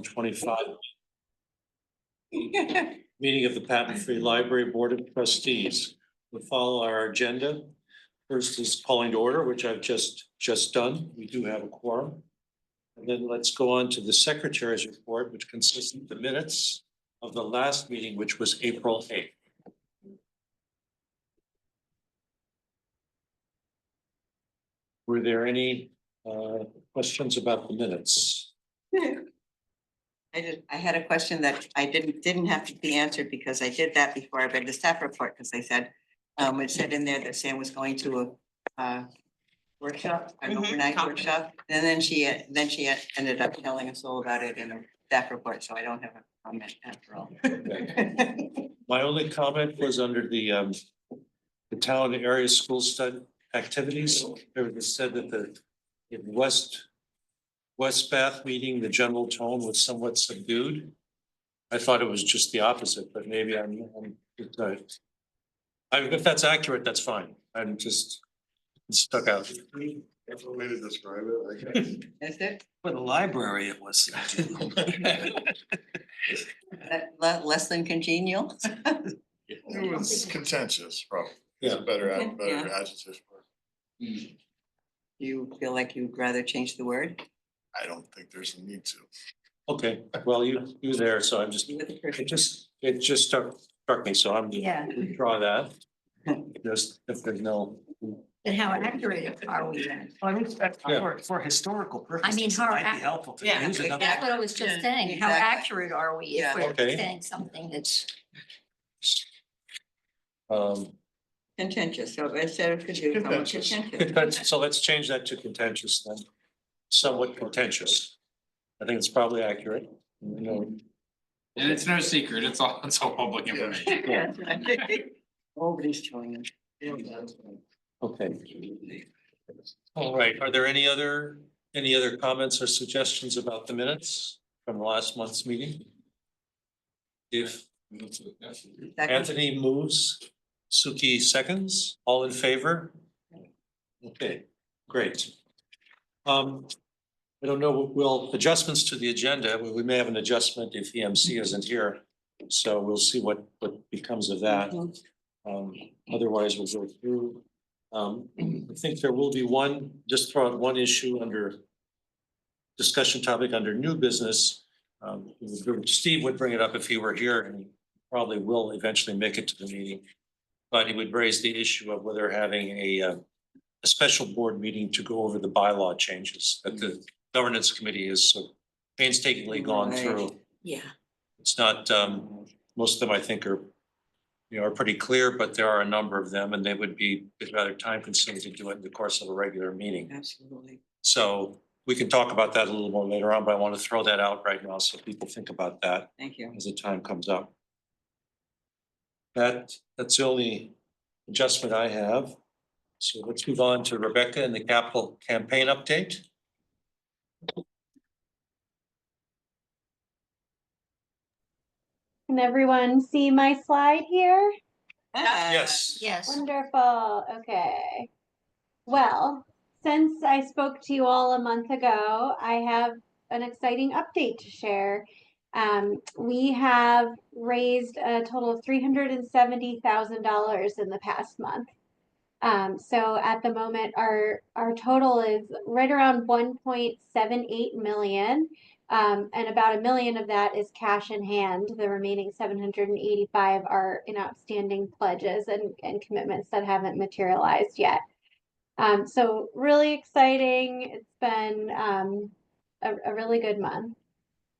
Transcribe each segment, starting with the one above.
2025 meeting of the Patent Free Library Board of Trustees. We'll follow our agenda. First is calling to order, which I've just done. We do have a quorum. And then let's go on to the Secretary's report, which consists of the minutes of the last meeting, which was April 8th. Were there any questions about the minutes? I had a question that I didn't have to be answered because I did that before I read the staff report, because they said, it said in there that Sam was going to a workshop, an overnight workshop. And then she ended up telling us all about it in a staff report, so I don't have a comment after all. My only comment was under the town area school study activities. It was said that the in West Bath meeting, the general tone was somewhat subdued. I thought it was just the opposite, but maybe I'm if that's accurate, that's fine. I'm just stuck out. That's one way to describe it, I guess. Is it? For the library, it was. Less than congenial? It was contentious, probably. Yeah. It's a better Yeah. adjective. You feel like you'd rather change the word? I don't think there's a need to. Okay, well, you there, so I'm just, You were the person. it just struck me, so I'm Yeah. withdraw that. Just if there's no. And how accurate are we then? Well, I mean, Yeah. for historical purposes. I mean, how it might be ac- helpful to Yeah, use it. That's what I was just saying. How Exactly. accurate are we Yeah. if we're Okay. saying something that's, Contentious, so instead of Contentious. contentious. So let's change that to contentious then. Somewhat contentious. I think it's probably accurate. You know, And it's no secret, it's all public Yeah. information. Yeah. Nobody's telling us. Okay. All right, are there any other comments or suggestions about the minutes from last month's meeting? If Anthony moves, Suki seconds, all in favor? Okay, great. I don't know, well, adjustments to the agenda, we may have an adjustment if EMC isn't here. So we'll see what becomes of that. Otherwise, we'll go through. I think there will be just throw out one issue under discussion topic under new business. Steve would bring it up if he were here, and he probably will eventually make it to the meeting. But he would raise the issue of whether having a special board meeting to go over the bylaw changes that the governance committee has so painstakingly gone through. yeah. It's not, most of them I think are pretty clear, but there are a number of them, and they would be rather time consuming to do it in the course of a regular meeting. Absolutely. So we can talk about that a little more later on, but I want to throw that out right now so people think about that Thank you. as the time comes up. That's the only adjustment I have. So let's move on to Rebecca and the capital campaign update. Can everyone see my slide here? Yes. Yes. Wonderful. Okay. Well, since I spoke to you all a month ago, I have an exciting update to share. We have raised a total of $370,000 in the past month. So at the moment, our total is right around 1.78 million. And about $1 million of that is cash in hand. The remaining 785 are in outstanding pledges and commitments that haven't materialized yet. So really exciting. It's been a really good month.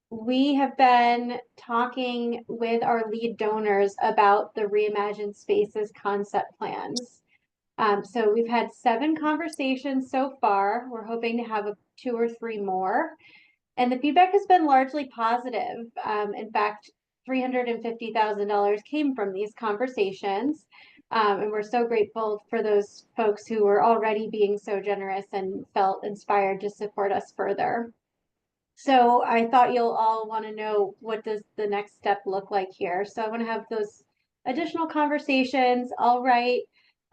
We have been talking with our lead donors about the Reimagined Spaces concept plans. So we've had 7 conversations so far. We're hoping to have 2 or 3 more. And the feedback has been largely positive. In fact, $350,000 came from these conversations. And we're so grateful for those folks who were already being so generous and felt inspired to support us further. So I thought you'll all want to know, what does the next step look like here? So I want to have those additional conversations. I'll write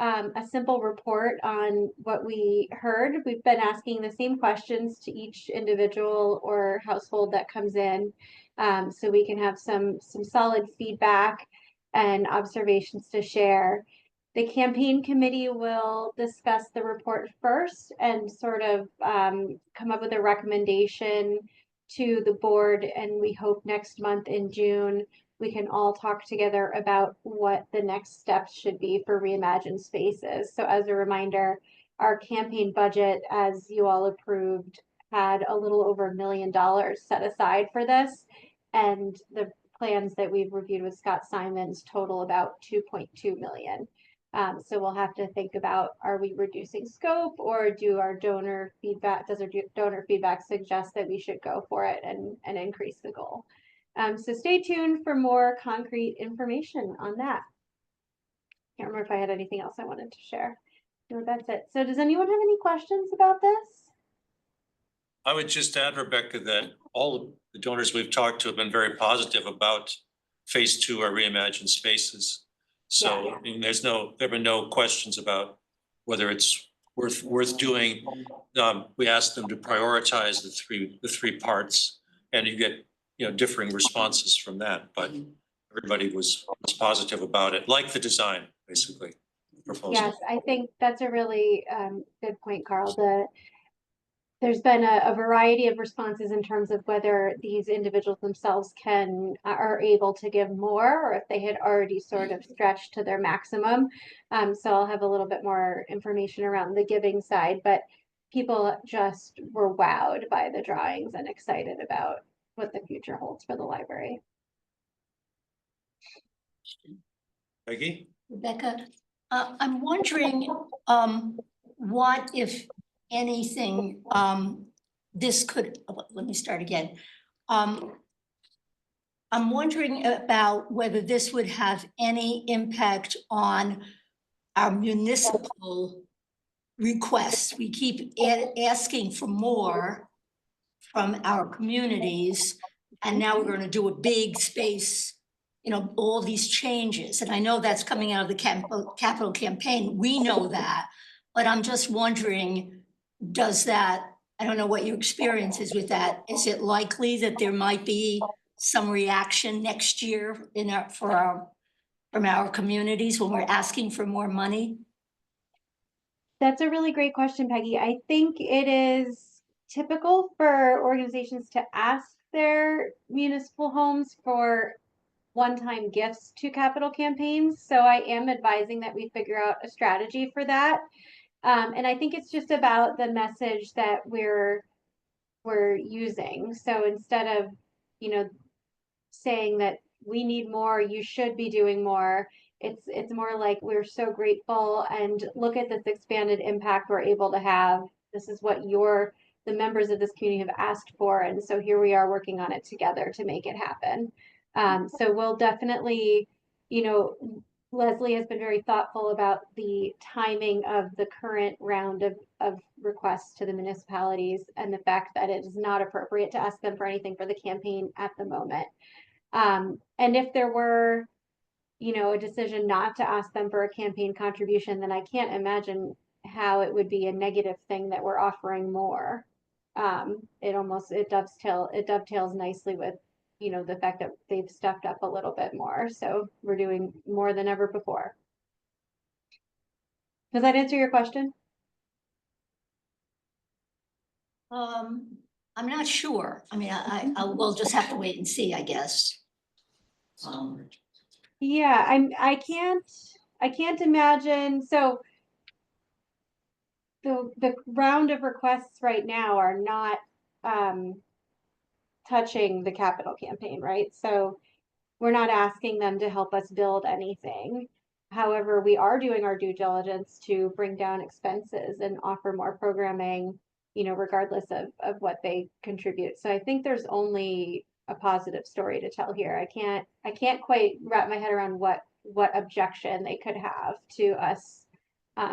a simple report on what we heard. We've been asking the same questions to each individual or household that comes in, so we can have some solid feedback and observations to share. The campaign committee will discuss the report first and sort of come up with a recommendation to the board, and we hope next month in June we can all talk together about what the next steps should be for reimagined spaces. So as a reminder, our campaign budget, as you all approved, had a little over $1 million set aside for this. And the plans that we've reviewed with Scott Simons total about 2.2 million. So we'll have to think about, are we reducing scope, or does our donor feedback suggest that we should go for it and increase the goal? So stay tuned for more concrete information on that. Can't remember if I had anything else I wanted to share. No, that's it. So does anyone have any questions about this? I would just add, Rebecca, that all of the donors we've talked to have been very positive about phase 2 or reimagined spaces. So Yeah. I mean, there have been no questions about whether it's worth doing. We asked them to prioritize the three parts, and you get, differing responses from that, but everybody was positive about it, like the design, basically. Proposal. Yes, I think that's a really good point, Carl. There's been a variety of responses in terms of whether these individuals themselves are able to give more, or if they had already sort of stretched to their maximum. So I'll have a little bit more information around the giving side, but people just were wowed by the drawings and excited about what the future holds for the library. Peggy? Rebecca, I'm wondering, what, if anything, this could, let me start again. I'm wondering about whether this would have any impact on our municipal requests. We keep asking for more from our communities, and now we're going to do a big space, all these changes. And I know that's coming out of the capital campaign. We know that, but I'm just wondering, does that, I don't know what your experience is with that. Is it likely that there might be some reaction next year from our communities when we're asking for more money? That's a really great question, Peggy. I think it is typical for organizations to ask their municipal homes for one-time gifts to capital campaigns. So I am advising that we figure out a strategy for that. And I think it's just about the message that we're using. So instead of, saying that we need more, you should be doing more, it's more like, we're so grateful, and look at this expanded impact we're able to have. This is what the members of this community have asked for, and so here we are working on it together to make it happen. So we'll definitely, Leslie has been very thoughtful about the timing of the current round of requests to the municipalities, and the fact that it is not appropriate to ask them for anything for the campaign at the moment. And if there were, a decision not to ask them for a campaign contribution, then I can't imagine how it would be a negative thing that we're offering more. It dovetails nicely with, the fact that they've stepped up a little bit more. So we're doing more than ever before. Does that answer your question? I'm not sure. I mean, we'll just have to wait and see, I guess. Yeah, I can't imagine. So the round of requests right now are not touching the capital campaign, right? So we're not asking them to help us build anything. However, we are doing our due diligence to bring down expenses and offer more programming, regardless of what they contribute. So I think there's only a positive story to tell here. I can't quite wrap my head around what objection they could have to us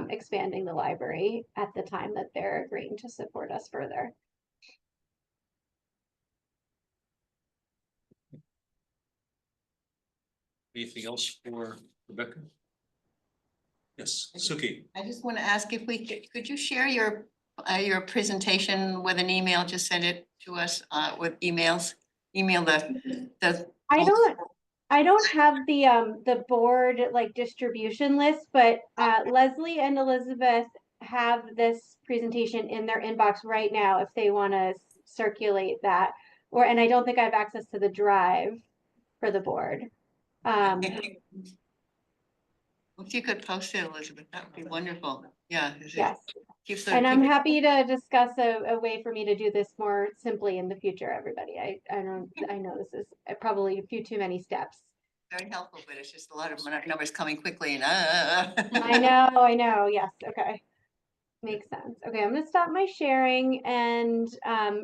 expanding the library at the time that they're agreeing to support us further. Anything else for Rebecca? Yes, Suki. I just want to ask if we could you share your presentation with an email? Just send it to us with emails. Email the. I don't have the board like distribution list, but Leslie and Elizabeth have this presentation in their inbox right now if they want to circulate that. And I don't think I have access to the drive for the board. If you could post it, Elizabeth, that would be wonderful. Yeah. Yes. Keeps And I'm keep it- happy to discuss a way for me to do this more simply in the future, everybody. I know this is probably a few too many steps. Very helpful, but it's just a lot of numbers coming quickly and I know, yes, okay. Makes sense. Okay, I'm gonna stop my sharing and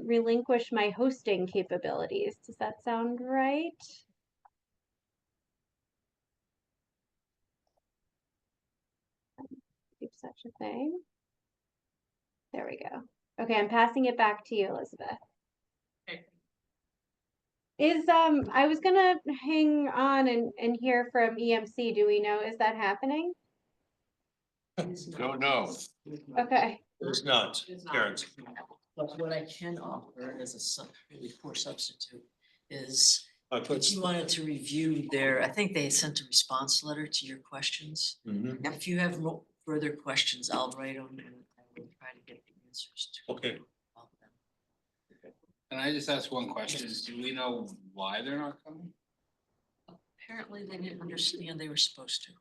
relinquish my hosting capabilities. Does that sound right? Do such a thing. There we go. Okay, I'm passing it back to you, Elizabeth. I was gonna hang on and hear from EMC. Do we know, is that happening? Don't know. Okay. It's not, Karen. But what I can offer as a really poor substitute is I if put, you wanted to review I think they sent a response letter to your questions. Mhm. If you have further questions, I'll write them and I will try to get the answers to Okay. all of them. Can I just ask one question? Do we know why they're not coming? Apparently they didn't understand they were supposed to.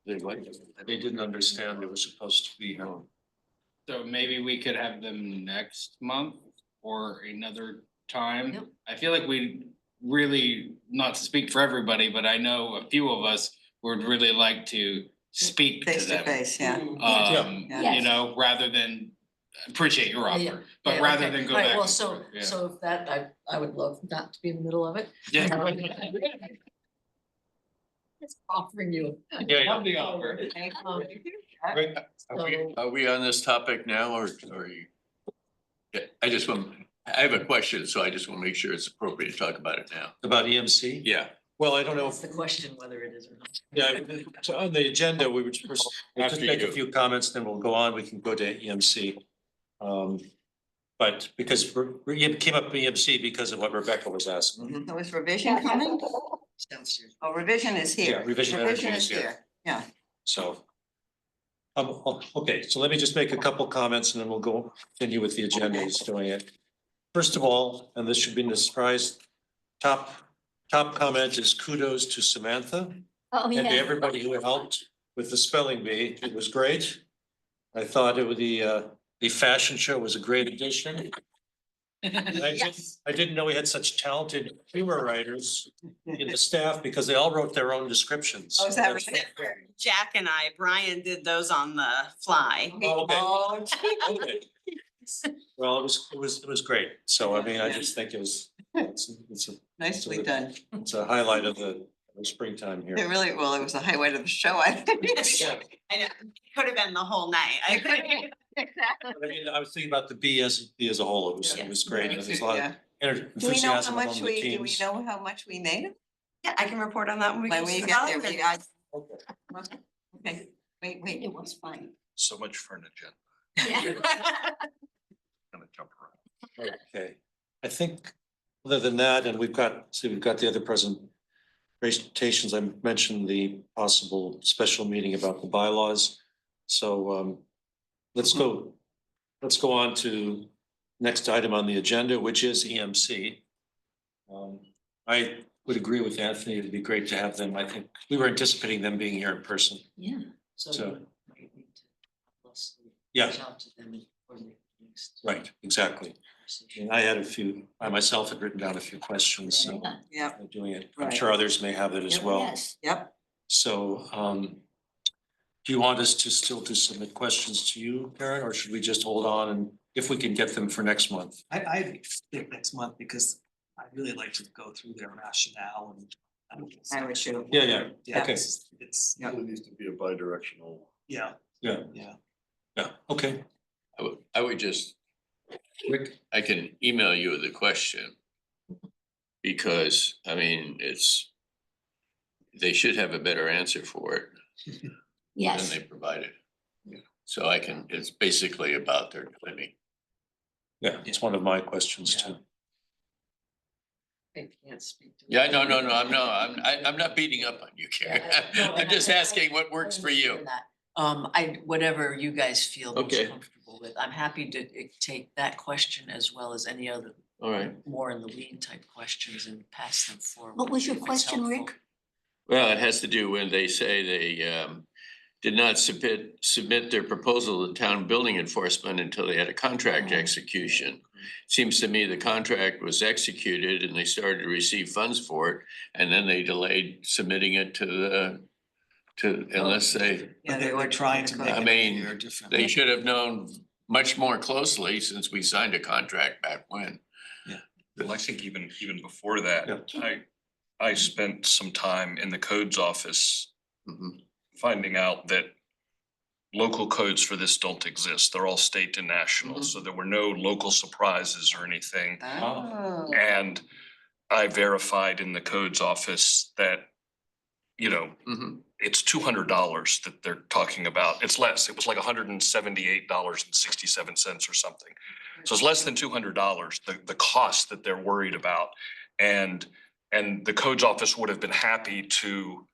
They didn't understand they were supposed to be home. So maybe we could have them next month or another time. Yep. I feel like we really, not to speak for everybody, but I know a few of us would really like to speak to face to them. face, yeah. Yeah. You know, rather than, appreciate your Yeah, offer, but yeah, rather okay. than go All right, back. well, and so, forth, yeah. so if that, I would love not to be in the middle of it. Yeah. It's offering you. Yeah. Love the offer. Great. Are we on this topic now or are you? Yeah, I have a question, so I just want to make sure it's appropriate to talk about it now. About EMC? Yeah, Well, I don't know That's if, the question, whether it is or not. yeah, so on the agenda, we would first, we'll just After make you a do. few comments, then we'll go on, we can go to EMC. But because it came up EMC because of what Rebecca was asking. So is revision coming? Downstairs. Oh, revision is here. Yeah, revision energy is here. Yeah. So. Okay, so let me just make a couple comments and then we'll go continue with the agenda as doing it. First of all, and this should be no surprise, top comment is kudos to Samantha Oh, and to yeah. everybody who helped with the spelling bee. It was great. I thought the fashion show was a great addition. I didn't know we had such talented humor writers in the staff because they all wrote their own descriptions. Oh, is that That's right? Jack and Brian did those on the fly. Oh, okay. Oh, Okay. Well, it was great. So I mean, I just think it's nicely done. a highlight of the springtime It here. really, well, it was the highlight of the show, I think. I know, could have been the whole night. I couldn't. I mean, I was thinking about the bee as a whole. It was great. And there's a lot of Yeah. Do we know how enthusiasm much among the do we teams. know how much we made? Yeah, I can report on that when we When get we to get there, development. we got. Okay, wait. It was fine. So much for an agenda. Gonna jump around. Okay, I think other than that, and we've got the other presentations. I mentioned the possible special meeting about the bylaws. So let's go on to next item on the agenda, which is EMC. I would agree with Anthony. It'd be great to have them. I think we were anticipating them being here in person. Yeah, So- so. you might need to help us Yeah. reach out to them and coordinate the next Right, exactly. conversation. And I myself had written down a few questions, so Yeah. Yeah, I'm doing it. I'm Right. sure others may have it as well. Yes. yep. So, do you want us to submit questions to you, Karen, or should we just hold on and if we can get them for next month? I think next month because I really like to go through their rationale and. I would too. Yeah, Yeah, okay. it's, It really needs to be a bi-directional. yeah, yeah, yeah. okay. I would just, Rick? I can email you the question. Because, I mean, they should have a better answer for it. Yes. they provide it. So I can, it's basically about their cleaning. Yeah, it's one of my questions too. I can't speak to. Yeah, no, I'm not beating up on you, Karen. I'm just asking what works for you. Whatever you guys feel most Okay. comfortable with, I'm happy to take that question as well as any other All right. more in the weed type questions and pass them forward. What was your if it's question, helpful. Rick? Well, it has to do when they say they did not submit their proposal to town building enforcement until they had a contract Oh. execution. Seems to me the contract was executed and they started to receive funds for it, and then they delayed submitting it unless they, But they were trying to make I it mean, appear different. they should have known much more closely since we signed a contract back when. Well, I think even before that, Yeah. I spent some time in the codes office Mhm. finding out that local codes for this don't exist. They're all state and national, Mhm. so there were no local surprises or anything. Oh. And I verified in the codes office that, Mhm. it's $200 that they're talking about. It's less. It was like $178.67 or something. So it's less than $200, the cost that they're worried about. And the codes office would have been happy to,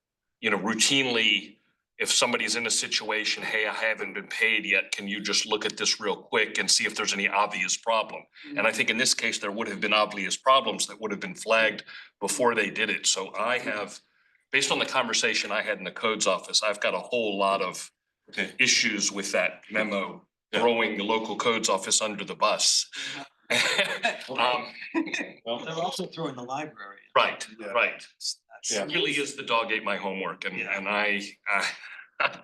routinely, if somebody's in a situation, hey, I haven't been paid yet, can you just look at this real quick and see if there's any obvious problem? And I think in this case, there would have been obvious problems that would have been flagged before they did it. So I have, based on the conversation I had in the codes office, I've got a whole lot of Okay. issues with that memo, Yeah. throwing the local codes office under the bus. Well, They're also throwing the library. Right, right. That's- Yeah. It really is the dog ate my homework and I, I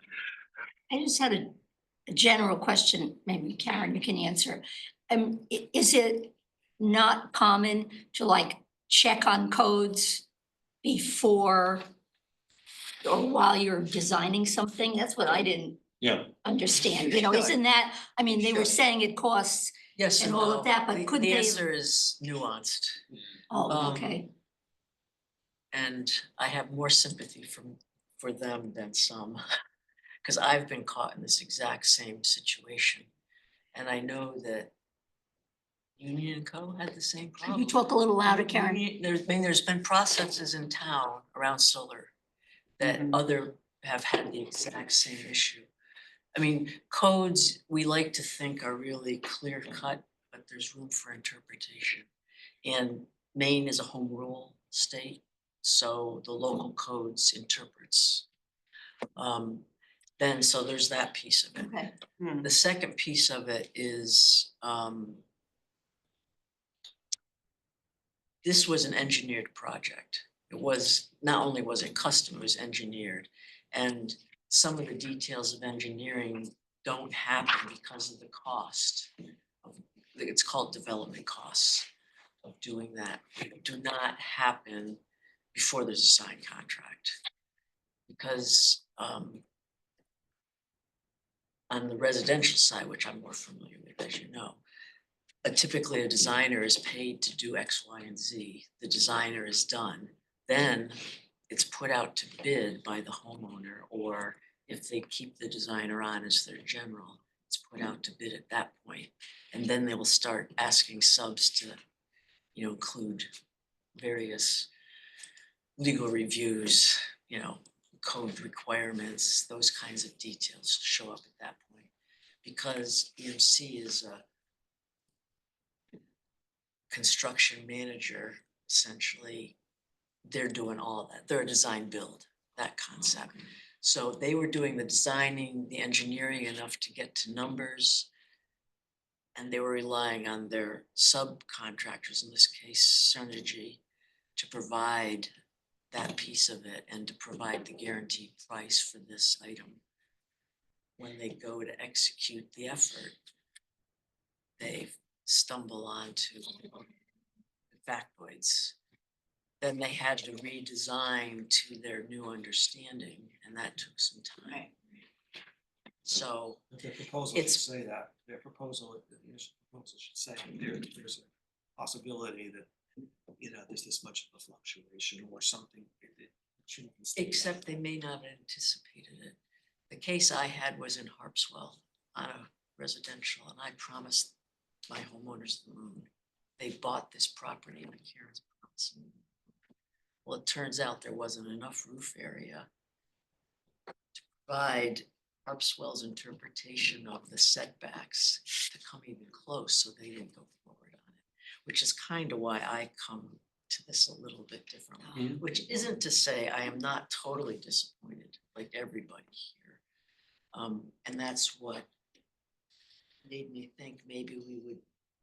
just had a general question, maybe Karen, you can answer. Is it not common to like check on codes before or while you're designing something? That's what I didn't Yeah, understand, You should. isn't that, I mean, they were should. saying it costs, Yes and and all no. of that, but The- couldn't The they- answer is nuanced. oh, Um, okay. And I have more sympathy for them than some, because I've been caught in this exact same situation. And I know that Union and Co. had the same Could problem. you talk a little louder, Karen? There's been processes in town around solar that other have had the exact same issue. I mean, codes, we like to think are really clear cut, but there's room for interpretation. And Maine is a home rule state, so the local codes interprets. Then, so there's that piece of it. Okay. The second piece of it is, this was an engineered project. It was, not only was it custom, it was engineered. And some of the details of engineering don't happen because of the cost. It's called development costs of doing that. Do not happen before there's a signed contract. Because on the residential side, which I'm more familiar with, as you know, typically a designer is paid to do X, Y, and Z. The designer is done. Then it's put out to bid by the homeowner, or if they keep the designer on as their general, it's put out to bid at that point. And then they will start asking subs to, include various legal reviews, code requirements, those kinds of details show up at that point. Because EMC is a construction manager, essentially, they're doing all of that. They're a design build, that concept. So they were doing the designing, the engineering enough to get to numbers. And they were relying on their subcontractors, in this case, Synergy, to provide that piece of it and to provide the guaranteed price for this item. When they go to execute the effort, they stumble onto factoids. Then they had to redesign to their new understanding, and that took some time. So Their proposal should It's- say that, the initial proposal should say there's a possibility that, there's this much of a fluctuation or something. It shouldn't be stated. except they may not have anticipated it. The case I had was in Harpswell on a residential, and I promised my homeowners the moon. They bought this property on Karen's Ponds. Well, it turns out there wasn't enough roof area to provide Harpswell's interpretation of the setbacks to come even close, so they didn't go forward on it, which is kind of why I come to this a little bit differently, which isn't to say I am not totally disappointed like everybody here. And that's what made me think maybe we would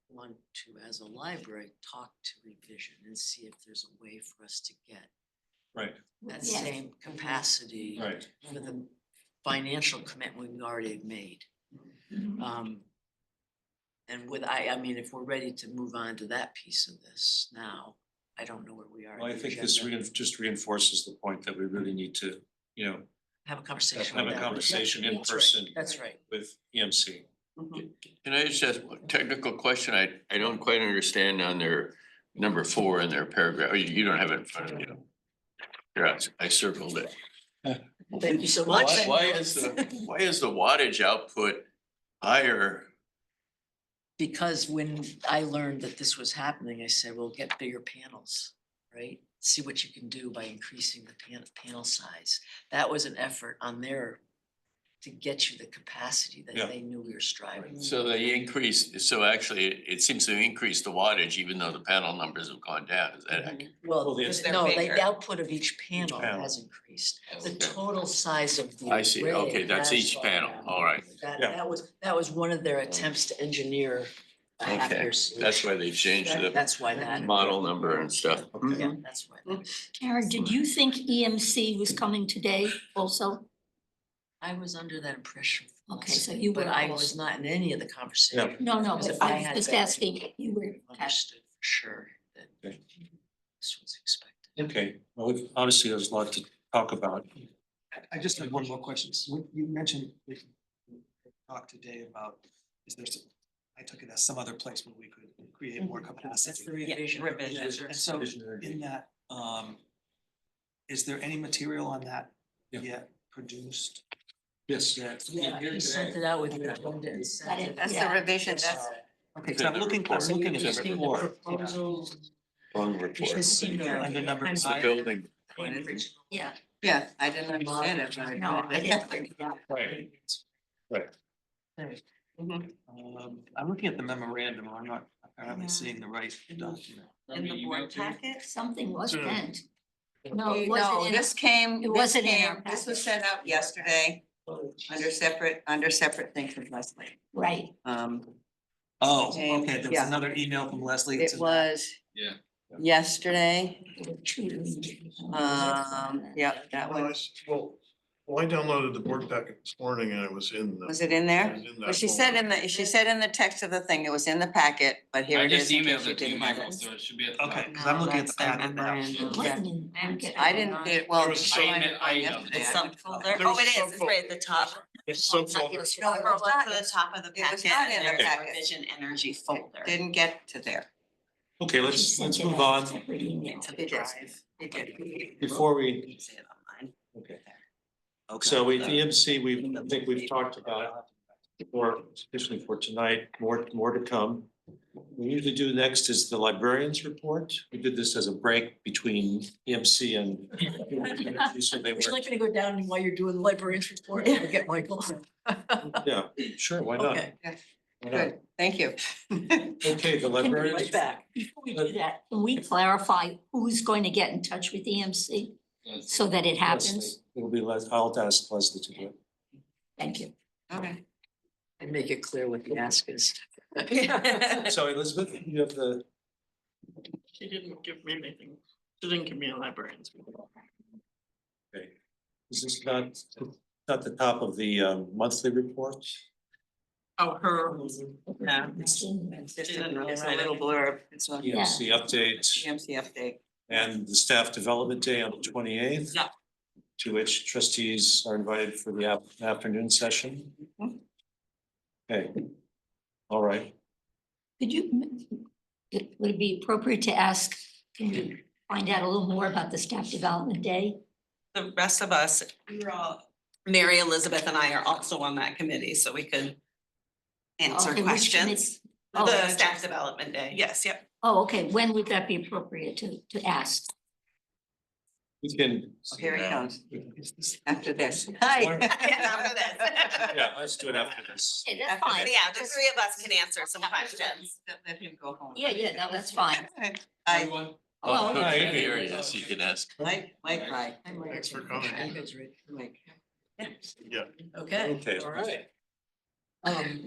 want to, as a library, talk to Revision and see if there's a way for us to get Right, that Yes. same capacity right. for the financial commitment we already have made. And with, I mean, if we're ready to move on to that piece of this now, I don't know where we are. in Well, I the think this agenda. just reinforces the point that we really need to, Have a conversation. have with a them. conversation in That's right. person That's right. with EMC. Can I just ask a technical question? I don't quite understand on their number 4 in their paragraph. Oh, you don't have it in front of you. Here, I circled it. Thank you so Why, much. why is the wattage output higher? Because when I learned that this was happening, I said, well, get bigger panels, right? See what you can do by increasing the panel size. That was an effort on their, to get you the capacity Yeah. that they knew we were striving. for. So they increased, so actually it seems to increase the wattage even though the panel numbers have gone down. Is that accurate? Well, Well, the- They're no, the bigger. output of each panel panel. has increased. The Okay. total size of the I see. array Okay, that's has each gone panel. down. All right. Yeah. That was one of their attempts to engineer a Okay, happier solution. that's why they changed the That's why that. model number and stuff. Yeah, that's why. that- Karen, did you think EMC was coming today also? I was under that impression. Okay, so you But were I also- was not in any of the conversation. No, no, Because but if I I was had just that, asking if you were. Understood for sure that Okay. this was expected. Okay, well, obviously there's a lot to talk about. I just had one more question. So when you mentioned, we talked today about, is there some, I took it as some other place where we could create more That's capacity. the revision. revision. And so in that, is there any material on that Yeah. yet produced? Yes. Yet? Yeah, he sent it out with the agenda and sent it. That's the Yeah. revision, that's, Okay, so I'm looking at So you're the just getting the report. proposals. Wrong report. Because, you know, Under number kind of The five. building. the original. Yeah, yeah, I didn't understand it. but no, I didn't think that. Right. Right. Mhm. I'm looking at the memorandum, I'm not apparently Yeah. seeing the right document. In the board packet? Something was meant. No, it No, wasn't in, this came, it this wasn't in our came, this was packet. sent out yesterday under separate things from Leslie. right, Oh, Jane, okay, there was yeah. another email from Leslie. It was Yeah. yesterday, there were two. yeah, that one. Well, I downloaded the board packet this morning and it was in the. Was it in there? it was in Well, that she said folder. she said in the text of the thing, it was in the packet, but here I it just is in case emailed you it to you, didn't have Michael, it. so it should be at the top. Okay, because I'm looking at the That's their packet now. memorandum. It wasn't in the packet. I didn't see it, well. There was she some- might have I gone emailed it. yesterday. The I didn't- subfolder. There Oh, was it is, some it's right at the top. It's some folder. Look at the top of the It was packet not in and the there's a packet. revision energy folder. Didn't get to there. Okay, She let's sent it move out on separate email. To It the did. drive. It did. before You we, can see it online. okay. Okay. So with EMC, I think we've talked about more sufficiently for tonight, more to come. We usually do next is the librarians report. We did this as a break between EMC and. So they Would you were, like me to go down while you're doing the librarian's report and get Michael? yeah, sure, why not? Okay, Why not? Good, thank you. Okay, the can be librarians. right back. Before we do that, can we clarify who's going to get in touch with EMC so that it happens? Leslie, it'll be I'll ask Leslie to do it. Thank you. Okay. And make it clear what the ask is. So Elizabeth, you have the, She didn't give me anything. She didn't give me a librarian's report. okay, is this not the top of the monthly report? Oh, her. No. It's just She didn't really it's a write little it. blurb. It's on Yeah. EMC update EMC update. and the staff development day on the 28th. Yeah. To which trustees are invited for the afternoon session. Mhm. Okay, all right. Could you, would it be appropriate to ask, can you find out a little more about the staff development day? The rest of us, we were all Mary Elizabeth and I are also on that committee, so we could answer Okay, which committee? questions. Oh, The that's- staff development day, yes, yep. Oh, okay, when would that be appropriate to ask? We can. Oh, here it comes, Is this- after this. Hi. After this. Yeah, let's do it after this. Okay, that's fine. Yeah, the three of us can answer some questions. Let him go home. Yeah, no, that's fine. I, Well, Oh, hi. here, yes, you can ask. Mike, right. Thanks for coming. You guys ready? Mike. Yeah. Okay. Okay. All right. I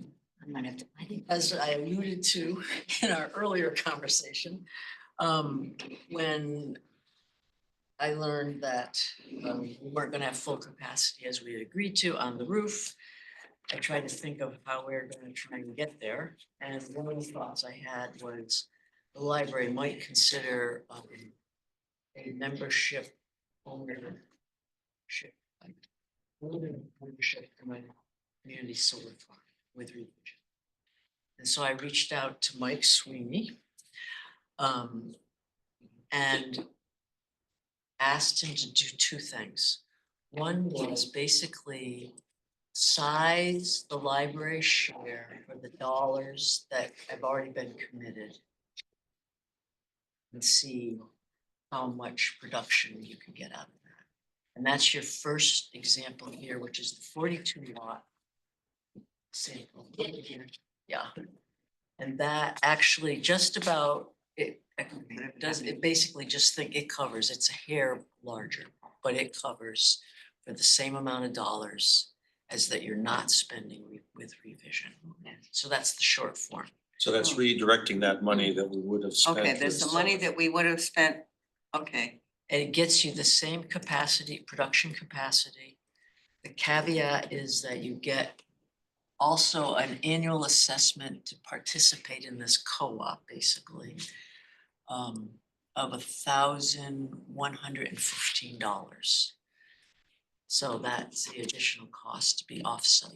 might have to, I think, As I alluded to in our earlier conversation, when I learned that we weren't gonna have full capacity as we had agreed to on the roof, I tried to think of how we we're gonna try and get there. And one of the thoughts I had was the library might consider a membership ownership. Like ownership in a community solar farm with Revision. And so I reached out to Mike Sweeney. And asked him to do two things. One was basically size the library share for the dollars that have already been committed. And see how much production you can get out of that. And that's your first example here, which is the 42 lot sample. Yeah. And that actually just about, it does, it basically just think it covers, it's a hair larger, but it covers for the same amount of dollars as that you're not spending with Revision. So that's the short form. So that's redirecting that money that we would have spent. Okay, there's with- some money that we would have spent, okay. And it gets you the same capacity, production capacity. The caveat is that you get also an annual assessment to participate in this co-op, basically, of $1,115. So that's the additional cost to be offset.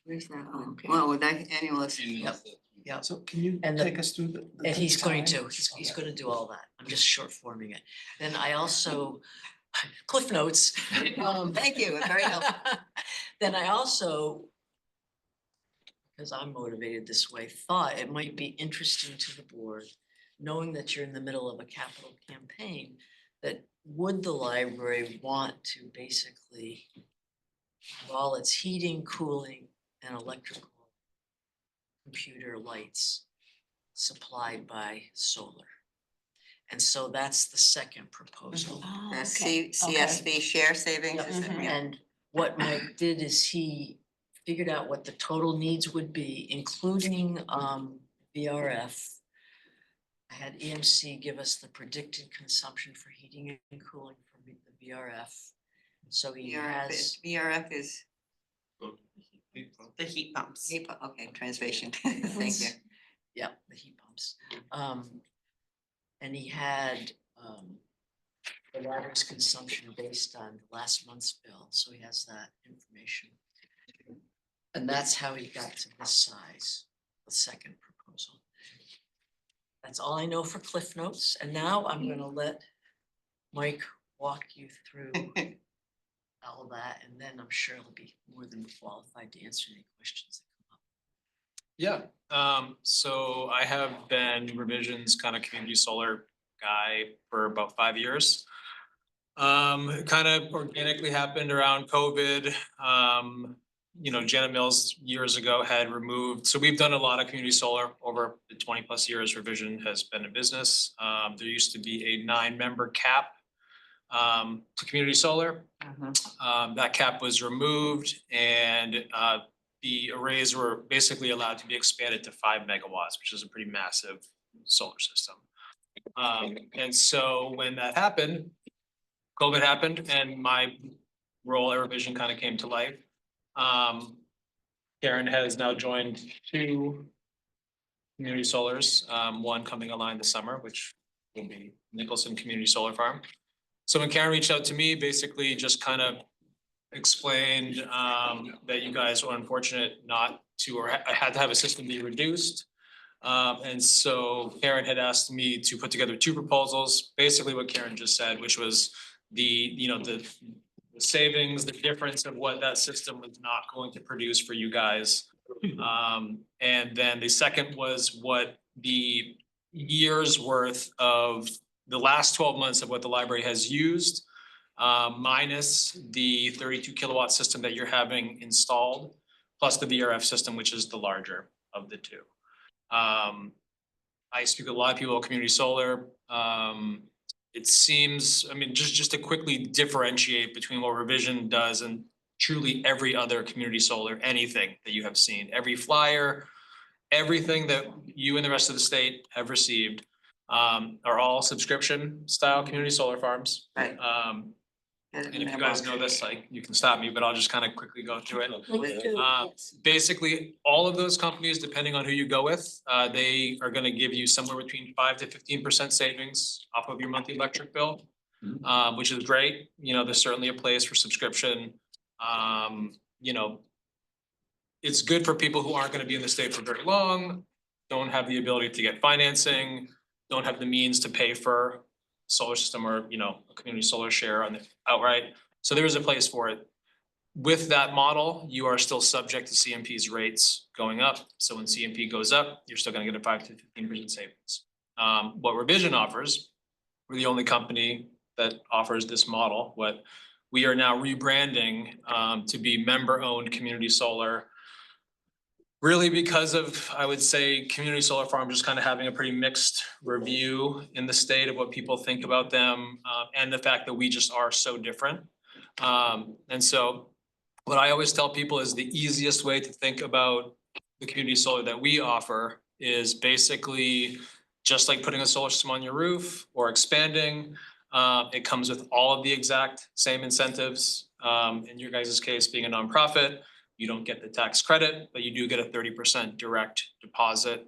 Where's that one? Okay. Well, with that annual. Yep. Yeah, So can you And the- take us through the? and he's going time? to, he's gonna do all that. I'm just short forming it. Then I also, Cliff Notes. Thank you, it's very helpful. Then I also, because I'm motivated this way, thought it might be interesting to the board, knowing that you're in the middle of a capital campaign, that would the library want to basically have all its heating, cooling, and electrical computer lights supplied by solar? And so that's the second proposal. Oh, The okay, CSV share savings, is it? Mhm. Yeah. And what Mike did is he figured out what the total needs would be, including VRF. I had EMC give us the predicted consumption for heating and cooling from the VRF. So he has, VRF is, The heat pumps. okay, translation, thank you. yeah, the heat pumps. And he had the library's consumption based on last month's bill, so he has that information. And that's how he got to this size, the second proposal. That's all I know for Cliff Notes, and now I'm gonna let Mike walk you through all that, and then I'm sure he'll be more than qualified to answer any questions that come up. Yeah, so I have been Revision's kind of community solar guy for about 5 years. It kind of organically happened around COVID. Janet Mills years ago had removed, so we've done a lot of community solar over the 20+ years Revision has been in business. There used to be a 9-member cap to community solar. That cap was removed and the arrays were basically allowed to be expanded to 5 megawatts, which is a pretty massive solar system. And so when that happened, COVID happened and my role at Revision kind of came to life. Karen has now joined 2 community solars, one coming online this summer, which will be Nicholson Community Solar Farm. So when Karen reached out to me, basically just kind of explained that you guys were unfortunate not to, or had to have a system be reduced. And so Karen had asked me to put together 2 proposals, basically what Karen just said, which was the the savings, the difference of what that system was not going to produce for you guys. And then the second was what the year's worth of the last 12 months of what the library has used, minus the 32 kilowatt system that you're having installed, plus the VRF system, which is the larger of the two. I speak with a lot of people at community solar. It seems, I mean, just to quickly differentiate between what Revision does and truly every other community solar, anything that you have seen, every flyer, everything that you and the rest of the state have received, are all subscription style community solar farms. Right. And if you guys know this, like, you can stop me, but I'll just kind of quickly go through it. Please do, yes. Basically, all of those companies, depending on who you go with, they are gonna give you somewhere between 5 to 15% savings off of your monthly electric bill, which is great. You know, there's certainly a place for subscription. You know, it's good for people who aren't gonna be in the state for very long, don't have the ability to get financing, don't have the means to pay for solar system or, you know, a community solar share on the outright. So there is a place for it. With that model, you are still subject to CMP's rates going up. So when CMP goes up, you're still gonna get a 5 to 15% savings. What Revision offers, we're the only company that offers this model. What we are now rebranding to be member-owned community solar. Really because of, I would say, community solar farms just kind of having a pretty mixed review in the state of what people think about them, and the fact that we just are so different. And so what I always tell people is the easiest way to think about the community solar that we offer is basically just like putting a solar system on your roof or expanding. It comes with all of the exact same incentives. In your guys' case, being a nonprofit, you don't get the tax credit, but you do get a 30% direct deposit.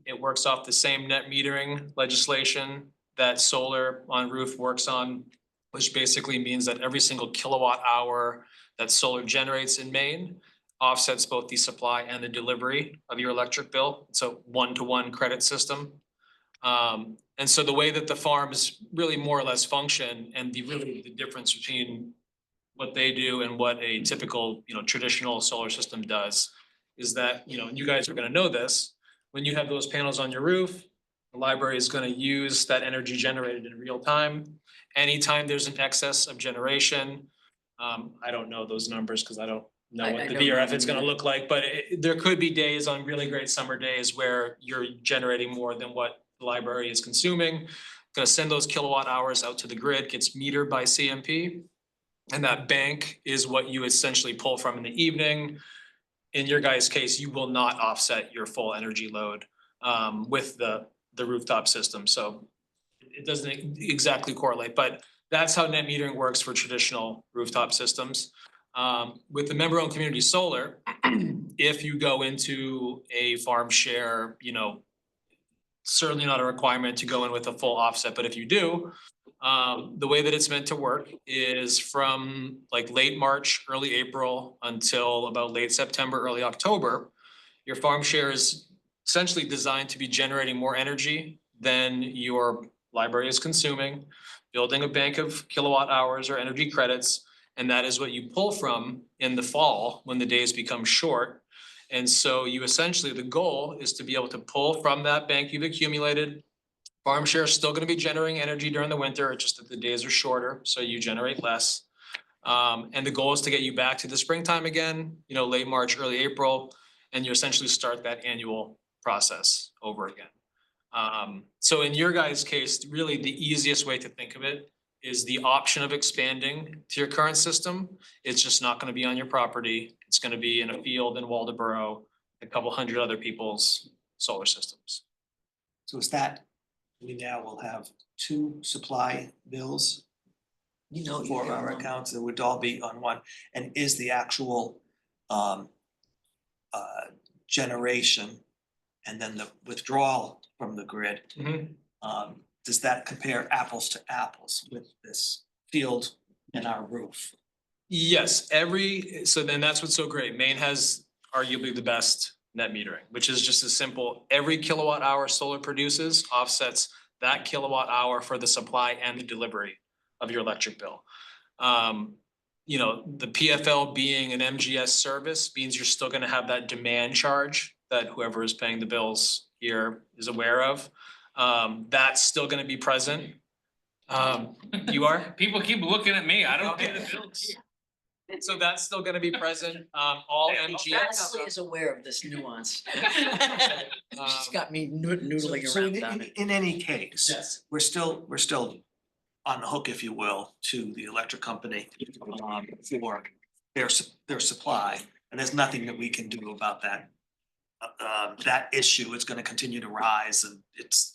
It works off the same net metering legislation that solar on roof works on, which basically means that every single kilowatt hour that solar generates in Maine offsets both the supply and the delivery of your electric bill. So one-to-one credit system. And so the way that the farms really more or less function and the difference between what they do and what a typical, you know, traditional solar system does is that, you know, and you guys are gonna know this, when you have those panels on your roof, the library is gonna use that energy generated in real time. Anytime there's an excess of generation, I don't know those numbers because I don't know I what the don't know VRF is them gonna either. look like, but there could be days on really great summer days where you're generating more than what the library is consuming. Gonna send those kilowatt hours out to the grid, gets metered by CMP. And that bank is what you essentially pull from in the evening. In your guys' case, you will not offset your full energy load with the rooftop system. So it doesn't exactly correlate, but that's how net metering works for traditional rooftop systems. With the member-owned community solar, if you go into a farm share, you know, certainly not a requirement to go in with a full offset, but if you do, the way that it's meant to work is from like late March, early April until about late September, early October. Your farm share is essentially designed to be generating more energy than your library is consuming, building a bank of kilowatt hours or energy credits. And that is what you pull from in the fall when the days become short. And so you essentially, the goal is to be able to pull from that bank you've accumulated. Farm share is still gonna be generating energy during the winter, it's just that the days are shorter, so you generate less. And the goal is to get you back to the springtime again, you know, late March, early April, and you essentially start that annual process over again. So in your guys' case, really the easiest way to think of it is the option of expanding to your current system. It's just not gonna be on your property, it's gonna be in a field in Waldeboro, a couple hundred other people's solar systems. So is that, we now will have two supply bills You know, for our accounts that would all be on one? And is the actual generation and then the withdrawal from the grid, does that compare apples to apples with this field and our roof? Yes, so then that's what's so great. Maine has arguably the best net metering, which is just as simple. Every kilowatt hour solar produces offsets that kilowatt hour for the supply and the delivery of your electric bill. You know, the PFL being an MGS service means you're still gonna have that demand charge that whoever is paying the bills here is aware of. That's still gonna be present. You are? People keep looking at me. I don't pay the Okay. bills. So that's still gonna be present, all MGS. Natalie is aware of this nuance. She's Um, got me noodling So around on it. in any case. Yes. We're still on the hook, if you will, to the electric company for their supply, and there's nothing that we can do about that. That issue is gonna continue to rise and it's,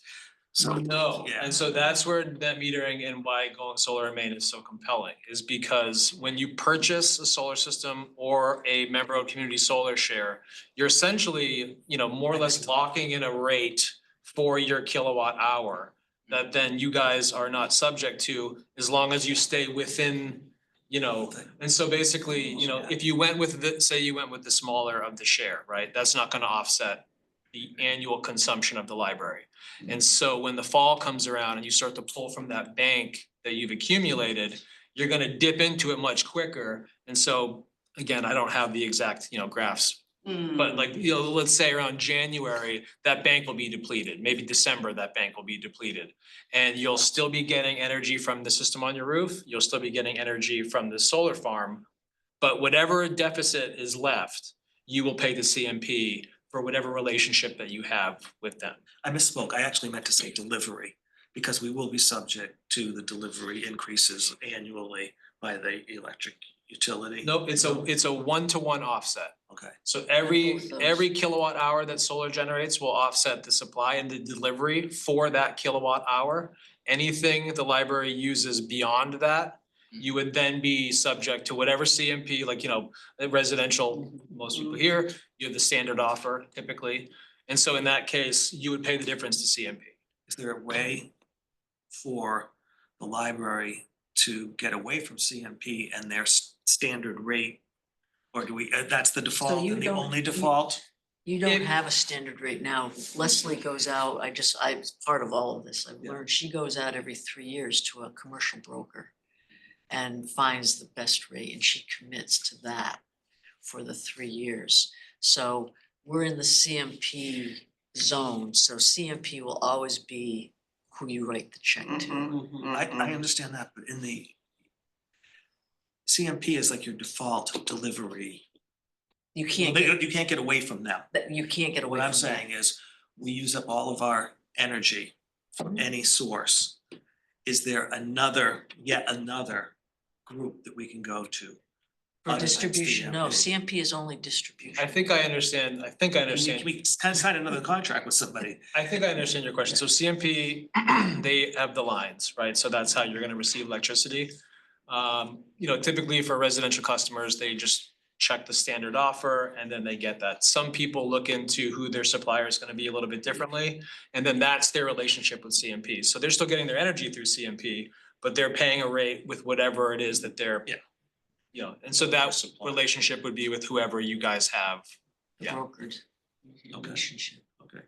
so. No, Yeah. and so that's where net metering and why going solar and main is so compelling, is because when you purchase a solar system or a member of community solar share, you're essentially, you know, more or less locking in a rate for your kilowatt hour that then you guys are not subject to as long as you stay within, you know, and so basically, you know, if you went with the, say you went with the smaller of the share, right, that's not gonna offset the annual consumption of the library. And so when the fall comes around and you start to pull from that bank that you've accumulated, you're gonna dip into it much quicker. And so, again, I don't have the exact, you know, graphs. But like, you know, let's say around January, that bank will be depleted. Maybe December, that bank will be depleted. And you'll still be getting energy from the system on your roof. You'll still be getting energy from the solar farm. But whatever deficit is left, you will pay the CMP for whatever relationship that you have with them. I misspoke. I actually meant to say delivery, because we will be subject to the delivery increases annually by the electric utility. Nope, it's a one-to-one offset. Okay. So Both every those. kilowatt hour that solar generates will offset the supply and the delivery for that kilowatt hour. Anything the library uses beyond that, you would then be subject to whatever CMP, like, you know, residential, most people here, you have the standard offer typically. And so in that case, you would pay the difference to CMP. Is there a way for the library to get away from CMP and their standard rate? Or do we, that's the default you and the don't- only you- default? You don't have a standard rate now. Leslie goes out, I was part of all of this. I've Yeah. learned she goes out every 3 years to a commercial broker and finds the best rate and she commits to that for the 3 years. So we're in the CMP zone, so CMP will always be who you write the check to. I understand that, but in the CMP is like your default delivery. You can't get, You can't get away from them. you can't get away What from I'm saying is, we use up all of our energy from any source. Is there yet another group that we can go to? For other than distribution, no, CMP? CMP is only distribution. I think I understand, We kind of sign another contract with somebody. I think I understand your question. So CMP, they have the lines, right? So that's how you're gonna receive electricity. You know, typically for residential customers, they just check the standard offer and then they get that. Some people look into who their supplier is gonna be a little bit differently. And then that's their relationship with CMP. So they're still getting their energy through CMP, but they're paying a rate with whatever it is that they're. Yeah. You know, and so that relationship would be with whoever you guys have. The Yeah. brokered relationship. Okay.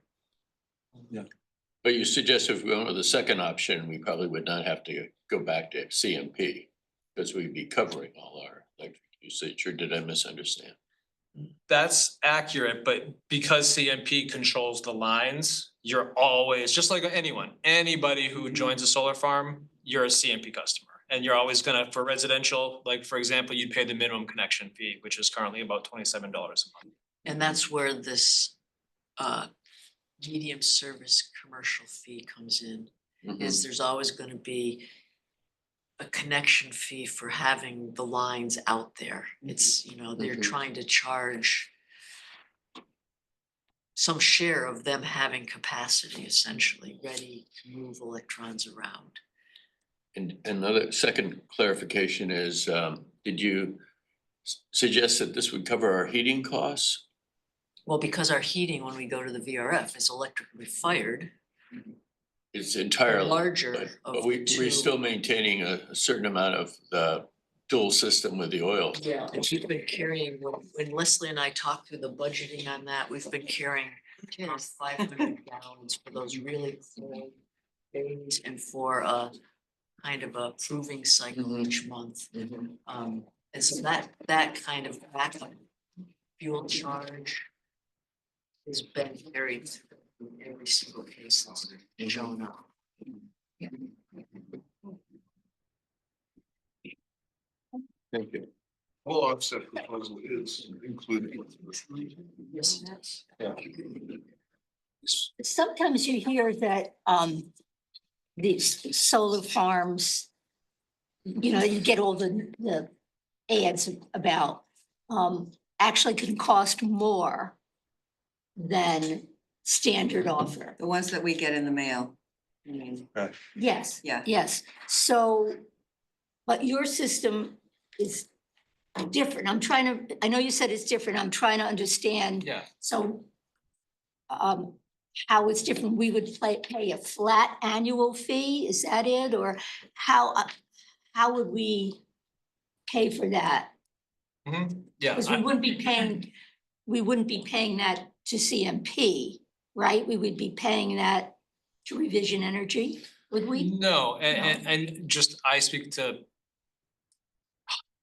But you suggest if we went with the second option, we probably would not have to go back to CMP because we'd be covering all our electric usage, or did I misunderstand? That's accurate, but because CMP controls the lines, you're always, just like anybody who joins a solar farm, you're a CMP customer. And you're always gonna, for residential, like for example, you'd pay the minimum connection fee, which is currently about $27 a month. And that's where this medium service commercial fee comes in, is there's always gonna be a connection fee for having the lines out there. It's, you know, they're trying to charge some share of them having capacity essentially, ready to move electrons around. And another second clarification is, did you suggest that this would cover our heating costs? Well, because our heating, when we go to the VRF, is electrically fired, It's the entirely, larger but of but the we're two. still maintaining a certain amount of the dual system with the oil. Yeah, and we've been carrying, when Leslie and I talked through the budgeting on that, we've been carrying around 500 gallons for those really cold days and for kind of a proving cycle Mhm. each month. Mhm. And so that kind of backup fuel charge has been carried through every single case that's shown up. Thank you. Whole offset proposal is included. Yes, that's. Yeah. Sometimes you hear that these solar farms, you know, you get all the ads about actually can cost more than standard offer. The ones that we get in the mail. I mean, Yes. Yeah. Yes, so, but your system is different. I'm trying to, I know you said it's different. I'm trying to understand. Yeah. So how it's different. We would pay a flat annual fee, is that it? Or how would we pay for that? Yeah, Because we wouldn't be paying that to CMP, right? We would be paying that to Revision Energy, would we? no, and just, I speak to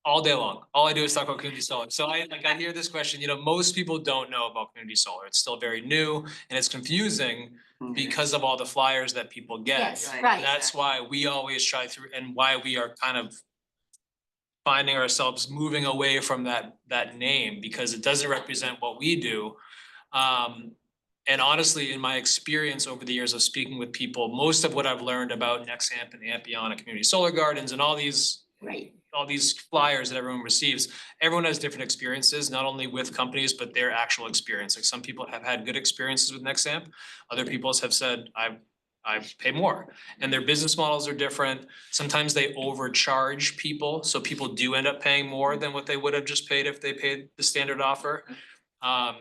all day long. All I do is talk about community solar. So I hear this question, you know, most people don't know about community solar. It's still very new and it's confusing because of all the flyers that people get. Yes, Right. right. That's why we always try through, and why we are kind of finding ourselves moving away from that name, because it doesn't represent what we do. And honestly, in my experience over the years of speaking with people, most of what I've learned about Nexamp and Ampion and community solar gardens and all these flyers that everyone receives, everyone has different experiences, not only with companies, but their actual experience. Like some people have had good experiences with Nexamp. Other people have said, I've paid more, and their business models are different. Sometimes they overcharge people, so people do end up paying more than what they would have just paid if they paid the standard offer. And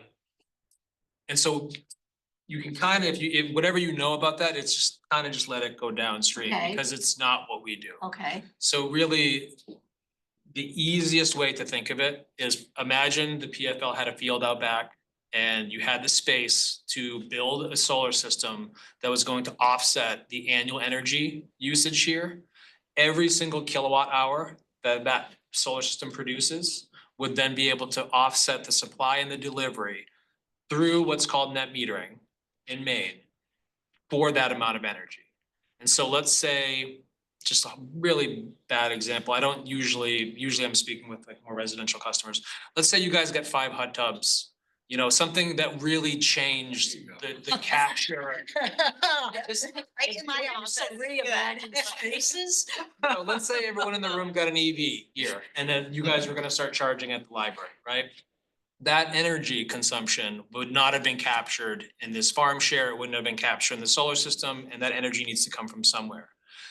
so you can kind of, if whatever you know about that, it's just kind of just let it go downstream, Okay. because it's not what we do. Okay, So really, the easiest way to think of it is, imagine the PFL had a field out back and you had the space to build a solar system that was going to offset the annual energy usage here. Every single kilowatt hour that solar system produces would then be able to offset the supply and the delivery through what's called net metering in Maine for that amount of energy. And so let's say, just a really bad example, I don't usually I'm speaking with like more residential customers. Let's say you guys get 5 hot tubs, you know, something that really changed the capture. Right in my house, I reimagine spaces. No, let's say everyone in the room got an EV here, and then you guys were gonna start charging at the library, right? That energy consumption would not have been captured in this farm share, it wouldn't have been captured in the solar system, and that energy needs to come from somewhere.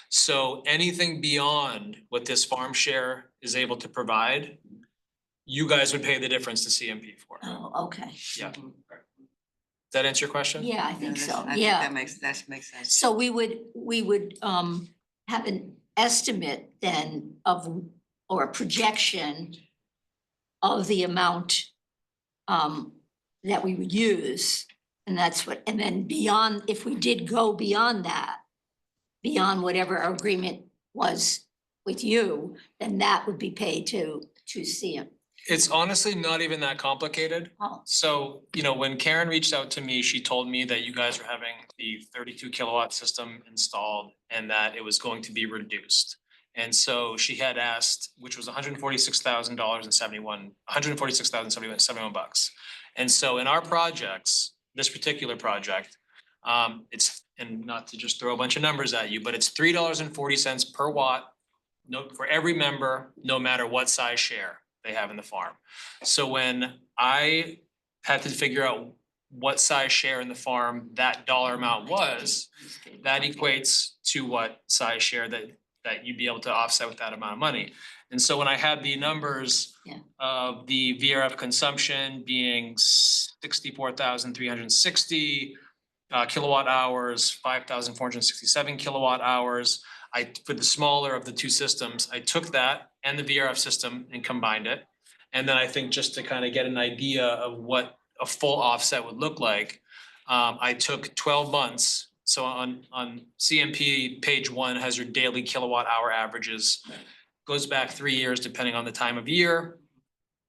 So anything beyond what this farm share is able to provide, you guys would pay the difference to CMP for. Oh, okay. Yeah. Does that answer your question? Yeah, I think so, I think yeah. that makes sense. So we would have an estimate then of, or a projection of the amount that we would use. And that's what, and then beyond, if we did go beyond that, beyond whatever our agreement was with you, then that would be paid to CM. It's honestly not even that complicated. Oh, So, you know, when Karen reached out to me, she told me that you guys were having the 32 kilowatt system installed and that it was going to be reduced. And so she had asked, which was $146,071 bucks. And so in our projects, this particular project, it's, and not to just throw a bunch of numbers at you, but it's $3.40 per watt, for every member, no matter what size share they have in the farm. So when I had to figure out what size share in the farm that dollar amount was, that equates to what size share that you'd be able to offset with that amount of money. And so when I had the numbers of the VRF consumption being 64,360 kilowatt hours, 5,467 kilowatt hours, for the smaller of the two systems, I took that and the VRF system and combined it. And then I think just to kind of get an idea of what a full offset would look like, I took 12 months So on CMP, page 1 has your daily kilowatt hour averages. Goes back 3 years depending on the time of year.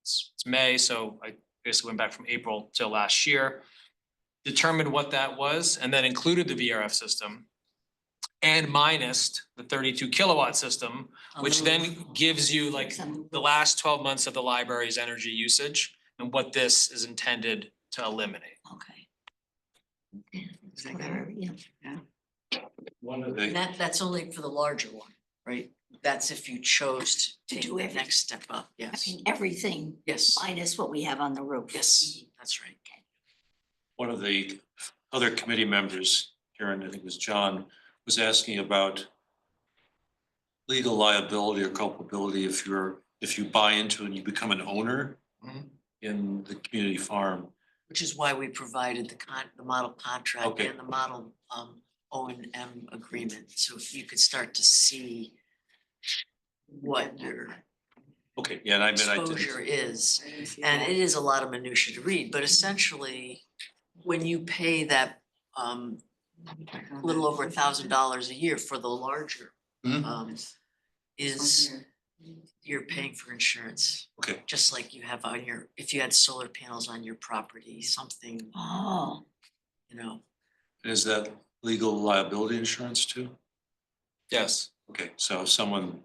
It's May, so I basically went back from April till last year. Determined what that was and then included the VRF system. And minus the 32 kilowatt system, which then gives you like the last 12 months of the library's energy usage and what this is intended to eliminate. Okay. Is that Whatever, good? yeah. One of And the, that's only for the larger one, right? That's if you chose to To take do the everything. next step up, I yes, mean, everything yes, minus what we have on the roof. yes, that's right. one of the other committee members, Karen, I think it was John, was asking about legal liability or culpability if you buy into and you become an owner Mhm. in the community farm. Which is why we provided the model contract Okay. and the model O&M agreement, so you could start to see what your Okay, yeah, and I mean, I exposure did, is. I didn't see And that. it is a lot of minutia to read, but essentially, when you pay that little over $1,000 a year for the larger Mhm. is you're paying for insurance, okay, just like you have on your, if you had solar panels on your property, something, Oh, you know. is that legal liability insurance too? Yes. Okay, so if someone,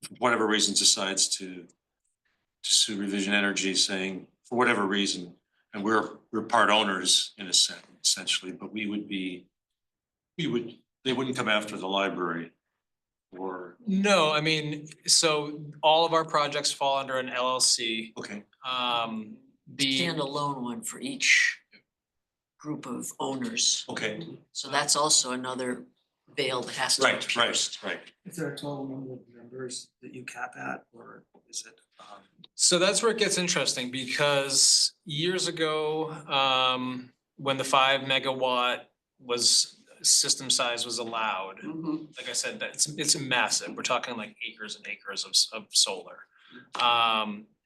for whatever reason, decides to sue Revision Energy saying, for whatever reason, and we're part owners in a sense, essentially, but they wouldn't come after the library or, No, I mean, so all of our projects fall under an LLC. okay, The, Standalone one for each group of owners. okay, So that's also another veil that has to be right, pierced. right. Is there a total number of members that you cap at, or is it? so that's where it gets interesting because years ago, when the 5 megawatt system size was allowed, Mhm. like I said, it's massive. We're talking like acres and acres of solar.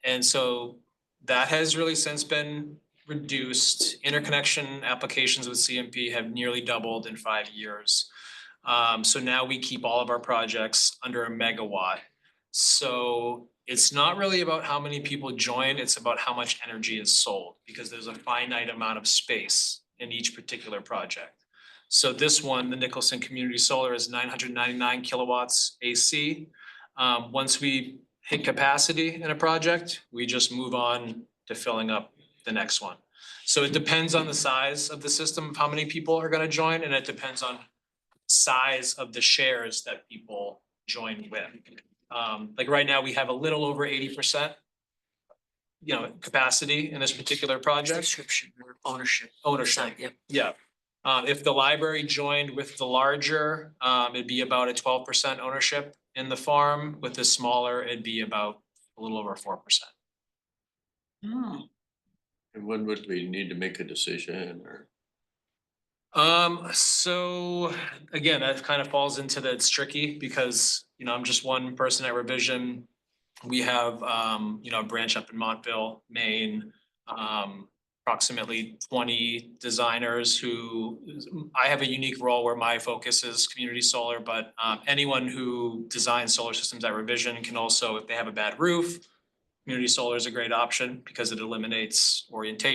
And so that has really since been reduced. Interconnection applications with CMP have nearly doubled in 5 years. So now we keep all of our projects under a megawatt. So it's not really about how many people join, it's about how much energy is sold, because there's a finite amount of space in each particular project. So this one, the Nicholson Community Solar, is 999 kilowatts AC. Once we hit capacity in a project, we just move on to filling up the next one. So it depends on the size of the system, of how many people are gonna join, and it depends on size of the shares that people join with. Like right now, we have a little over 80%, capacity in this particular project. Subscription or ownership. Ownership. Yep. Yeah. If the library joined with the larger, it'd be about a 12% ownership in the farm. With the smaller, it'd be about a little over 4%. oh. And when would we need to make a decision or? So again, that kind of falls into that it's tricky because, I'm just one person at Revision. We have, a branch up in Montville, Maine, approximately 20 designers who, I have a unique role where my focus is community solar, but anyone who designs solar systems at Revision can also, if they have a bad roof, community solar is a great option because it eliminates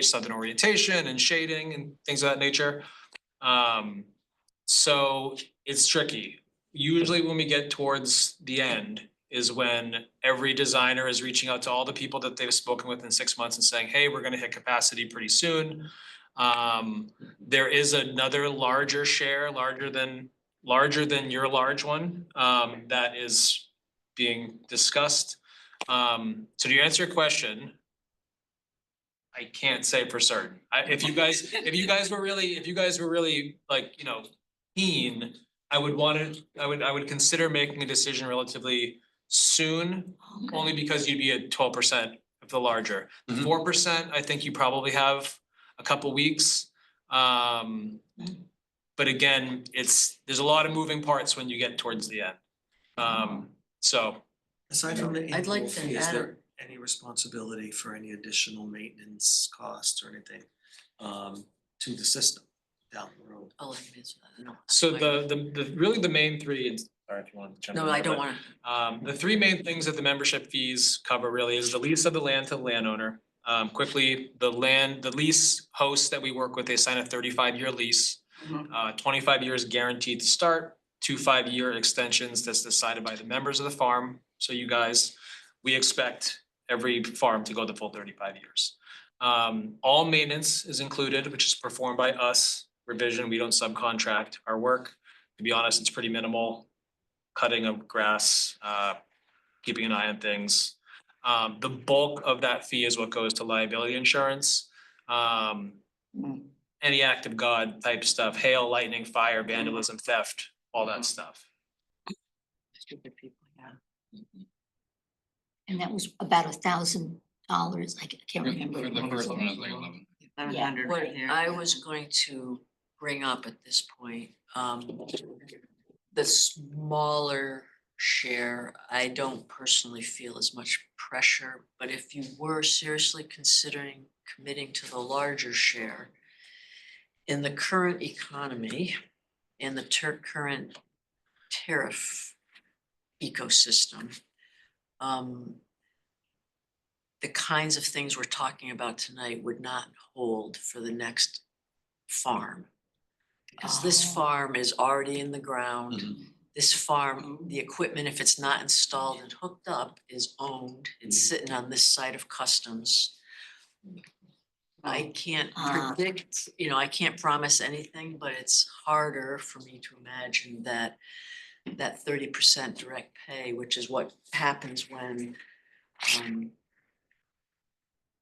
southern orientation and shading and things of that nature. So it's tricky. Usually when we get towards the end is when every designer is reaching out to all the people that they've spoken with in 6 months and saying, hey, we're gonna hit capacity pretty soon. There is another larger share, larger than your large one, that is being discussed. So to answer your question, I can't say for certain. If you guys were really like, keen, I would consider making a decision relatively soon, only because you'd be at 12% of the larger. Mhm. 4%, I think you probably have a couple weeks. But again, there's a lot of moving parts when you get towards the end. So Aside from the I'd like annual to fee, is add there any responsibility for any additional maintenance costs or anything to the system down the road. I'll let him answer that. No, that's So fine. the really the main three, sorry if you want to jump in. No, I there, don't but, wanna, The three main things that the membership fees cover really is the lease of the land to the landowner. Quickly, the lease hosts that we work with, they sign a 35-year lease. 25 years guaranteed to start, 2 5-year extensions that's decided by the members of the farm. So you guys, we expect every farm to go the full 35 years. All maintenance is included, which is performed by us. Revision, we don't subcontract our work. To be honest, it's pretty minimal. Cutting of grass, keeping an eye on things. The bulk of that fee is what goes to liability insurance. Any act of God type stuff, hail, lightning, fire, vandalism, theft, all that stuff. stupid people, yeah. And that was about $1,000. I can't For remember. the what it first was. one, it was like 11. 700 What right here. I was going to bring up at this point, the smaller share, I don't personally feel as much pressure, but if you were seriously considering committing to the larger share, in the current economy, in the current tariff ecosystem, the kinds of things we're talking about tonight would not hold for the next farm. Because this Oh. farm is already in the ground. Mhm. This farm, the equipment, if it's not installed and hooked up, is owned. It's sitting on this side of customs. I can't Ah. predict, I can't promise anything, but it's harder for me to imagine that 30% direct pay, which is what happens when,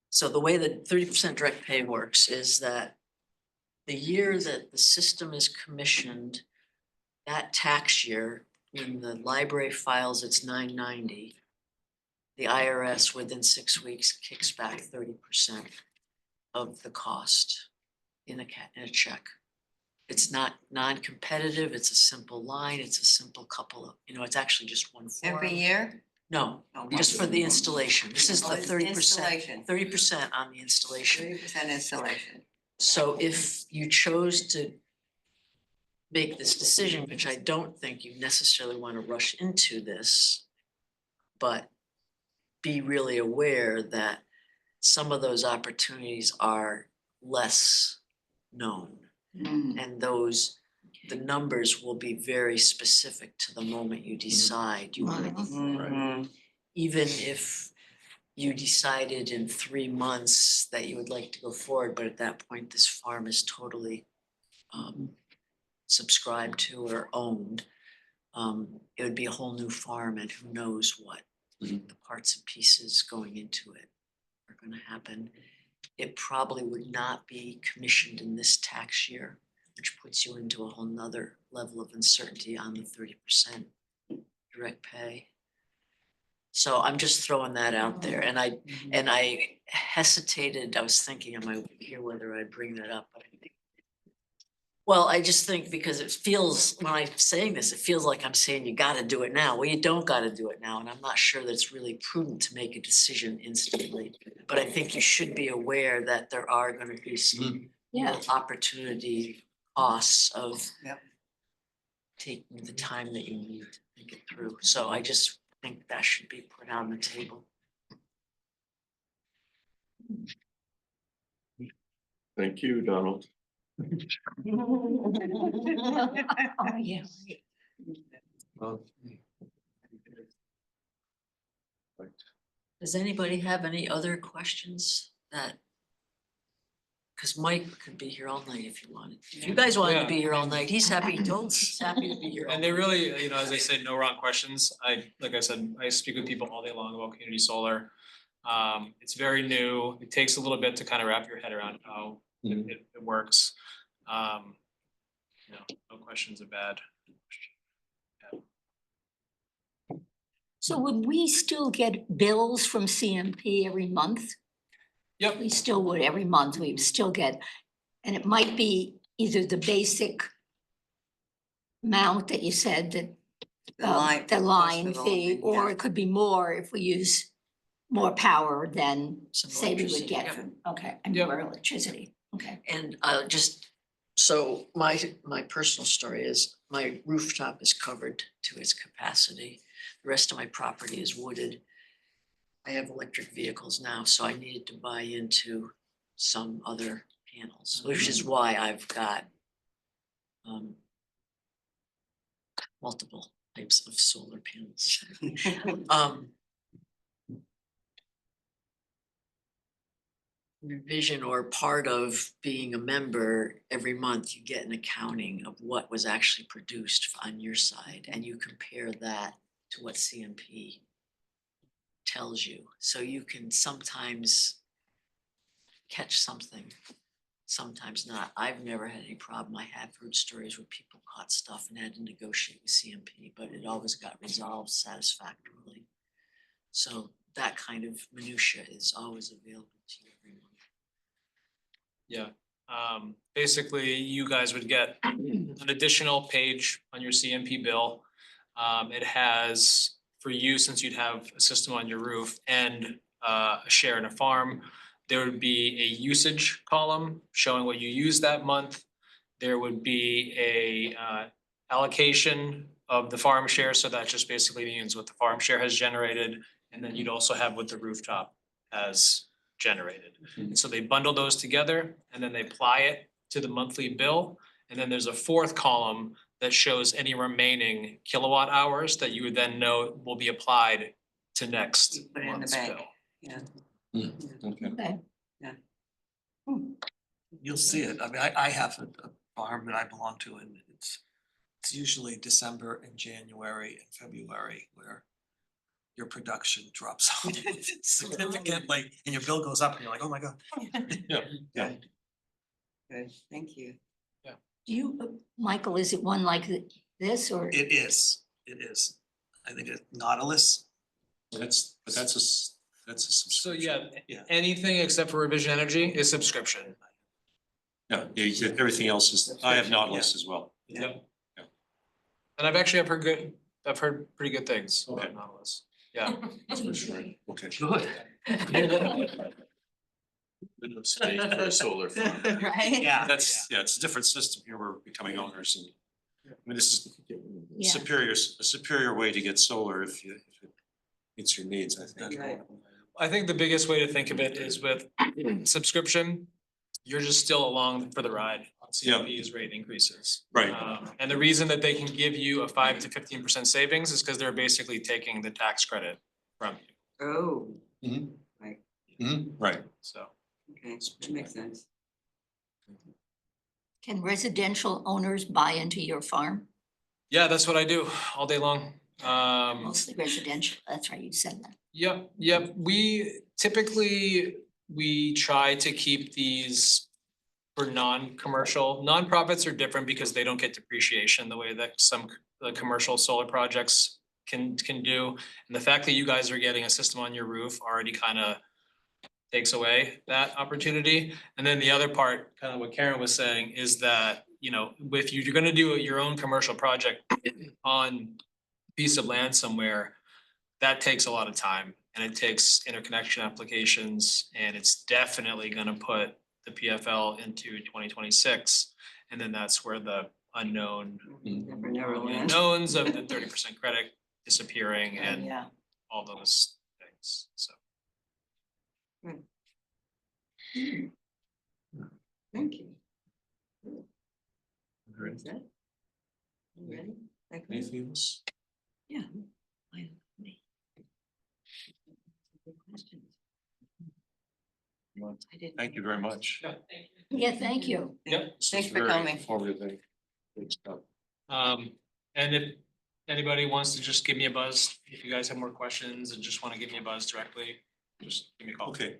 so the way that 30% direct pay works is that the year that the system is commissioned, that tax year, when the library files its 990, the IRS within 6 weeks kicks back 30% of the cost in a check. It's not non-competitive, it's a simple line, it's a simple couple of, it's actually just one form. Every year? No, No, just for the installation. This is Oh, the it's 30%, installation. 30% on the installation. 30% installation. So if you chose to make this decision, which I don't think you necessarily want to rush into this, but be really aware that some of those opportunities are less known. And the numbers will be very specific to the moment you decide you want to. Mhm. Even if you decided in 3 months that you would like to go forward, but at that point, this farm is totally subscribed to or owned, it would be a whole new farm and who knows what Mhm. the parts and pieces going into it are gonna happen. It probably would not be commissioned in this tax year, which puts you into a whole nother level of uncertainty on the 30% direct pay. So I'm just throwing that out there, and I hesitated, I was thinking, am I here whether I'd bring that up, but I think. Well, I just think because it feels, when I'm saying this, it feels like I'm saying you gotta do it now. Well, you don't gotta do it now, and I'm not sure that it's really prudent to make a decision instantly. But I think you should be aware that there are gonna be some Yeah. real opportunity costs of Yep. taking the time that you need to think it through. So I just think that should be put on the table. Thank you, Donald. Oh, yeah. Does anybody have any other questions that? Cause Mike could be here all night if you wanted. If you guys wanted to Yeah. be here all night, he's happy, he told us he's happy to be here. all And they night. really, as I said, no wrong questions. Like I said, I speak with people all day long about community solar. It's very new. It takes a little bit to kind of wrap your head around how it works. No questions are bad. So would we still get bills from CMP every month? Yep. We still would, every month, we'd still get, and it might be either the basic amount that you said that the line fee, or it could be more if we use more power than Some say we would electricity, get yep. from, okay, and Yep. more electricity, okay. And just So my personal story is my rooftop is covered to its capacity. The rest of my property is wooded. I have electric vehicles now, so I needed to buy into some other panels, which is why I've got multiple types of solar panels. Revision or part of being a member, every month you get an accounting of what was actually produced on your side, and you compare that to what CMP tells you. So you can sometimes catch something, sometimes not. I've never had any problem. I have heard stories where people caught stuff and had to negotiate with CMP, but it always got resolved satisfactorily. So that kind of minutia is always available to you every month. Yeah, basically, you guys would get an additional page on your CMP bill. It has, for you, since you'd have a system on your roof and a share in a farm, there would be a usage column showing what you used that month. There would be a allocation of the farm share, so that just basically means what the farm share has generated. And then you'd also have what the rooftop has generated. And so they bundle those together and then they apply it to the monthly bill. And then there's a fourth column that shows any remaining kilowatt hours that you would then know will be applied to next You put it in the month's bank. bill. Yeah. Okay. Okay. You'll see it. I mean, I have a farm that I belong to and it's usually December and January and February where your production drops off significantly and your bill goes up and you're like, oh my God. Yeah. Good, thank you. Do you, Michael, is it one like this or? It is. I think it's Nautilus. That's a So subscription. yeah, anything except for Revision Energy is subscription. Yeah, everything else is, I have Nautilus as well. Yep. And I've heard pretty good things Okay. about Nautilus. Yeah. That's for sure. Okay. Good. Minimum space for a solar farm. Right? Yeah. That's, it's a different system here. We're becoming owners and I mean, this is Yeah. a superior way to get solar if it meets your needs, I think. Right. I think the biggest way to think of it is with subscription, you're just still along for the ride on CMP's rate increases. Right. And the reason that they can give you a 5 to 15% savings is because they're basically taking the tax credit from you. Oh, Right. So. okay, that makes sense. Can residential owners buy into your farm? Yeah, that's what I do all day long. Mostly residential, that's right, you said that. Yep. We typically, we try to keep these for non-commercial. Nonprofits are different because they don't get depreciation the way that some commercial solar projects can do. And the fact that you guys are getting a system on your roof already kind of takes away that opportunity. And then the other part, kind of what Karen was saying, is that, you know, if you're gonna do your own commercial project on a piece of land somewhere, that takes a lot of time and it takes interconnection applications, and it's definitely gonna put the PFL into 2026. And then that's where the unknown Never land. unknowns of the 30% credit disappearing and Yeah. all those things, so. Thank you. Great. Is that? You ready? Like, Anything else? yeah. Good questions. I didn't- Thank you very much. Yeah, thank you. Yep. This Thanks was for very coming. informative. Good stuff. And if anybody wants to just give me a buzz, if you guys have more questions and just wanna give me a buzz directly, just give me a call. Okay.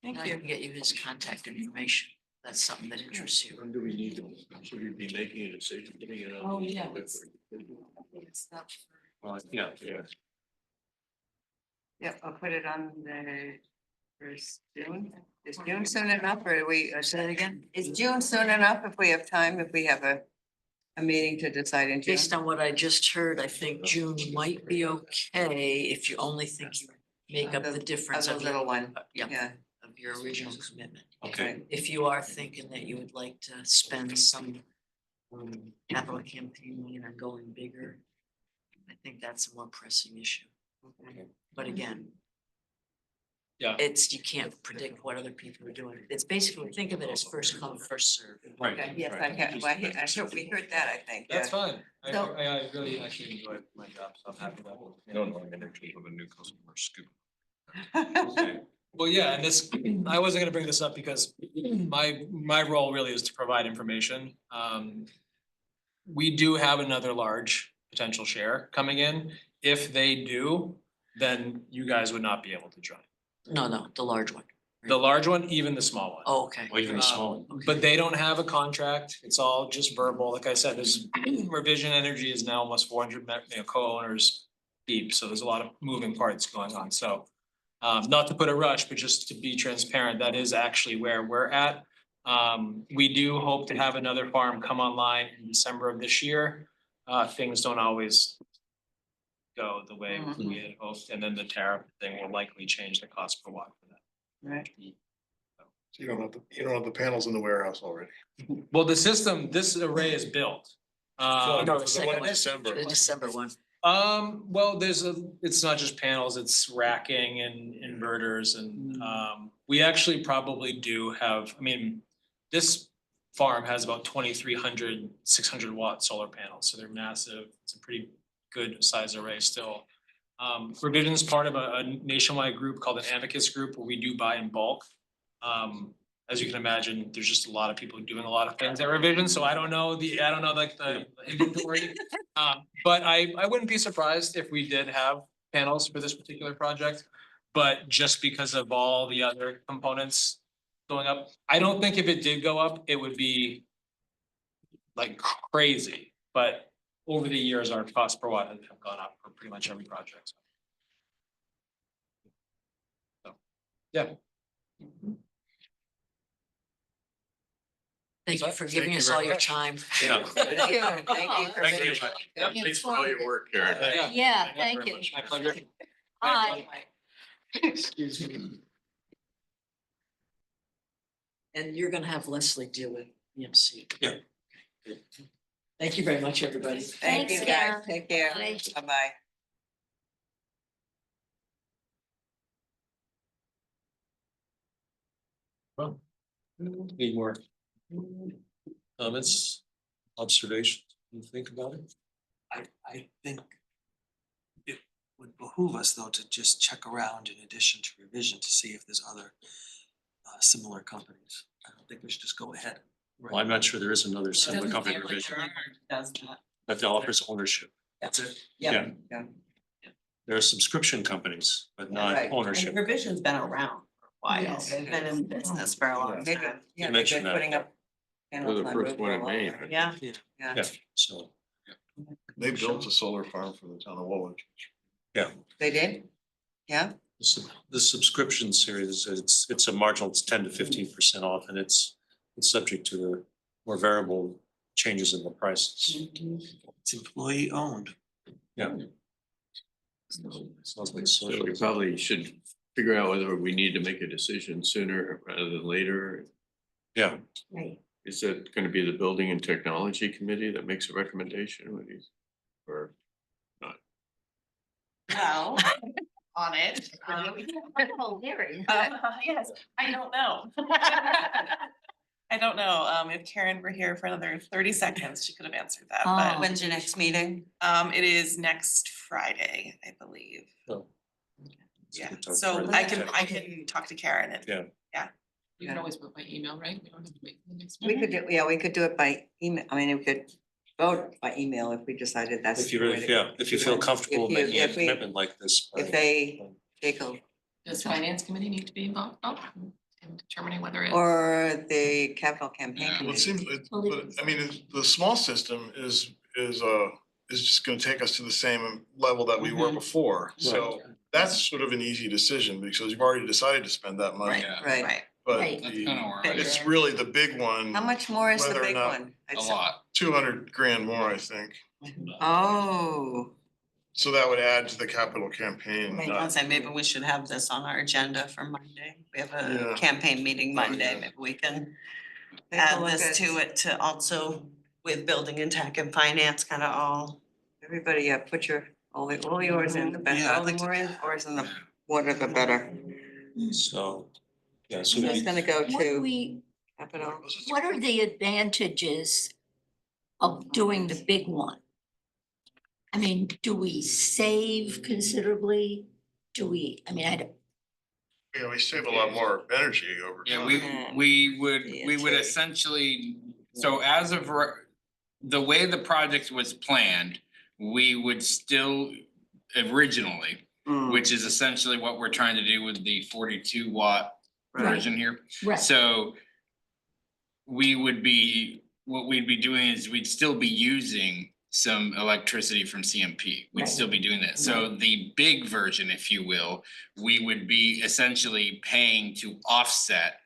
Thank I you. can get you his contact information. That's something that interests you. When do we need to, should we be making a decision, getting it on? Oh, yeah. Well, yeah. Yep, I'll put it on the first June. Is June soon enough or are we, say that again? Is June soon enough if we have time, if we have a meeting to decide in June? Based on what I just heard, I think June might be okay if you only think you make up the difference Of of the little one, yeah, yeah. of your original commitment. Okay, If you are thinking that you would like to spend some capital campaign money on going bigger, I think that's a more pressing issue. But again, Yeah. it's, you can't predict what other people are doing. It's basically, think of it as first come, first serve. right. Okay, yes, right. I heard, well, we heard that, I think, yeah. That's fine. So- I really actually enjoy my job, so I'm happy that. No, no, I'm gonna keep a new customer scoop. Okay. Well, yeah, and this, I wasn't gonna bring this up because my role really is to provide information. We do have another large potential share coming in. If they do, then you guys would not be able to join. No, the large one. The large one, even the small one. Oh, okay. Or even the small one. But they don't have a contract. It's all just verbal. Like I said, there's Revision Energy is now almost 400 co-owners deep, so there's a lot of moving parts going on. So not to put a rush, but just to be transparent, that is actually where we're at. We do hope to have another farm come online in December of this year. Things don't always go the way we had hoped, and then the tariff thing will likely change the cost per watt for that. Right. So you don't have the panels in the warehouse already. Well, the system, this array is built. No, the the second one in one, December. the December one. Well, it's not just panels, it's racking and inverters and, we actually probably do have, I mean, this farm has about 2,300, 600 watt solar panels, so they're massive. It's a pretty good size array still. Revision is part of a nationwide group called an Amicus Group where we do buy in bulk. As you can imagine, there's just a lot of people doing a lot of things at Revision, so I don't know like the inventory. But I wouldn't be surprised if we did have panels for this particular project. But just because of all the other components going up, I don't think if it did go up, it would be like crazy, but over the years, our cost per watt have gone up for pretty much every project. So, yeah. Thank you for giving us all your time. Yeah. Thank you, thank you. for Thank you. being- Thanks for all your work, Karen. Yeah, thank you. My pleasure. Bye. Excuse me. And you're gonna have Leslie deal with EMC. Yeah. Thank you very much, everybody. Thank you, Thanks, guys, Karen. take care, Bye. bye-bye. Any more comments, observations, you think about it? I think it would behoove us though to just check around in addition to Revision to see if there's other similar companies. I don't think we should just go ahead. Well, I'm not sure there is another similar company Revision Does that. that offers ownership. That's it. Yeah. Yeah. There are subscription companies, but not Right. ownership. Revision's been around for a while. Yes. They've been in business for a long They've time. been, yeah, You they've mentioned been that. putting up. They're panels the on first roofs one for a in long Maine, time. right? Yeah. Yeah, Yeah, so, They built a solar farm for the town of Woolwich. they did, yeah, the subscription series, it's a marginal, it's 10 to 15% off, and it's subject to the more variable changes in the prices. it's employee owned. Yeah. Sounds like So we socialism. probably should figure out whether we need to make a decision sooner rather than later. Yeah, Right. Is it gonna be the Building and Technology Committee that makes a recommendation with these? Or Well, on it. Oh, Larry. Yes, I don't know. I don't know, if Karen were here for another 30 seconds, she could have answered that, Oh. but When's your next meeting? it is next Friday, I believe. so. Yeah, Talk so further. I can talk to Karen and. Yeah. You can always vote by email, right? We don't have to wait for the next We could do, yeah, we could do it by email, I mean, we could vote by email if we decided that's. If you the way really, to go. yeah, if you feel comfortable If you- making a if we- commitment like this. If they take a, Does finance committee need to be involved in determining whether it's? or the capital campaign Well, it committee. seems, but I mean, the small system is just gonna take us to the same level that we were before. So that's sort of an easy decision because you've already decided to spend that money. Right, Right. But Right. That's kind of where I it's am. really the big one, how much more is the Whether or big not- one? A lot. 200 grand more, I think. Oh, So that would add to the capital campaign. Maybe I'll say maybe we should have this on our agenda for Monday. We have Yeah. a campaign meeting Monday. yeah. Maybe we can Take a add look this at- to it to also with building and tech and finance kind of all. Everybody, put all yours in, the best Yeah, I'd building like to- we're in, or is in the water, the better. So, yeah, so So it's we, gonna go What to we, capital. what are the advantages of doing the big one? I mean, do we save considerably? Do we, I mean, I don't, Yeah, we save a lot more energy over Yeah, time. we would TNT. essentially, so as of the way the project was planned, we would still originally, Mm, which is essentially what we're trying to do with the 42 watt right. version here. right, So what we'd be doing is we'd still be using some electricity from CMP. We'd Right. still be doing that. So the big version, if you will, we would be essentially paying to offset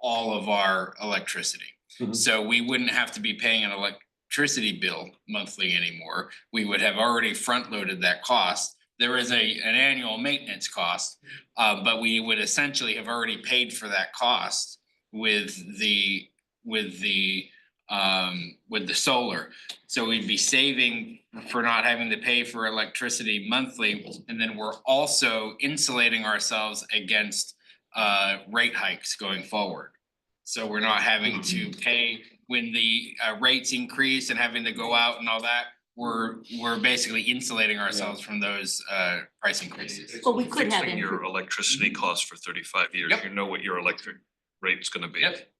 all of our electricity. Mhm. So we wouldn't have to be paying an electricity bill monthly anymore. We would have already front loaded that cost. There is an annual maintenance cost, but we would essentially have already paid for that cost with the solar. So we'd be saving for not having to pay for electricity monthly, and then we're also insulating ourselves against rate hikes going forward. So we're not having to pay when the rates increase and having to go out and all that. We're basically insulating ourselves from those price increases. well, we could have. Fixing your electricity costs for 35 years, Yep. you know what your electric rate's gonna be. Yep.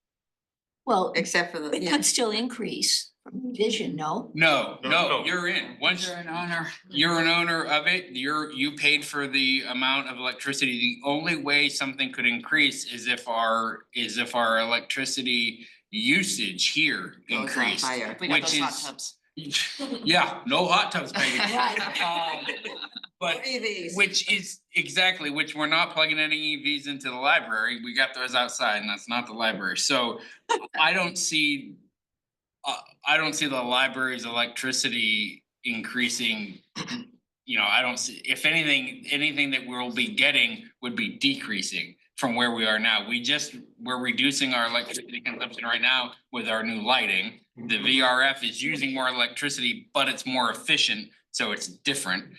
Well, Except for the, it yeah, could still increase from revision, no? No, No. you're in. Once you're an owner of it, you paid for the amount of electricity. The only way something could increase is if our electricity usage here goes on increased. higher. We got Which those hot is- tubs. Yeah, no hot tubs, baby. Right. But EVs. which we're not plugging any EVs into the library. We got those outside and that's not the library. So I don't see the library's electricity increasing. You know, I don't see, if anything that we'll be getting would be decreasing from where we are now. We're reducing our electricity consumption right now with our new lighting. The VRF is using more electricity, but it's more efficient, so it's different.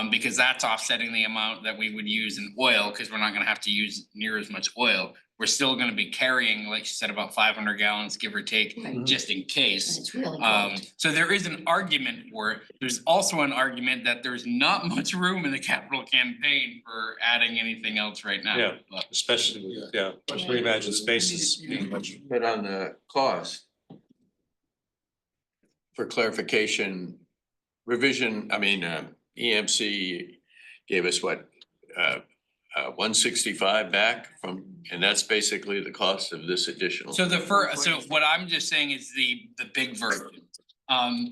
Because that's offsetting the amount that we would use in oil, because we're not gonna have to use near as much oil. We're still gonna be carrying, like you said, about 500 gallons, give or take, Right. just in And case. it's really Um, cold. so there is an argument for it. There's also an argument that there's not much room in the capital campaign for adding anything else right now. Yeah. But especially, with reimagine spaces being much. But on the cost. For clarification, EMC gave us what, 165 back from, and that's basically the cost of this additional. so so what I'm just saying is the big version.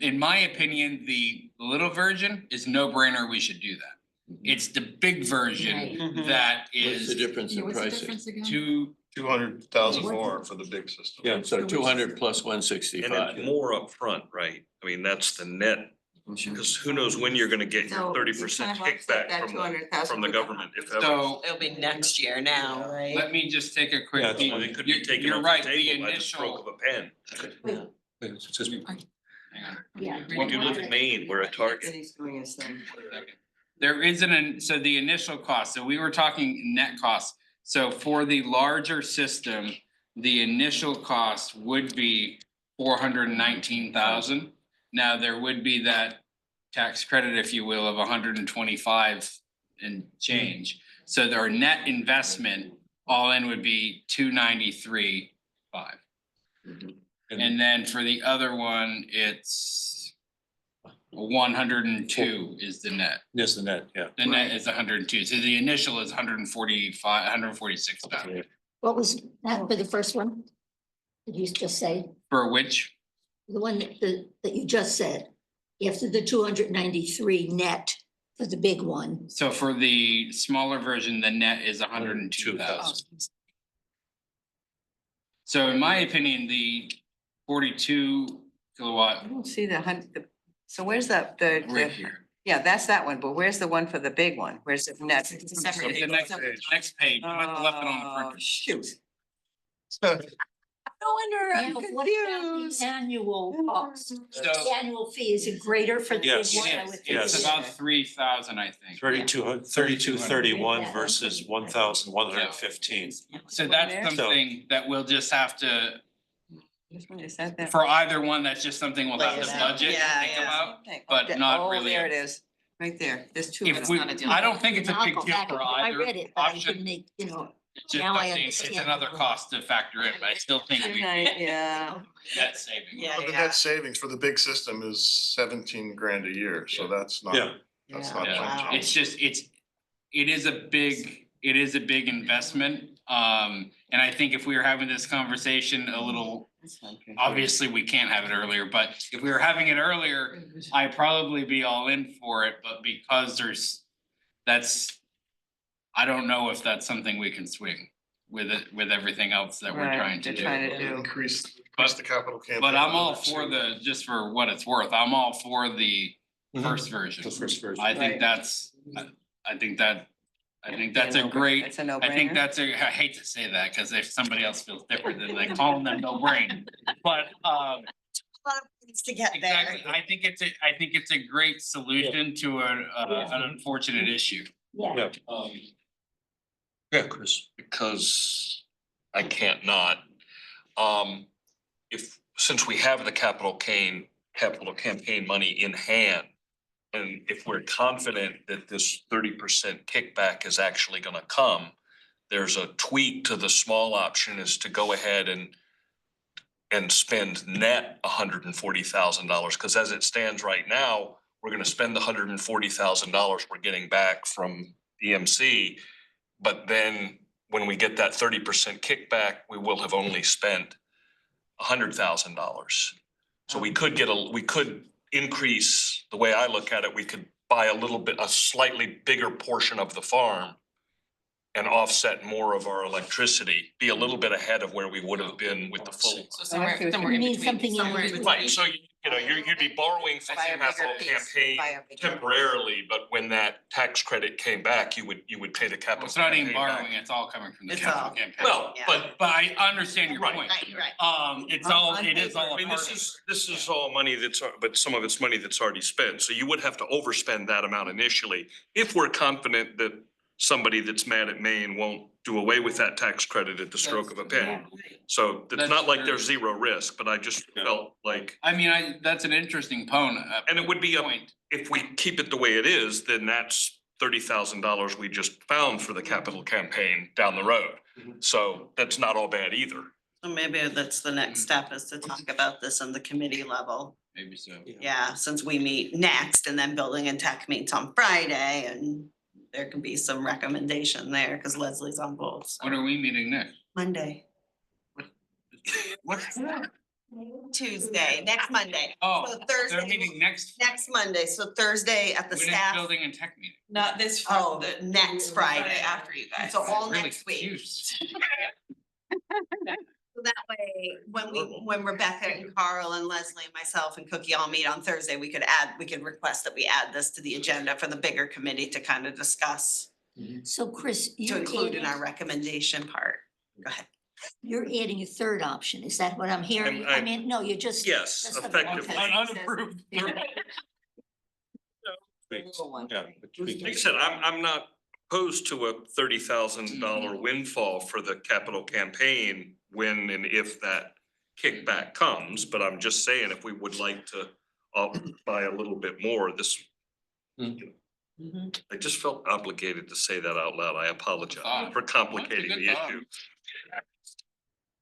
In my opinion, the little version is no brainer, we should do that. It's the big version Right. that What's the is difference in pricing? two, 200,000 more for the big system. Yeah. So 200 plus And 165. it's more upfront, right? I mean, that's the net, because who knows when you're gonna get So your you 30% kind of offset kickback that from the 200,000 with the- government, if ever. so It'll be next year now, right? let me just take a Yeah, quick it's peek. It could be taken You're off right, the the table by the stroke of initial. a pen. It's just- Hang on. Yeah. If you live in Maine, we're a target. He's doing his thing. There isn't so the initial cost, so we were talking net cost. So for the larger system, the initial cost would be 419,000. Now, there would be that tax credit, if you will, of 125 and change. So their net investment all in would be 293,500. And then for the other one, it's 102 is the net. Yes, the net, yeah. The net is 102. So the initial is 145, 146,000. What was that for the first one? Did you just say, For which, the one that you just said, after the 293 net for the big one? so for the smaller version, the net is 102,000. So in my opinion, the 42 kilowatt I don't see the hundred, so where's that, the right here. Yeah, that's that one, but where's the one for the big one? Where's the next? The next page, you might have left it on the Oh, printer. shoot. No wonder I'm confused. Annual cost. So- The annual fee, is it greater for the big Yes. one? I would think Yes. It's it about is. 3,000, I think. 3231 versus 1,115. So that's something that we'll just have to, Which one is that? for either one, that's just something we'll have Lay to it out. budget and Yeah, think yeah. about. Okay, but oh, not oh, really there a- it is, right there. There's two. If we, I don't think it's a I'll big go deal back for and- I either read it, but I option. couldn't make, It's just now I something, it's understand. another cost to factor in, but I still think we Yeah. net saving. Yeah, But the yeah. net savings for the big system is 17 grand a year, so that's not, Yeah. that's not Yeah, changing. it's just, it is a big investment. And I think if we were having this conversation a little, obviously we can't have it earlier, but if we were having it earlier, I'd probably be all in for it, but because I don't know if that's something we can swing with it, with everything else that we're Right, trying to they're do. trying to do. Increase the capital campaign. But I'm all for just for what it's worth, I'm all for the first version. The first version. I think Right. that's, I think that's a great, It's a no-brainer. I think that's I hate to say that, cause if somebody else feels different, then they call them no brain. But, To get exactly, I think it's a great solution to an unfortunate issue. Yeah. Yeah, Chris. Because I can't not. Since we have the capital campaign money in hand, and if we're confident that this 30% kickback is actually gonna come, there's a tweak to the small option is to go ahead and spend net $140,000, because as it stands right now, we're gonna spend the $140,000 we're getting back from EMC. But then when we get that 30% kickback, we will have only spent $100,000. So we could increase, the way I look at it, we could buy a slightly bigger portion of the farm and offset more of our electricity, be a little bit ahead of where we would have been with the full. So somewhere- somewhere You in mean between, something in somewhere in between. between. Right, so you'd be borrowing from the Buy a bigger capital piece, campaign buy a bigger piece. temporarily, but when that tax credit came back, you would pay the capital. It's not even campaign back. borrowing, it's all coming from the It's capital all- campaign. Well, Yeah. But I understand your Right. point. Right. It is all I a mean, part this is all money but some of it's money that's already spent, so you would have to overspend that amount initially. If we're confident that somebody that's mad at Maine won't do away with that tax credit at the stroke of a pen. So it's That's not like very- there's zero risk, but I just felt like, I mean, that's an interesting and it would be a point. if we keep it the way it is, then that's $30,000 we just found for the capital campaign down the road. So that's not all bad either. So maybe that's the next step is to talk about this on the committee level. Maybe so. Yeah, since we meet next and then building and tech meets on Friday and there can be some recommendation there because Leslie's on both. so. When are we meeting next? Monday, What's that? Tuesday, next Monday. Oh, So they're Thursday, meeting next Monday, so Thursday at the when is staff. building and tech meeting? Not this. Oh, the next Friday. After you guys. So all Really next week. confused. So that way, when Rebecca and Carl and Leslie and myself and Cookie all meet on Thursday, we could request that we add this to the agenda for the bigger committee to kind of discuss, So Chris, to include in our recommendation part. Go ahead. you're adding a third option, is that what I'm hearing? I mean, no, you just. Yes, that's the- effectively. okay. Unapproved. Yeah. Like I said, I'm not opposed to a $30,000 windfall for the capital campaign when and if that kickback comes, but I'm just saying if we would like to buy a little bit more, I just felt obligated to say that out loud. I apologize for complicating the That's a good issue.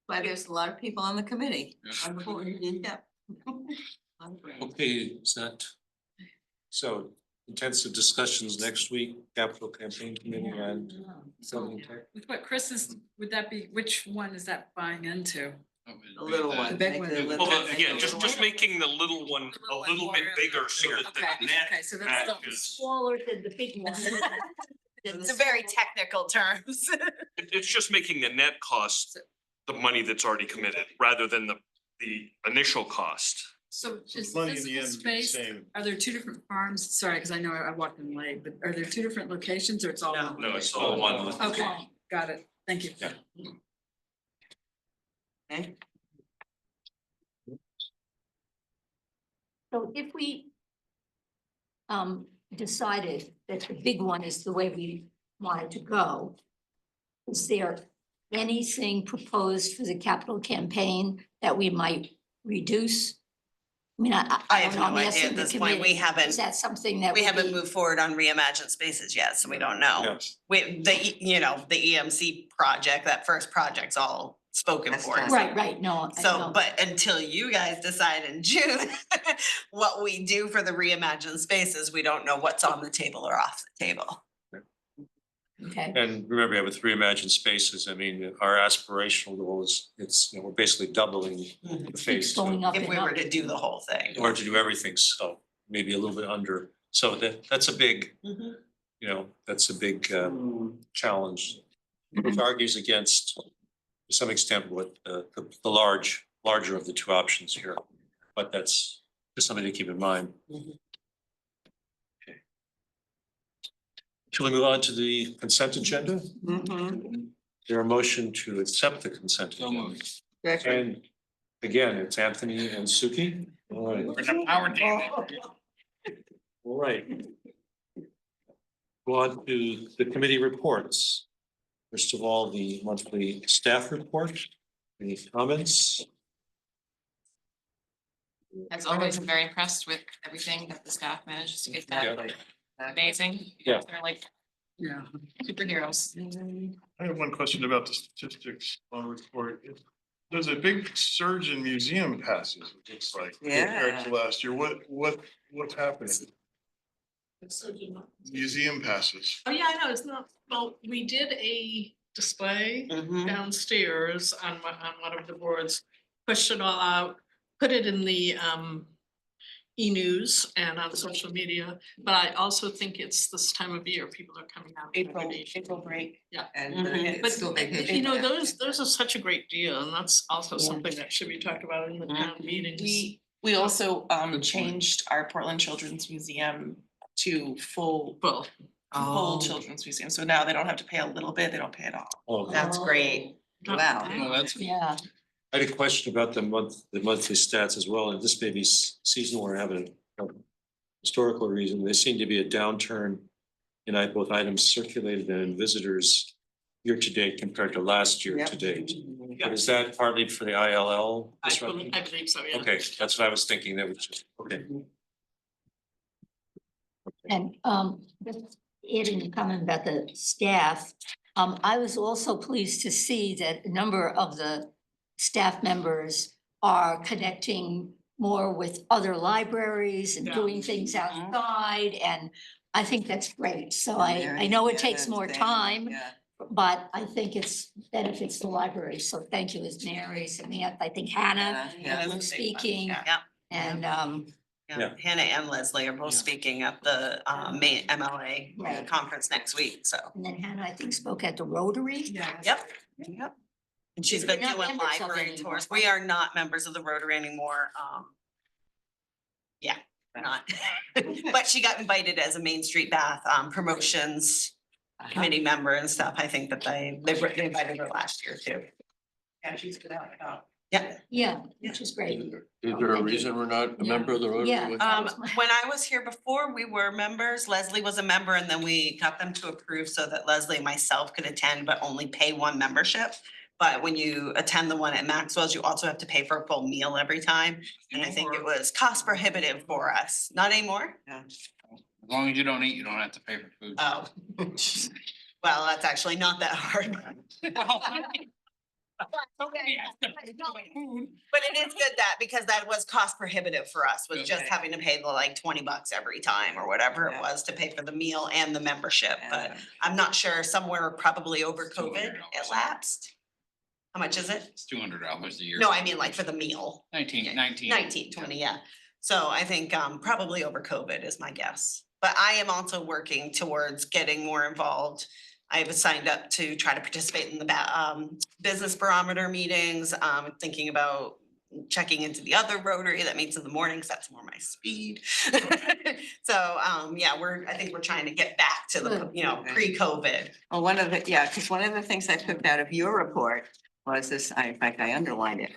Why there's a lot of people on the committee. Yeah. On the board, yeah. Okay, is that, so intensive discussions next week, capital campaign committee and zoning tech. With what Chris is, would that be, which one is that buying into? The little one. The big make one. the little- Well, make again, the just little one. making the little one a little bit bigger so that the Okay, net okay, so that's still. matches. Smaller than the big one. It's a very technical terms. It's just making the net cost the money that's already committed, rather than the initial cost. So is money in the physical end would be the space, same. are there two different farms? Sorry, because I know I walked in late, but are there two different locations or it's all? one? No, it's all one. Okay, got it. Thank you. Yeah. Okay. So if we decided that the big one is the way we wanted to go, is there anything proposed for the capital campaign that we might reduce? I mean, I I have don't know, I'm no idea asking at the this point. We committee. haven't- Is that something that We would haven't be- moved forward on reimagined spaces yet, so we don't know. Yes. The EMC project, that first project's all spoken That's for. done. Right, no. I So, know. but until you guys decide in June what we do for the reimagined spaces, we don't know what's on the table or off the table. Okay, And remember, with reimagined spaces, I mean, our aspirational goal is, we're basically doubling the keeps phase going two. up If and we up. were to do the whole thing. Or to do everything, so maybe a little bit under, so that's a big, Mhm. that's a big challenge. Which argues against, to some extent, what the larger of the two options here, but that's just something to keep in mind. Mhm. Okay. Shall we move on to the consent agenda? Mhm. Is there a motion to accept the consent So agenda? moved. And again, it's Anthony and Suki. All right. We're in a power team. All right. Go on to the committee reports. First of all, the monthly staff report. Any comments? As always, I'm very impressed with everything that the staff manages to get done. Amazing. Yeah. They're like Yeah. superheroes. I have one question about the statistics on report. There's a big surge in museum passes, it looks like, compared to last year. What's happening? Museum passes. Oh, yeah, I know, it's not, well, we did a display Mhm. downstairs on one of the boards, pushed it all out, put it in the e-news and on social media, but I also think it's this time of year, people are coming out. with recommendations. April break. Yeah. And Mhm. it's still But vacation. you know, those are such a great deal, and that's also Yeah. something that should be talked about in the town meetings. We also changed our Portland Children's Museum to full Oh, children's museum. So now they don't have to pay a little bit, they don't pay it all. Oh, that's great. Wow. No, that's. Yeah, I had a question about the monthly stats as well, and this may be seasonal or have a historical reason. There seemed to be a downturn in both items circulated and in visitors year to date compared to last year to date. But is that partly for the ILL disruption? I believe so, yeah. Okay, that's what I was thinking. That was just, okay. and just adding a comment about the staff. I was also pleased to see that a number of the staff members are connecting more with other libraries and Yeah. doing things outside, and I think that's great. So I Mary, know it yeah, takes that's more great. time, Yeah. but I think it's benefits the library. So thank you, as Mary, Samantha, I think Hannah Yeah. was speaking, Yeah. and Yeah. Hannah and Leslie are both speaking at the main MLA Right. conference next week, so. and then Hannah, I think, spoke at the Rotary. Yeah. Yep. And she's been We're not doing members of it library anymore, tours. We are not members of the Rotary anymore. Yeah, we're not. But she got invited as a Main Street Bath promotions committee member and stuff. I think that they invited her last year too. Yeah, she's good at it. Yeah. Yeah, which is great. Is there a reason we're not a member of the Rotary? Yeah. When I was here before, we were members. Leslie was a member and then we got them to approve so that Leslie and myself could attend, but only pay one membership. But when you attend the one at Maxwell's, you also have to pay for a full meal every time. And I think it was cost prohibitive for us. Not anymore? As long as you don't eat, you don't have to pay for food. Oh. Well, that's actually not that hard. But it is good that, because that was cost prohibitive for us, was just Okay. having to pay the like $20 every time or whatever it Yeah. was to pay for the meal and the membership, but I'm not sure, somewhere probably over COVID it $200. lapsed. How much is it? It's $200 a year. No, I mean like for the meal, 19. 19, 20, yeah. So I think probably over COVID is my guess. But I am also working towards getting more involved. I have signed up to try to participate in the business barometer meetings, thinking about checking into the other Rotary that meets in the mornings, that's more my speed. So, yeah, I think we're trying to get back to the, you know, pre-COVID. Well, one of the, yeah, because one of the things I took out of your report was this, in fact, I underlined it.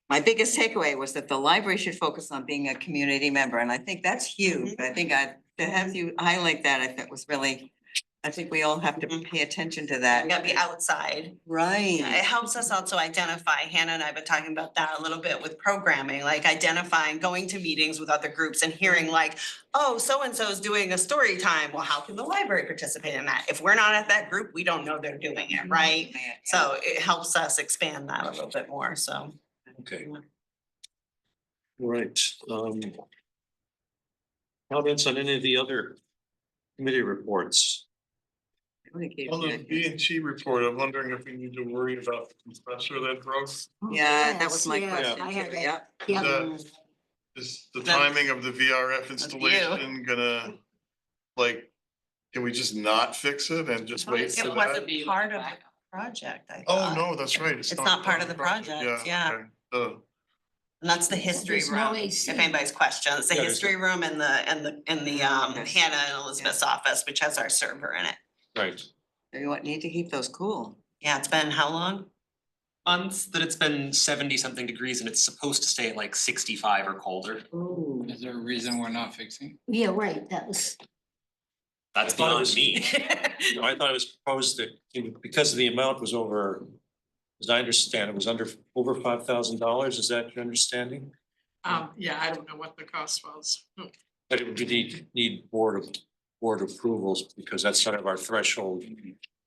My biggest takeaway was that the library should focus on being a community member, and I think that's huge. I think to have you highlight that, I think was really, I think we all have to pay attention to that. We gotta be outside. Right. It helps us also identify, Hannah and I have been talking about that a little bit with programming, like identifying, going to meetings with other groups and hearing like, oh, so-and-so is doing a story time. Well, how can the library participate in that? If we're not at that group, we don't know they're doing it, right? So it helps us expand that a little bit more, so. Okay. All right, comments on any of the other committee reports? On the B and T report, I'm wondering if we need to worry about the compressor that broke. Yeah, that was my Yes, question I had too, that. yeah. Yeah. Is the That- timing of the VRF installation gonna, like, can we just not fix it and just wait for It that? wasn't part of the project, I Oh, thought. no, that's right. It's not part of the project, yeah. okay. Duh. And that's the history There's no room, AC. if anybody's questions, the Yeah, there's history room and the Yes. Hannah and Elizabeth's office, which has our server in it. Right, You need to keep those cool. Yeah, it's been how long? Months that it's been 70-something degrees and it's supposed to stay at like 65 or colder. Ooh. Is there a reason we're not fixing? Yeah, right, that was, That's I thought it beyond was- me. you know, I thought it was proposed that because the amount was over, as I understand, it was over $5,000, is that your understanding? Yeah, I don't know what the cost was. But it would need board approvals, because that's sort of our threshold.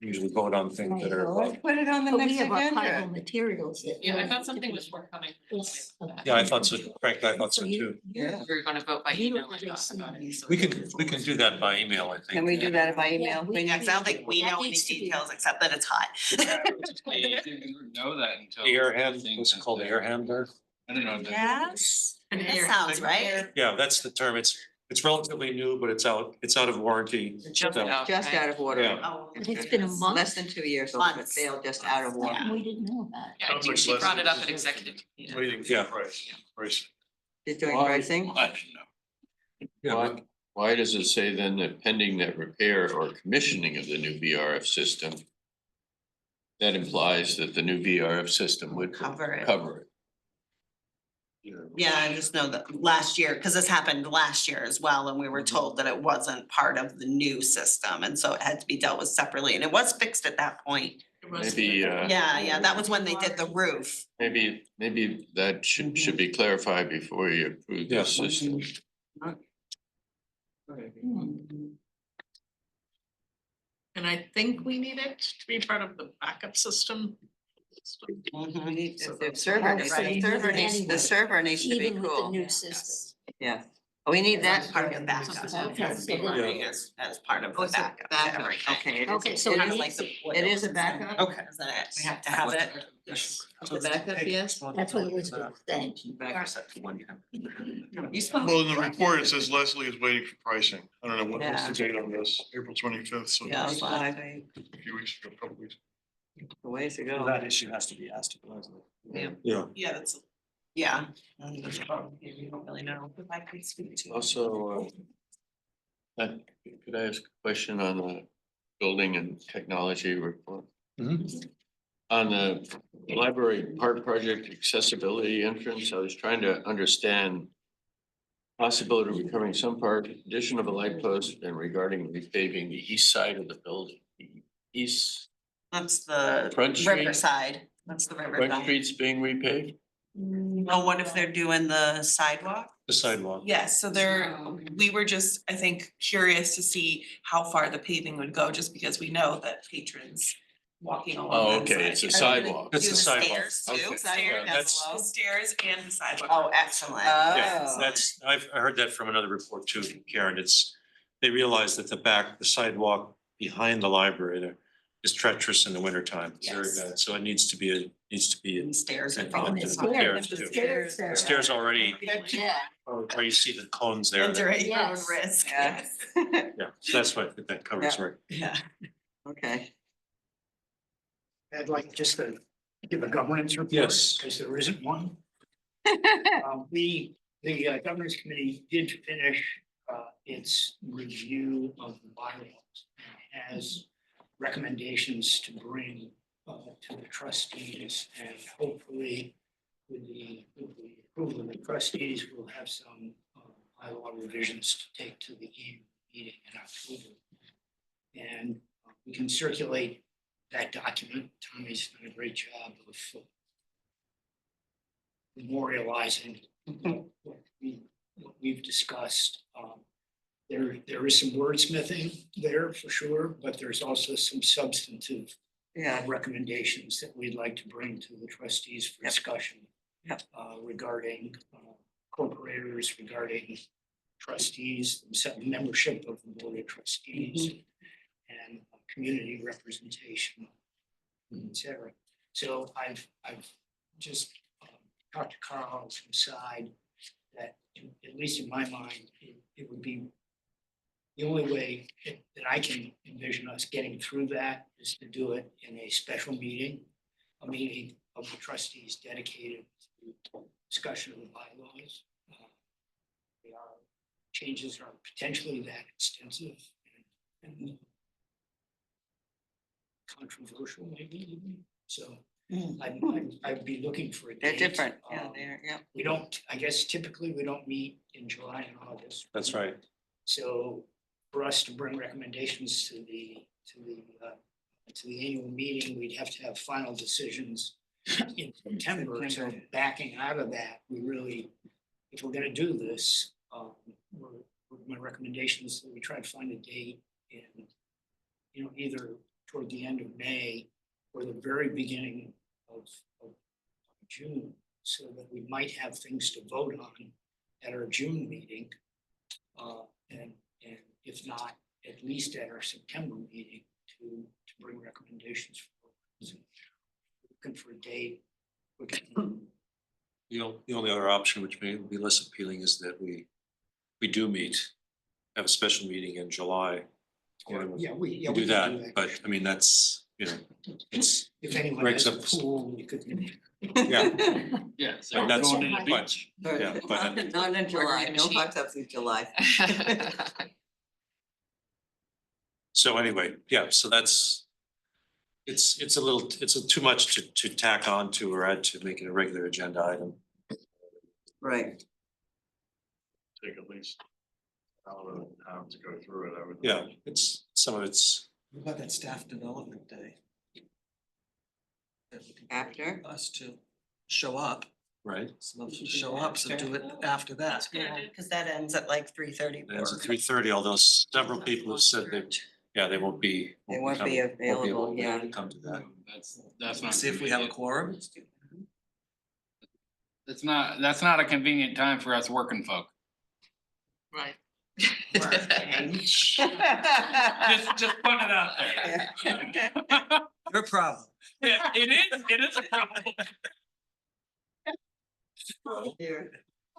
We usually vote on things that are. Let's put it on the but we next have archival agenda. materials that. Yeah, I thought something was forthcoming. Yes. Yeah, I thought so, frankly, I thought so too. Yeah. We were gonna vote by You email. don't really see- We can do that by email, I think. Can we do that by Yeah, email? we- I don't think we That know any needs to be- details except that it's hot. We didn't know that until. The air hand, what's it called, the air handler? I don't know. that- Yes, An that air sounds right. Yeah, that's the term. It's relatively new, but it's out of warranty. Just So, out. Just out of order. Yeah. Oh, It's been a month. Less than 2 years old, but Months. failed just out of order. Yeah. We didn't know about it. Yeah, I think she brought it up at executive. meeting. Waiting Yeah. for price. She's doing Why? pricing. Yeah, Why, why does it say then that pending that repair or commissioning of the new VRF system? That implies that the new VRF system would Cover it. cover it. Yeah, I just know that last year, because this happened last year as well, and we were told that it wasn't part of the new system, and so it had to be dealt with separately, and it was fixed at that point. It was- Maybe, Yeah, that was when they did the roof. maybe that should be clarified before you approve this Yes. system. And I think we need it to be part of the backup system. We need, So the that's server right. needs, the server needs to be Even with the cool. new system. Yeah. We need That's that. part of your backup. Okay, So it has to be so running as part of the backup. Backup, everything. okay. it is- Okay, so it it is is- like the- It is a backup? Okay, is that it? We have to have it. The backup, yes? That's what Elizabeth was saying. You spoke. Well, in the report, it says Leslie is waiting for pricing. I don't know what's Yeah. the date on this, April 25th, so Yeah, it's five. a few weeks ago, a couple weeks. A ways to Well, go. that issue has to be asked of Leslie. Yeah. Yeah. Yeah, that's, yeah. We don't really know. If I could speak to. Also, could I ask a question on the building and technology report? Mhm. On the library park project accessibility entrance, I was trying to understand possibility of recovering some part, addition of a light post and regarding repaving the east side of the building, the east That's the Front Street? Riverside. That's the Front Riverside. Street's being repaved? Oh, what if they're doing the sidewalk? The sidewalk. Yes, so we were just, I think, curious to see how far the paving would go, just because we know that patrons walking along Oh, that okay, it's side. a sidewalk. It's Do the the sidewalk. stairs too? Okay. Is that your- Yeah, that's- The stairs and the sidewalk. Oh, excellent. Yeah, Oh. that's, I heard that from another report too, Karen. They realized that the sidewalk behind the library there is treacherous in the wintertime. It's very Yes. bad. So it needs to be. And stairs are And probably. the Stairs, too. the stairs The there. stairs already, Yeah. where you see the cones there. Entering your own Yes. risk. Yes. Yeah, so that's what that covers, Yeah. right? Yeah. Okay. I'd like just to give a governance report. Yes. Because there isn't one. The governance committee did finish its review of the bylaws and has recommendations to bring to the trustees, and hopefully with the approval of the trustees, we'll have some bylaw revisions to take to the annual meeting in October. And we can circulate that document. Tommy's done a great job of memorializing what we've discussed. There is some wordsmithing there for sure, but there's also some substantive recommendations that we'd like to bring to the trustees for discussion. Regarding corporators, regarding trustees, membership of the board of trustees, and community representation, et cetera. So I've just talked to Carl from side that, at least in my mind, it would be the only way that I can envision us getting through that is to do it in a special meeting, a meeting of the trustees dedicated to discussion of the bylaws. Changes are potentially that extensive and controversial, maybe even. So I'd be looking for a date. They're different, they're, We don't, I guess typically we don't meet in July and August. That's right. So for us to bring recommendations to the annual meeting, we'd have to have final decisions in September. So backing out of that, we really, if we're gonna do this, my recommendation is that we try to find a date in, either toward the end of May or the very beginning of June, so that we might have things to vote on at our June meeting. And if not, at least at our September meeting to bring recommendations for. So looking for a date. The only other option, which may be less appealing, is that we do have a special meeting in July. We do that, but I mean, that's, it's. If anyone breaks has a up- pool, we could. Yeah. Yeah. And that's, Going to the but, beach. yeah, but not in July, no hot tubs in July. so anyway, yeah, so that's. It's too much to tack on to or add to make it a regular agenda item. Right. Take at least however long time to go through it, I would. Yeah, it's, some of it's, What about that staff development day? That we can After? Us to show up, right, some of us to show up, so do it after that. Cause that ends at like 3:30. it ends at 3:30, although several people have said that, they won't be. They won't be available, yeah. to come to that. That's not. See if we have a quorum. That's not a convenient time for us working folk. Right. Just putting it out there. Your problem. Yeah, it is a problem. Here,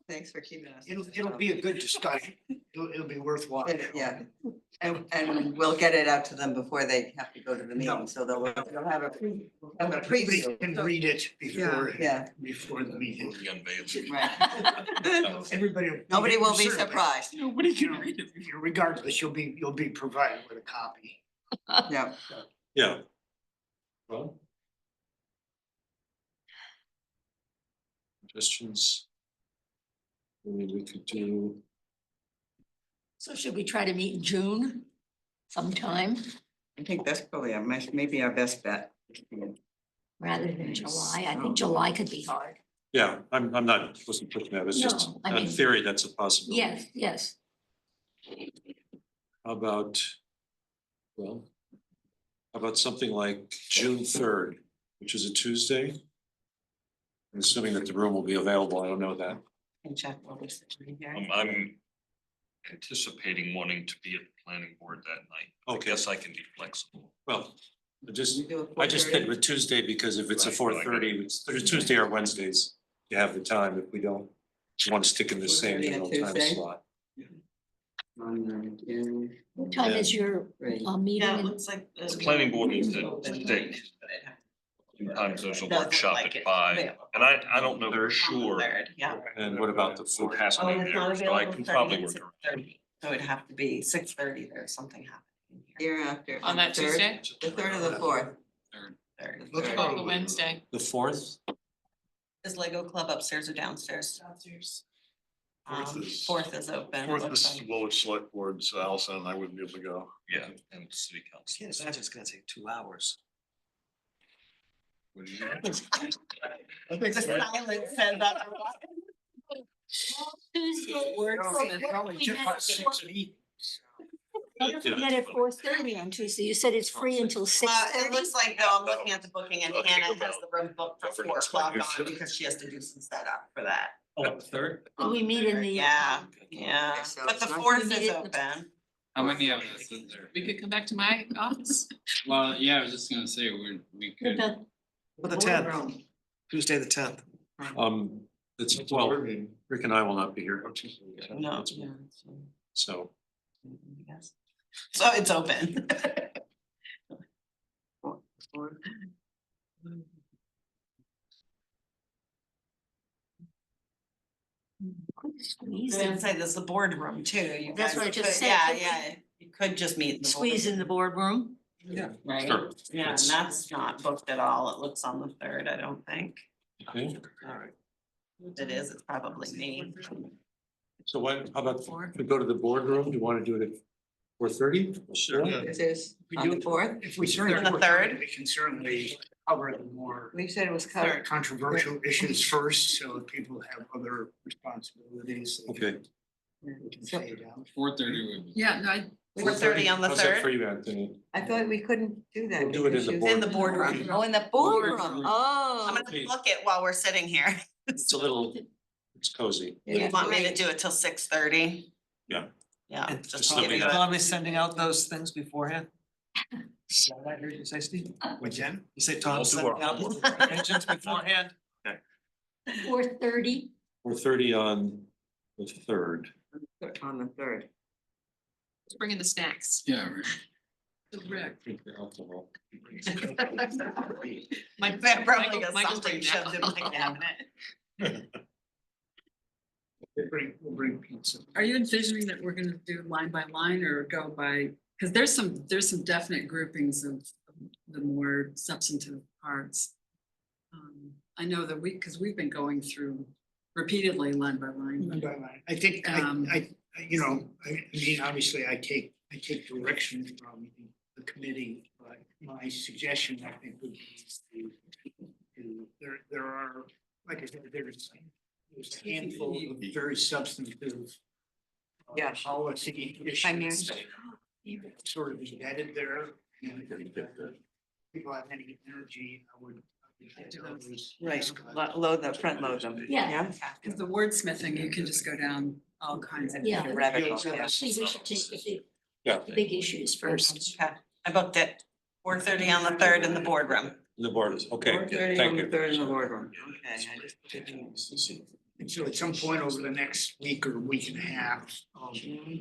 thanks for keeping us. It'll be a good discussion. It'll be worthwhile. Yeah, and we'll get it out to them before they have to go to the meeting, so they'll have a Everybody preview. can read it before, Yeah. before the meeting. The unveiling. Right. Everybody. Nobody will be certainly, surprised. Nobody can read it. Regardless, you'll be provided with a copy. Yeah. Yeah. Well. Suggestions. I mean, we could do, So should we try to meet in June sometime I think that's probably maybe our best bet. rather than July? I think July could be hard. yeah, I'm not, wasn't pushing that, it's just, No, I in mean- theory, that's a possibility. Yes, yes. How about, well, how about something like June 3rd, which is a Tuesday? I'm assuming that the room will be available, I don't know that. And check what was the time here. I'm anticipating wanting to be at the planning board that night. I Okay. guess I can be flexible. Well, I just We do a picked 4:30? with Tuesday because if it's a Right, four no, I get thirty, it's Tuesday or Wednesdays, you have the time. If we don't, you want to stick in the same 4:30 on general time Tuesday? slot. On June. What time is your Great. meeting? Yeah, it looks like. The planning board is at 6. Sometimes there's a Does look workshop like at it's 5, available. and I don't know for On the sure. 3rd, yeah. And what about the It fourth? has to Oh, be and it's not there, so I available can starting probably at work six around. thirty, so it'd have to be 6:30, there's something happening here. Hereafter. On that Tuesday? The 3rd or the 4th? Third. Let's What go about to the Wednesday? The fourth? Is Lego Club upstairs or downstairs? Downstairs. Fourth is open. Fourth looks is like. Woolwich Select Board, so Allison and I wouldn't be able to go. Yeah, and city I council. can't imagine it's gonna take 2 hours. What do you- I think The silence said that. Tuesday. Yeah. We had at 4:30 on Tuesday. You said it's free until 6:30? It looks like, though, I'm looking at the booking and Hannah has the room booked for 4 o'clock on because she has to do some setup for that. Oh, the third? We meet in the. Yeah, yeah, So but the it's not- 4th We is meet in the- open. How many of us is there? We could come back to my office. Well, yeah, I was just gonna say, we What could. about For the 10th, Tuesday, the 10th. It's, well, Rick and I will not be here. No. So, Yes. So it's open. squeeze I was gonna in, say, there's the boardroom too. You That's guys what I just could- said. Yeah, yeah, you could just meet in the squeeze in the boardroom? yeah, right? sure. Yeah, and that's not booked at all. It looks on the 3rd, I don't think. Okay, all right. If it is, it's probably me. So what, how about, if we go to the boardroom, you wanna do it at 4:30? Sure. This is We on do- the 4th? If we On the 3rd? we can certainly cover the more We said it was covered. controversial issues first, so if people have other responsibilities. Okay. We can fade out. 4:30 would be. Yeah, no, I, 4:30 on the How's that for 3rd? you, Anthony? I thought we couldn't do that. We'll do it because in the she was In the boardroom. Oh, in the boardroom, I'm oh. gonna book it while we're sitting here. It's a little, it's cozy. You want me to do it till 6:30? Yeah. Yeah. And just just to let give me you know. a- I'll be sending out those things beforehand. Is that what I heard you say, Steve? What's that? You say We'll Tom's do sending our out homework. mentions beforehand? 4:30? 4:30 on the 3rd. On the 3rd. Let's bring in the snacks. Yeah. The Rick. Alcohol. My dad probably Michael- got Michael's something taking that shoved in my cabinet. We'll bring pizza. are you envisioning that we're gonna do line by line or go by, because there's some definite groupings of the more substantive parts. I know that because we've been going through repeatedly line by line. I think, Um, I mean, obviously, I take direction from the committee, but my suggestion, I think, would be there are, like I said, there's a handful of very substantive Yeah. policy issues sort of embedded there. And if people have any energy, I would. Right, load the, front load them. Yeah. Because the wordsmithing, you can just go down all kinds of. Yeah. Rabbit hole, I yeah. think we should take Yeah, the big issues first. Okay, I booked it. 4:30 on the 3rd in the boardroom. the board is, okay, 4:30 thank on the you. 3rd in the boardroom. Okay, I just put it in. And so at some point over the next week or week and a half,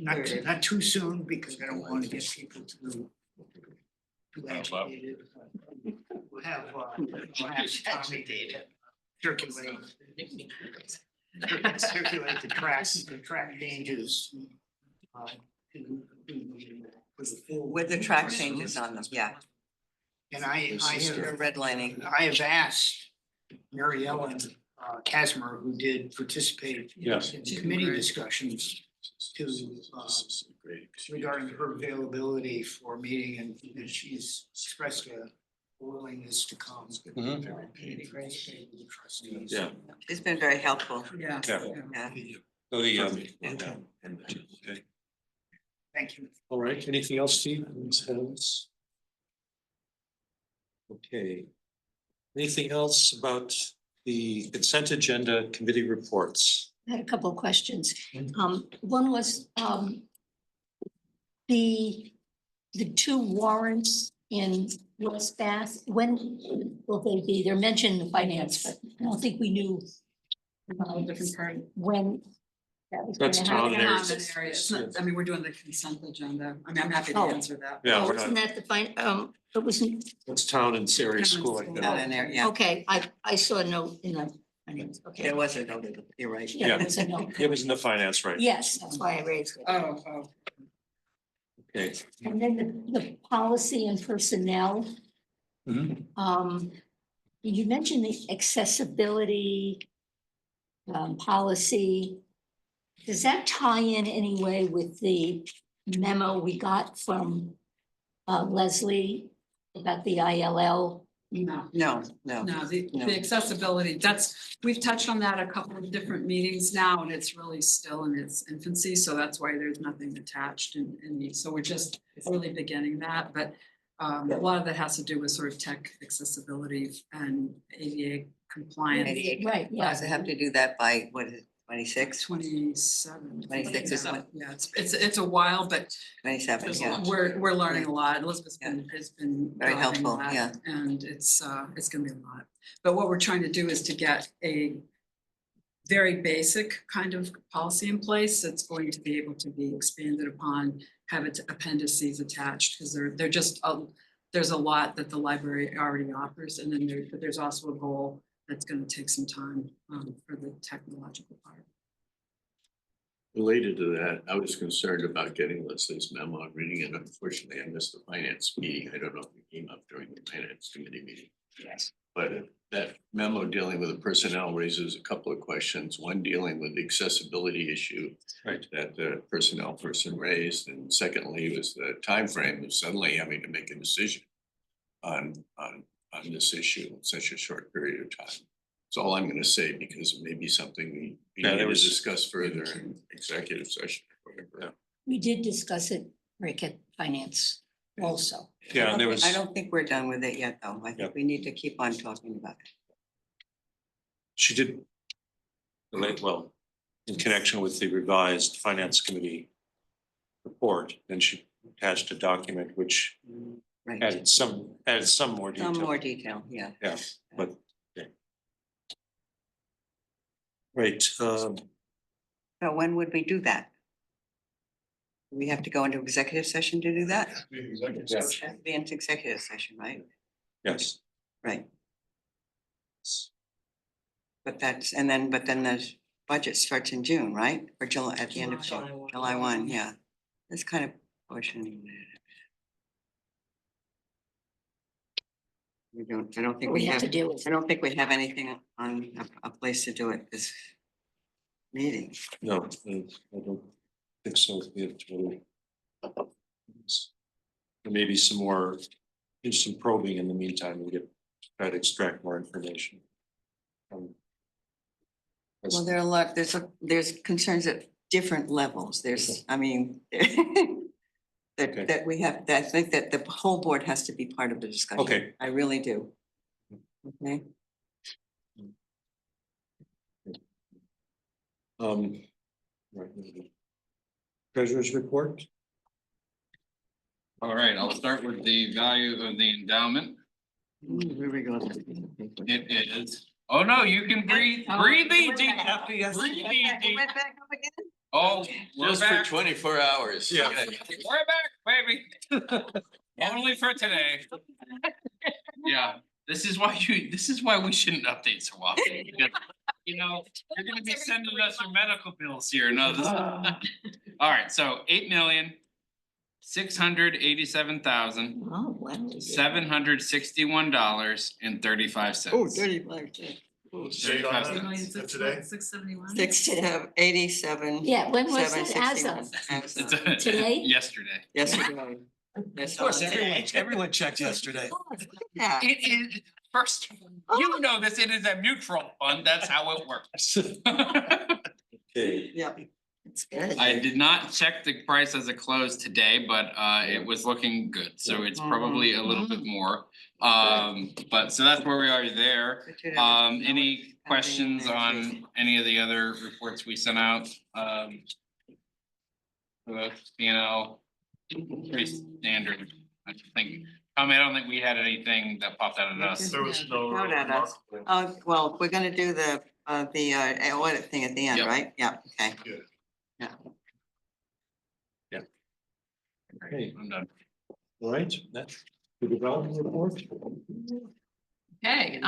not too soon, because I don't want to get people too agitated. We'll have Tommy circulate the track changes. With the track changes on them, yeah. And I The have, redlining. I have asked Mary Ellen Casmer, who did participate Yes. in committee discussions, to regarding her availability for a meeting, and she's expressed a willingness to come. Mhm. The trustees. Yeah. It's been very helpful. Yeah. Yeah. Yeah. So okay. Thank you. All right, anything else, Steve? Ms. Helms? Okay. Anything else about the consent agenda committee reports? I had a couple of questions. One was, the 2 warrants in West Bath, when will they be? They're mentioned in finance, but I don't think we knew All different part. when That was That's gonna town happen. areas. Common area. It's not- I mean, we're doing the consent agenda. I mean, I'm happy to Oh. answer that. Yeah, Oh, we're isn't not, that the fine, it wasn't, it's town and area school. I Town and think. Down in there, yeah. okay, I saw a note in the, okay. There was a note, you're right. Yeah, there was a note. It was in the finance, right? Yes, that's why I raised it. Oh. Okay. And then the policy and personnel, Mhm. you mentioned the accessibility policy. Does that tie in any way with the memo we got from Leslie about the ILL? No. No. No, the No. accessibility, we've touched on that a couple of different meetings now, and it's really still in its infancy, so that's why there's nothing attached in these, so we're just really beginning that, but a lot of that has to do with sort of tech accessibility and ADA compliance. Right, yeah. Does it have to do that by, what is it, 26? 27. 26 is what? Yeah, it's a while, but 27, yeah. we're learning a lot. Elizabeth's has been Very driving helpful, that, yeah. and it's gonna be a lot. But what we're trying to do is to get a very basic kind of policy in place that's going to be able to be expanded upon, have its appendices attached, because they're just, there's a lot that the library already offers, and then but there's also a goal that's gonna take some time for the technological part. Related to that, I was concerned about getting Leslie's memo and reading it. Unfortunately, I missed the finance meeting. I don't know if it came up during the finance committee meeting. Yes. But that memo dealing with the personnel raises a couple of questions. One dealing with the accessibility issue Right. that the personnel person raised, and secondly was the time frame of suddenly having to make a decision on this issue in such a short period of time. That's all I'm gonna say, because it may be something we Yeah, need there to was- discuss further in executive session. We did discuss it, Rick, at finance also. Yeah, and there was, I don't think we're done with it yet, though. I Yeah. think we need to keep on talking about it. she did. Well, in connection with the revised finance committee report, then she attached a document which Right. added some more detail. Some more detail, yeah. Yeah, but. Yeah. Right, So when would we do that? We have to go into executive session to do that? Has to be into executive session, right? yes. Right. But then the budget starts in June, right? Or July, at the end of June, July 1, yeah. That's kind of pushing. I don't think We have to deal with it. I don't think we have anything on a place to do it this meeting. No, I don't think so. We have to. There may be some more, do some probing in the meantime, we try to extract more information. Well, there are a lot, there's concerns at different levels. There's, I mean, Okay. that we have, that I think that the whole board has to be part of the discussion. Okay. I really do. Okay. Right. Treasurer's report? All right, I'll start with the value of the endowment. Here we go. It is, oh no, you can breathe easy. Breathe easy. Went back up again? Oh, we're Just for back. 24 hours. Yeah. We're back, baby. Only for today. Yeah, this is why we shouldn't update so often. Because, you know, you're gonna be sending us your medical bills here. No, this. All right, so $8,687,761.35. Oh, wow. $761.35. Oh, 35. Date on that? Today? 671. 87. Yeah, when was it? 761. As of? As of Today? Yesterday. yesterday. Of course, everyone checked yesterday. Yeah. It is, first, you know this, it is a mutual fund, that's how it works. Okay. Yeah. It's good. I did not check the price as it closed today, but it was looking good, so it's probably a little bit more. But so that's where we are there. Any questions on any of the other reports we sent out? For the P&L, pretty standard, I think. I don't think we had anything that popped out at us. There was no. Out at us. Well, we're gonna do the audit thing at the end, Yep. right? Yeah, okay. Yeah. Okay, I'm done. all right, that's the development report. Okay,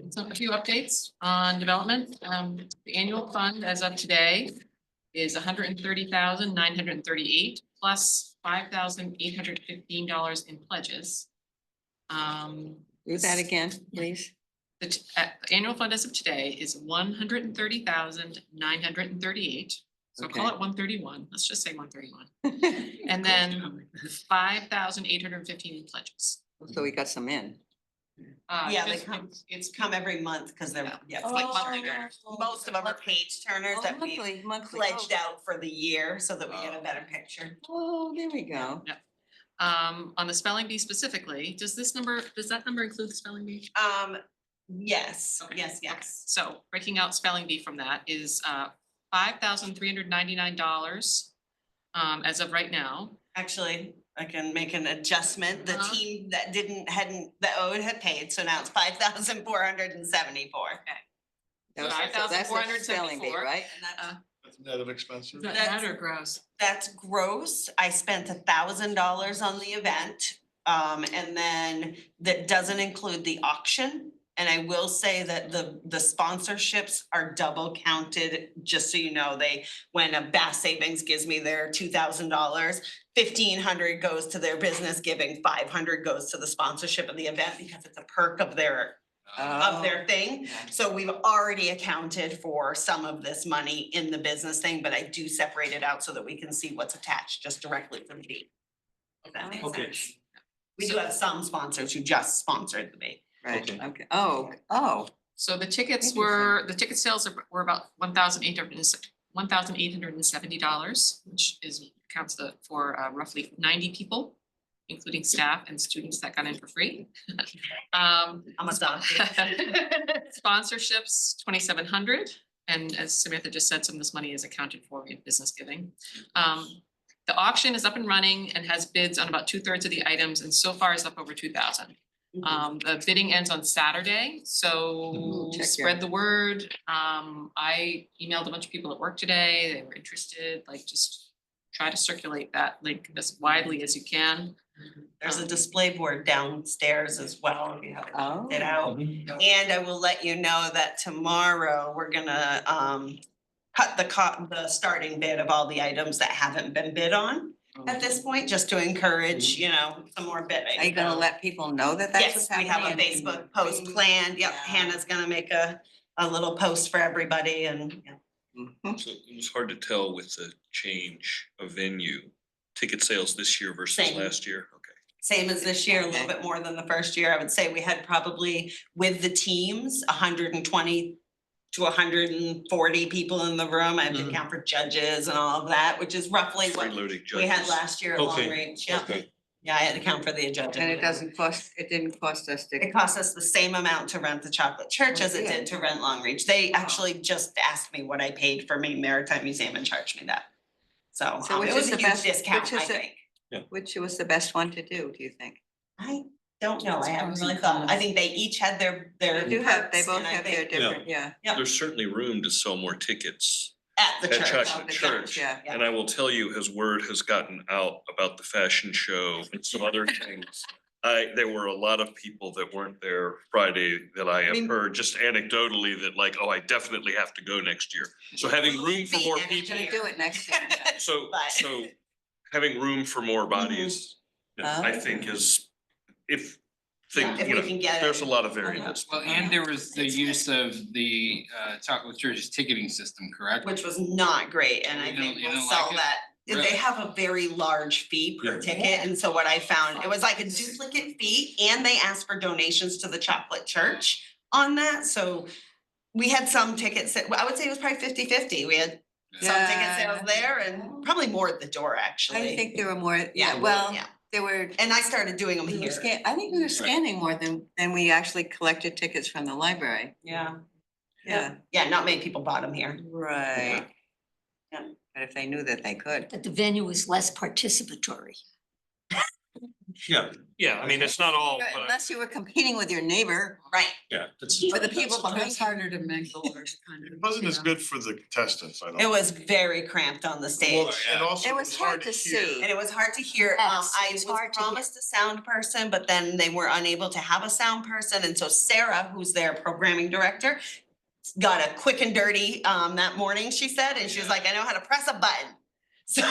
so a few updates on development. The annual fund as of today is $130,938 plus $5,815 in pledges. Do that again, please. The annual fund as of today is $130,938. So call Okay. it 131. Let's just say 131. And then 5,815 in pledges. So we got some in. Yeah, they Just- come. It's Come every month because they're, yeah, it's like monthly turners. Most of them are page turners that we Monthly. pledged out for the year so that we get a better picture. Oh, there we go. on the spelling bee specifically, does that number include the spelling bee? Yes, Okay. yes. So breaking out spelling bee from that is $5,399 as of right now. Actually, I can make an adjustment. The Uh-huh. team that that owed had paid, so now it's 5,474. That's the spelling bee, 5,474. right? That's net of expenses. Is that That's- net or gross? That's gross. I spent $1,000 on the event. And then that doesn't include the auction. And I will say that the sponsorships are double counted, just so you know, when a Bass Savings gives me their $2,000, 1,500 goes to their business giving, 500 goes to the sponsorship of the event because it's a perk of their thing. So we've already accounted for some of this money in the business thing, but I do separate it out so that we can see what's attached just directly to the bee. If that makes Okay. sense. We do have some sponsors who just sponsored the bee. Right, Okay. okay. Oh. So the tickets Interesting. the ticket sales were about $1,870, which accounts for roughly 90 people, including staff and students that got in for free. I'm a donkey. Sponsorships, 2,700, and as Samantha just said, some of this money is accounted for in business giving. The auction is up and running and has bids on about 2/3 of the items, and so far is up over 2,000. The bidding ends on Saturday, so Check spread your- the word. I emailed a bunch of people at work today, they were interested, like just try to circulate that link as widely as you can. There's a display board downstairs as well, if you haven't checked it out. And I will let you know that tomorrow, we're gonna cut the starting bid of all the items that haven't been bid on at this point, just to encourage, some more bidding. Are you gonna let people know that that's what's Yes, we happening? have a Facebook post planned. Yep, Hannah's gonna make a little post for everybody and. So it was hard to tell with the change of venue, ticket sales this year versus Same. last year, okay. Same as this year, a little bit more than the first year. I would say we had probably with the teams, 120 to 140 people in the room. I have to count for judges and all of that, which is roughly what Free-loading we had judges. last year at Long Okay, Range. Yeah, okay. yeah, I had to count for the judges. And it didn't cost us to. It cost us the same amount to rent the Chocolate Church as it did to rent Long Reach. They actually just asked me what I paid for Maine Maritime Museum and charged me that. So which it is was a the huge best- discount, which I is the- think. Which was the best one to do you think? I don't know. I haven't pros really and thought. I cons. think they each had their They both perks, and I have their think different, yeah. Yep. There's certainly room to sell more tickets At the at church. Chocolate The Church. yeah. And I will tell you, as word has gotten out about the fashion show and some other things, there were a lot of people that weren't there Friday that I have heard just anecdotally that like, oh, I definitely have to go next year. So having room for more people, Gonna do it next year. so But- having room for more bodies, I Oh. think is, if Yeah, things, if you we know, can get it. there's a lot of variables. Well, and there was the use of the Chocolate Church's ticketing system, correct? Which was not great, and I You don't- think you we'll don't sell like it? that. Really? They have a very large fee per ticket, and so what I found, it was like a duplicate fee, and they asked for donations to the Chocolate Church on that, so we had some tickets that, I would say it was probably 50-50. We had some ticket Yeah. sales there and probably more at the door, actually. I think there were more, Yeah, yeah, well, yeah. there were. And I started doing them We were here. I think we were scanning more than we actually collected tickets from the library. Yeah, Yeah, yeah, not many people bought them here. right. Yeah. But if they knew that they could. That the venue was less participatory. Yeah, Yeah, I mean, it's not all, but Unless you were competing with your neighbor. Right. yeah. It's Or the people It's behind you. harder to mingle or kind of. It wasn't as yeah. good for the contestants, I don't. It was very cramped on the stage. Well, and also It was hard to hear. see. And it was hard to hear. Yes, I it was was hard to hear. promised a sound person, but then they were unable to have a sound person. And so Sarah, who's their programming director, got a quick and dirty that morning, she said, and she was like, I know how to press a button. So,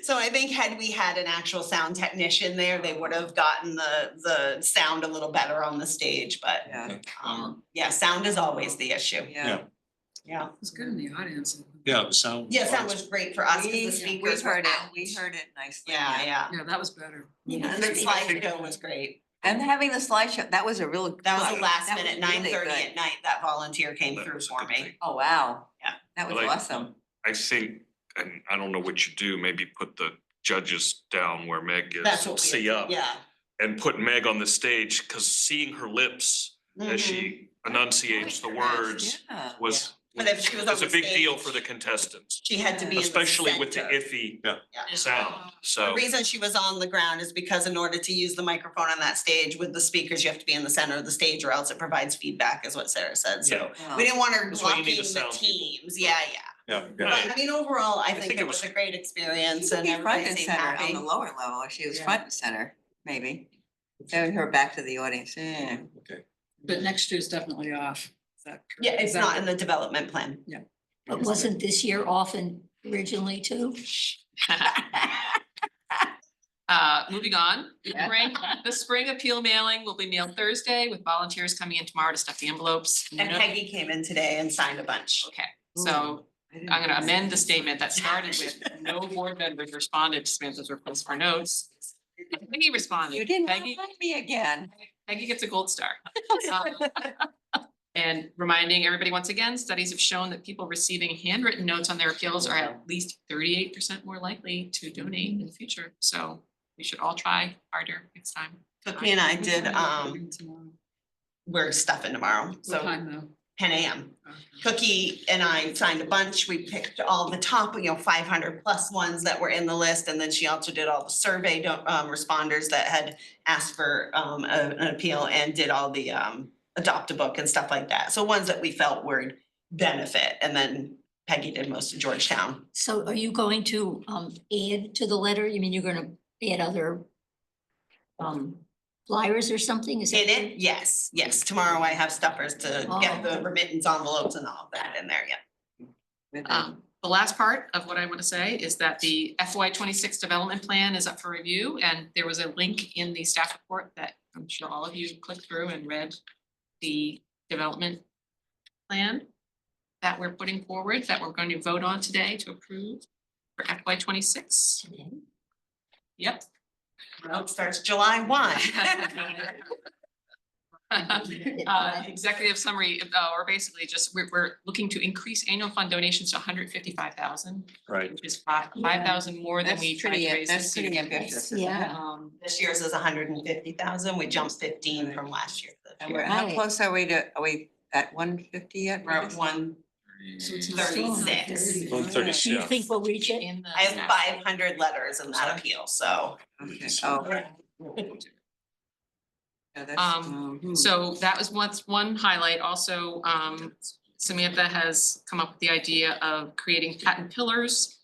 so I think had we had an actual sound technician there, they would have gotten the sound a little better on the stage, but yeah, sound is always the issue. Yeah. Yeah. It was good in the audience. Yeah, the sound. Yeah, sound was great for us because the We speakers were heard it, out. we heard it nicely. Yeah, yeah. Yeah, that was better. And the slideshow was great. And having the slideshow, that was a real. That was the last that was minute, really 9:30 good. at night, that volunteer came That through was a for good me. thing. Oh, wow. Yeah. That was Like, awesome. I think, and I don't know what you do, maybe put the judges down where Meg That's is, what we. see up. Yeah. And put Meg on the stage, cause seeing her lips as she enunciates the words Yeah. was. But if she was on Was a the big deal stage, for the contestants, She had to be in the especially with the center. iffy Yeah. sound, The so. reason she was on the ground is because in order to use the microphone on that stage with the speakers, you have to be in the center of the stage or else it provides feedback, is what Sarah said, so. Yeah. We didn't want her That's why you need blocking the the sound people. teams, yeah. Yeah, But yeah. I mean, overall, I think think it it was was- a great experience and Be front everybody and seemed center on happy. the lower level, if she was Yeah. front and center, maybe. Then her back to the audience, yeah. But next year's definitely off. Is that correct? Yeah, Is it's that not what- in the development plan. But wasn't this year often originally too? Moving on, the spring appeal mailing will be mailed Thursday with volunteers coming in tomorrow to stuff the envelopes. And Peggy came in today and signed a bunch. Okay, so I'm gonna amend the statement that started with no board members responded to Samantha's request for notes. Peggy responded. You didn't Peggy, remind me again. Peggy gets a gold star. And reminding everybody once again, studies have shown that people receiving handwritten notes on their appeals are at least 38% more likely to donate in the future. So we should all try harder next time. Cookie and I did, Tomorrow. we're stuffing tomorrow, What so time though? 10 a.m. Okay. Cookie and I signed a bunch. We picked all the top, 500 plus ones that were in the list. And then she also did all the survey responders that had asked for an appeal and did all the adopt a book and stuff like that. So ones that we felt would benefit. And then Peggy did most of Georgetown. So are you going to add to the letter? You mean you're gonna add other flyers or something? Is that? In it, yes. Tomorrow I have stuffers to get the Oh. remittance envelopes and all of that in there, yeah. The last part of what I want to say is that the FY 26 development plan is up for review, and there was a link in the staff report that I'm sure all of you clicked through and read the development plan that we're putting forward, that we're going to vote on today to approve for FY 26. Yep. Well, it starts July 1. Executive summary, or basically just, we're looking to increase annual fund donations to 155,000. Right. Which is 5,000 more than That's we tried to pretty, raise that's this pretty year. ambitious. Yeah. This year's is 150,000. We jumped 15 from last year. to this And year. how Right. close are we at 150 yet? We're at 136. 136, Do you yeah. think we'll reach it? In the I have staff. 500 letters in that appeal, so. Okay, oh. Yeah, that's, So that was one highlight. Also, Samantha has come up with the idea of creating patent pillars,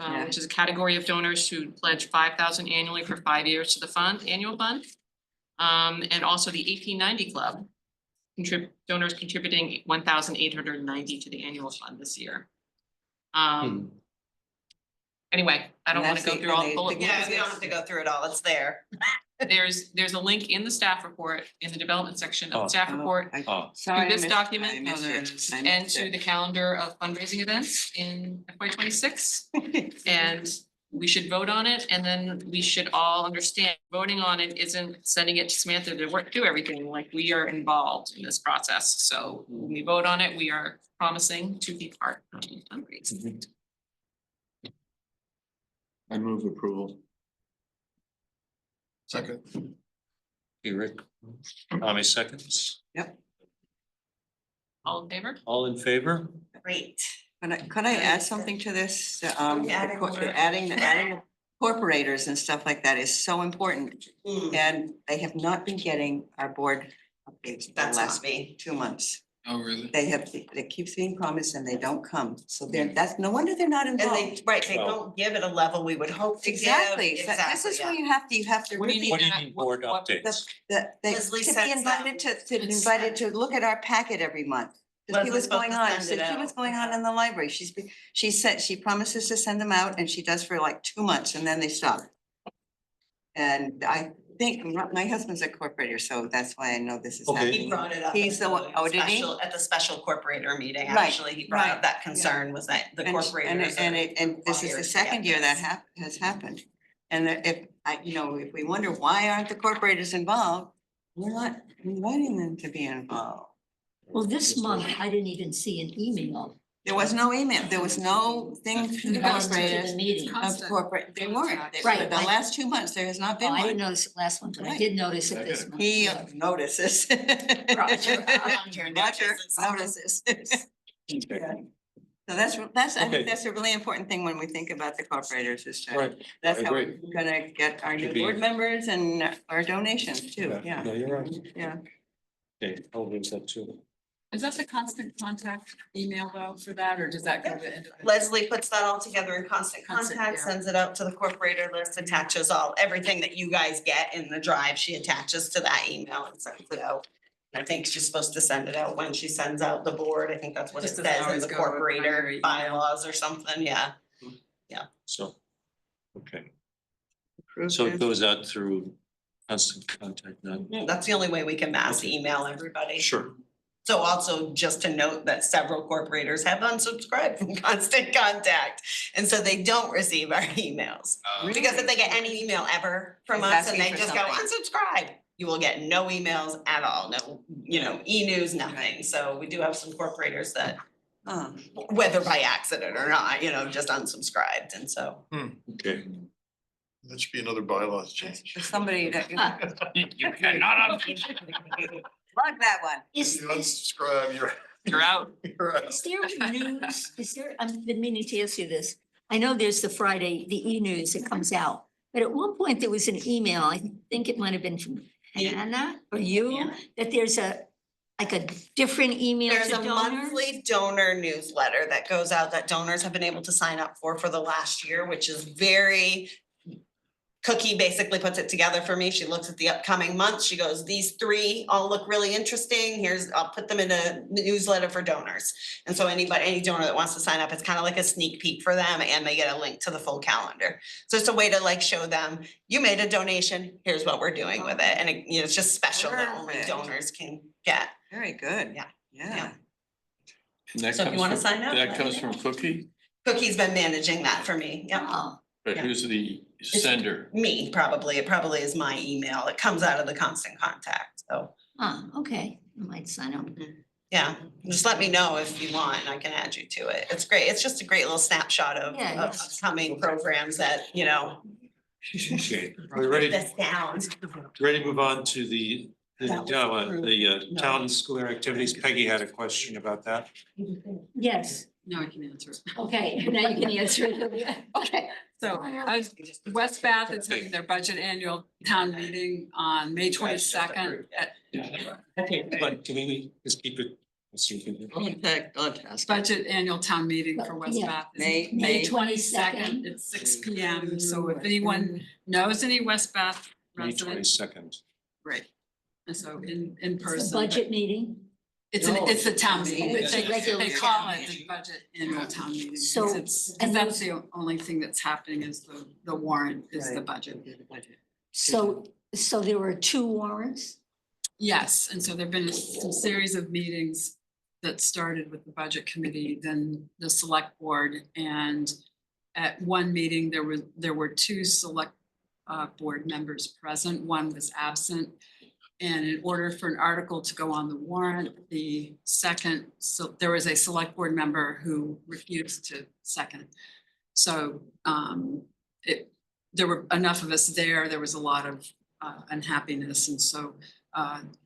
Yeah. which is a category of donors who pledge 5,000 annually for 5 years to the annual fund. And also the 1890 Club, donors contributing 1,890 to the annual fund this year. Anyway, I don't And want to that's go the- through all and the they- bullet the- Yeah, points. we don't have to go through it all. It's there. There's a link in the staff report, in the development section of Oh. the staff report, Oh, Sorry, I this missed- document, I missed Oh, there it. it is. I and missed to it. the calendar of fundraising events in FY 26. And we should vote on it, and then we should all understand, voting on it isn't sending it to Samantha to do everything, like we are involved in this process. So when we vote on it, we are promising to be part of the fundraising. I move approval. Second. you, Rick. Tommy seconds. All in favor? All in favor? Great. Could I add something to this? Adding what? Adding corporators and stuff like that is so important. And they have not been getting our board updates for the That's not last me. 2 months. Oh, really? It keeps being promised and they don't come. So that's no wonder they're not And involved. they don't give it a level we would hope to give. Exactly. So this Exactly, is yeah. where you have to What do you really. What do you mean board updates? They Leslie to be sends invited to invited to look at our packet every month. To see Leslie's what's supposed going to on, send so it see what's out. going on in the library. She said, she promises to send them out and she does for like 2 months and then they stop. And I think my husband's a corporator, so that's why I know this is Okay. happening. He brought it up. He's at the one, oh, did he? At the special corporator meeting, Right, actually, he brought right, up that concern was that the And corporators and this is the second year that has happened. And that if if we wonder why aren't the corporators involved, we're not inviting them to be involved. Well, this month, I didn't even see an email. There was no email, there was no thing to the Regards to the corporators meeting. of corporate, they weren't. Right. The last 2 months, there has not Oh, been I didn't one. notice it last one, but I Right. did notice it this month. He notices. Roger. Roger notices. Yeah. So I Okay. think that's a really important thing when we think about the corporators is to, Right. that's I how agree. we're gonna get our new Should be- board members and our donations too, yeah. No, you're right. Yeah. Okay, I'll lose that too. Is that the constant contact email though for that, or does that go to individual? Leslie puts that all together in constant Constant, contact, yeah. sends it out to the corporator list, attaches everything that you guys get in the drive, she attaches to that email and sends it out. I think she's supposed to send it out when she sends out the board, I think that's what it Just doesn't says in always the go to a primary corporator email. bylaws or something, yeah. So, okay. So it goes out through constant contact now. That's the only way we can mass email everybody. Sure. So also just to note that several corporators have unsubscribed from Constant Contact. And so they don't receive our emails. Because if they get any email ever from It's us and asking they for just go something. unsubscribe, you will get no emails at all, no, e-news, nothing. So we do have some corporators that, whether by accident or not, just unsubscribed and so. Okay. That should be another bylaws change. There's somebody that. You cannot. Plug that one. Is, You unsubscribe, You're out. is there news, I've been meaning to ask you this. I know there's the Friday, the e-news that comes out, but at one point there was an email, I think it might have been from Hannah or you, that there's like a different email There's to a donors? monthly donor newsletter that goes out that donors have been able to sign up for the last year, which is very. Cookie basically puts it together for me. She looks at the upcoming months. She goes, these 3 all look really interesting. I'll put them in a newsletter for donors. And so any donor that wants to sign up, it's kind of like a sneak peek for them and they get a link to the full calendar. So it's a way to show them, you made a donation, here's what we're doing with it. And it's just special that only Perfect. donors can get. Very good. Yeah. Yeah. And that So if you comes wanna from- sign up, That let comes me from know. Cookie, Cookie's been managing that for me. Yep. Oh, but Yeah. who's the sender? Me, probably. It probably is my email. It comes out of the Constant Contact. So, okay, I might sign up. yeah, just let me know if you want and I can add you to it. It's great. It's just a great little snapshot of Yeah, of upcoming programs that, Okay, are we ready? this down. Ready to move on to the That was approved. town and school activities? Peggy had a question about that. Yes, Now I can answer it. okay, now you can answer it. Okay. So West Bath is having their budget annual town meeting on May 22nd at Okay, but can we just keep it? let's see if we can- budget annual town meeting for West Yeah. Bath. is May- May 22nd. 22nd at 6 PM. So if anyone knows any West Bath May residents, 22nd. right. And so in It's person. a budget meeting, It's a town meeting, but It's a regular they call town it the budget annual town meeting. So- Because that's the only thing that's happening is the warrant is the Right. budget. so there were 2 warrants? Yes, and so there've been some series of meetings that started with the budget committee, then the select board, and at one meeting, there were 2 select board members present, one was absent. And in order for an article to go on the warrant, there was a select board member who refused to second. So there were enough of us there was a lot of unhappiness, and so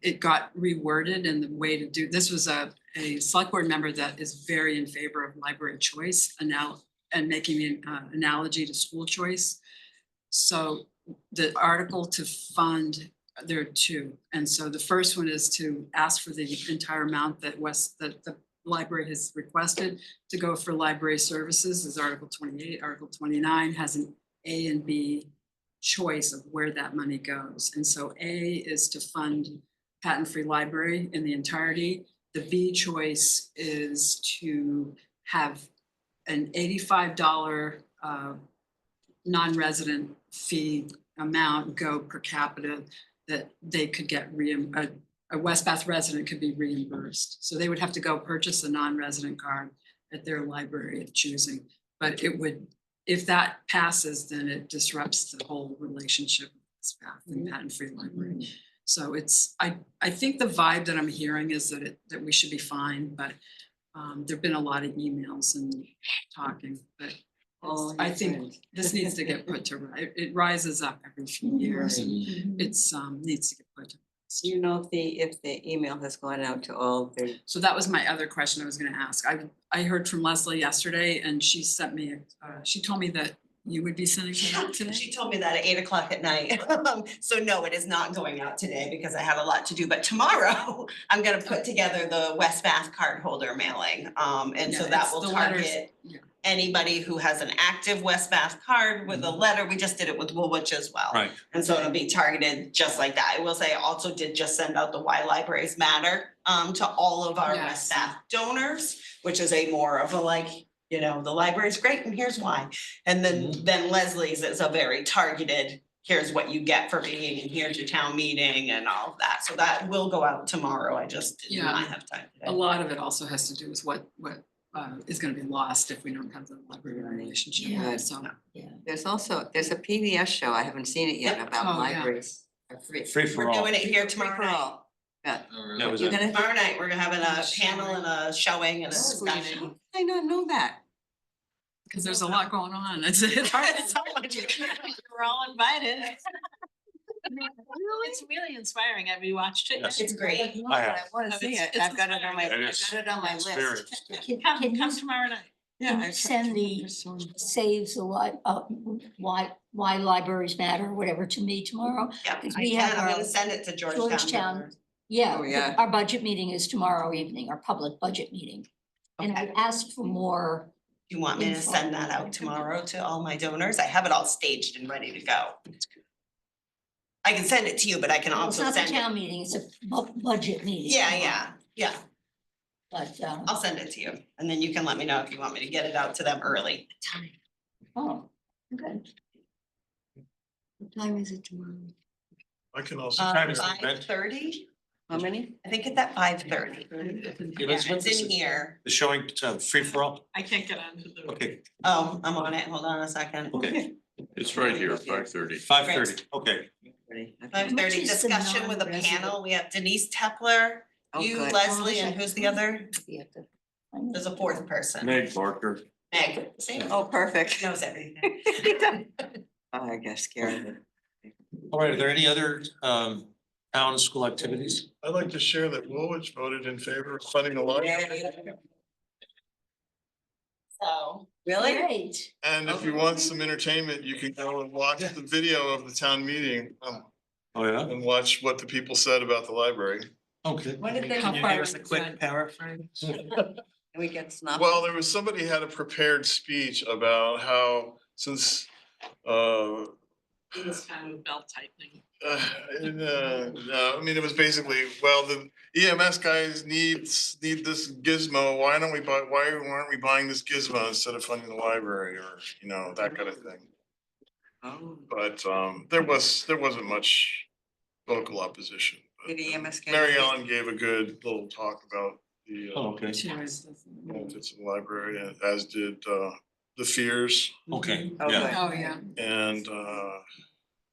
it got reworded, and the way to do, this was a select board member that is very in favor of library choice and making an analogy to school choice. So the article to fund, there are two. And so the first one is to ask for the entire amount that that the library has requested to go for library services is Article 28. Article 29 has an A and B choice of where that money goes. And so A is to fund patent-free library in the entirety. The B choice is to have an $85 non-resident fee amount go per capita that they could get a West Bath resident could be reimbursed. So they would have to go purchase a non-resident card at their library of choosing. But it would, if that passes, then it disrupts the whole relationship with West Bath and patent-free library. So it's, I think the vibe that I'm hearing is that we should be fine, but there've been a lot of emails and talking, but I think this needs to get put to, it rises up every few years and it's needs to get put to. Do you know if the email has gone out to all the? So that was my other question I was gonna ask. I heard from Leslie yesterday and she sent me, she told me that you would be sending it out today. She told me that at 8 o'clock at night. So no, it is not going out today because I have a lot to do, but tomorrow I'm gonna put together the West Bath cardholder mailing. And so Yeah, that it's will the letters, target yeah. anybody who has an active West Bath card with a letter. We just did it with Woolwich as well. Right. And so it'll be targeted just like that. I will say I also did just send out the Why Libraries Matter to all of our Yes. West Bath donors, which is a more of a like, you know, the library's great and here's why. And then Leslie's is a very targeted, here's what you get for being, and here's your town meeting and all of that. So that will go out tomorrow. I just did Yeah. not have time A today. lot of it also has to do with what is gonna be lost if we don't have the library relationship. Yeah. So, There's a PBS show, I haven't seen it yet, Yep. about Oh, yeah. libraries. Free for We're all. doing it here Free tomorrow for night. all. Yeah. That was You're it. gonna, Tomorrow night, we're having a panel and a showing and a discussion. how did I not know that? because there's a lot going on. It's hard to tell what you. We're all invited. It's really inspiring. Have you watched it? Yes. It's great. I have. I wanna see it, It's I've got it on my, It I've is got it on my list. experienced. Come tomorrow night. Yeah. Can you send the saves a lot, why libraries matter, or whatever, to me tomorrow? Yeah, Because I we can. have I'm our gonna send it to Georgetown. Georgetown. Yeah, Oh, yeah. our budget meeting is tomorrow evening, our public budget meeting. And I asked for more. You want me to info. send that out tomorrow to all my donors? I have it all staged and ready to go. I can send it to you, but I can It's also not the send it. town meeting, it's a budget meeting. Yeah. But, I'll send it to you and then you can let me know if you want me to get it out to them early. oh, good. What time is it tomorrow? I can also. time is it, Ben? 5:30? How many? I think it's at 5:30. Yeah, it's in here. The showing, free for all? I can't get onto the. Okay, Oh, I'm on it. Hold on a second. okay, It's right here, 5:30. 5:30, okay. 5:30 Much is the discussion with a non-resident? panel. We have Denise Tepler, Oh, you, good. Leslie, and who's the other? You have to- There's a fourth person. Meg Barker. Meg. See? Oh, perfect. She knows everything. Oh, I got scared. All right, are there any other town school activities? I'd like to share that Woolwich voted in favor of funding the library. So. Really? Great. And if you want some entertainment, you can go and watch the video of the town meeting Oh, yeah? and watch what the people said about the library. Okay. What did they? How far is a it? quick paraphrase? Can we get snuff? Well, there was somebody had a prepared speech about how since It was kind of belt tightening. no, I mean, it was basically, well, the EMS guys need this gizmo. Why aren't we buying this gizmo instead of funding the library or, you know, that kind of thing. Oh, But there wasn't much vocal opposition. did EMS get? Mary Ellen gave a good little talk about the Oh, okay, She always does. benefits of the library, and as did the Fears okay, Oh, yeah. good. Oh, yeah. and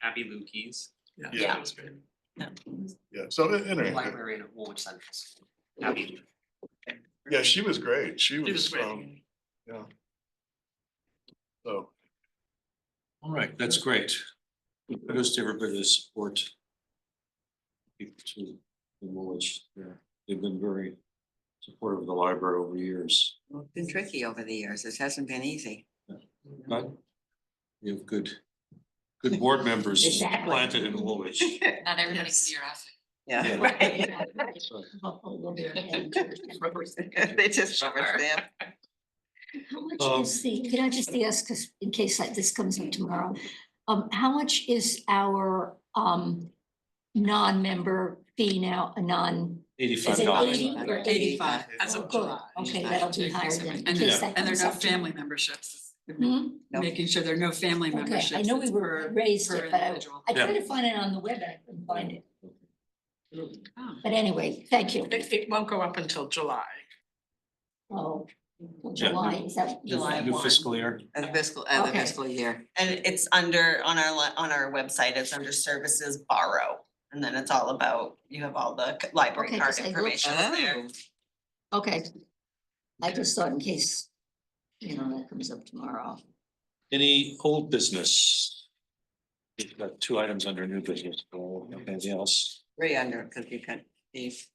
Abby Lukey's. yeah, That was great. yeah. So anyway, Librarian at Woolwich Central School. Abby. yeah, she was great. She It was was great. yeah. So. All right, that's great. Kudos to everybody to support people to the Woolwich. They've been very supportive of the library over years, Well, it's been tricky over the years. It hasn't been easy. but we have good good board members Exactly. planted in Woolwich. Not everybody can be your asset. Yeah, Yeah. right. They just rubber stamp. How much is the, can I just ask, because in case this comes up tomorrow, how much is our non-member fee now, a non? Is it $85. 80 or 85? As of Oh, good. July. Okay, that'll be higher than, in And case there, that and there are comes no up tomorrow. family memberships. Hmm? Making sure there are no family Okay, memberships. I know we it's were per- raised per it, but individual. I tried to find it on the web and I couldn't find it. Oh. But anyway, thank you. It won't go up until July. Oh, Yeah. July, is that? New fiscal year. The fiscal, the Okay. fiscal year. And it's under, on our website, it's under services borrow. And then it's all about, you have all the library Okay, card 'cause I looked- information there. Okay. I just thought in case, you know, that comes up tomorrow. Any old business? We've got 2 items under new business, or anything else? 3 under, because you can, Steve.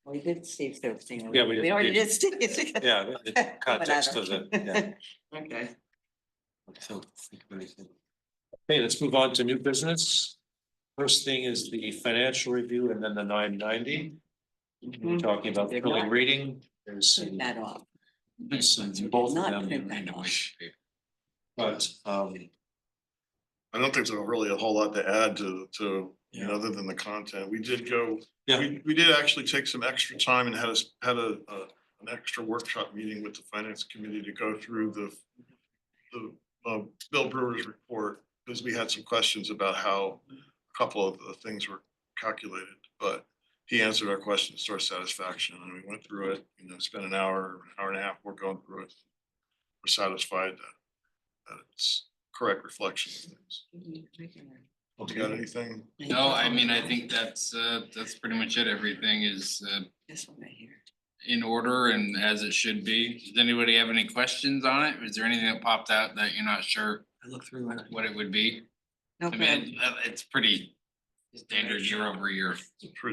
We did Steve's thing. Yeah, we did We already did Steve. Steve. Yeah, the context of it, yeah. Okay. So, think of anything. Okay, let's move on to new business. First thing is the financial review and then the 990. We're talking about They're building not- reading. There's Print some, that off. there's some both of Not them. print that off. But, I don't think there's really a whole lot to add to, you know, other than the content. We did go, yeah, we did actually take some extra time and had an extra workshop meeting with the finance committee to go through the Bill Brewer's report, because we had some questions about how a couple of the things were calculated, but he answered our questions to our satisfaction, and we went through it, you know, spent an hour and a half, we're going through it. We're satisfied that it's correct reflection of things. You got anything? No, I mean, I think that's pretty much it. Everything is This one right here. in order and as it should be. Does anybody have any questions on it? Is there anything that popped out that you're not sure I look through it. what it would be? No, I mean, it's pretty standard year over year.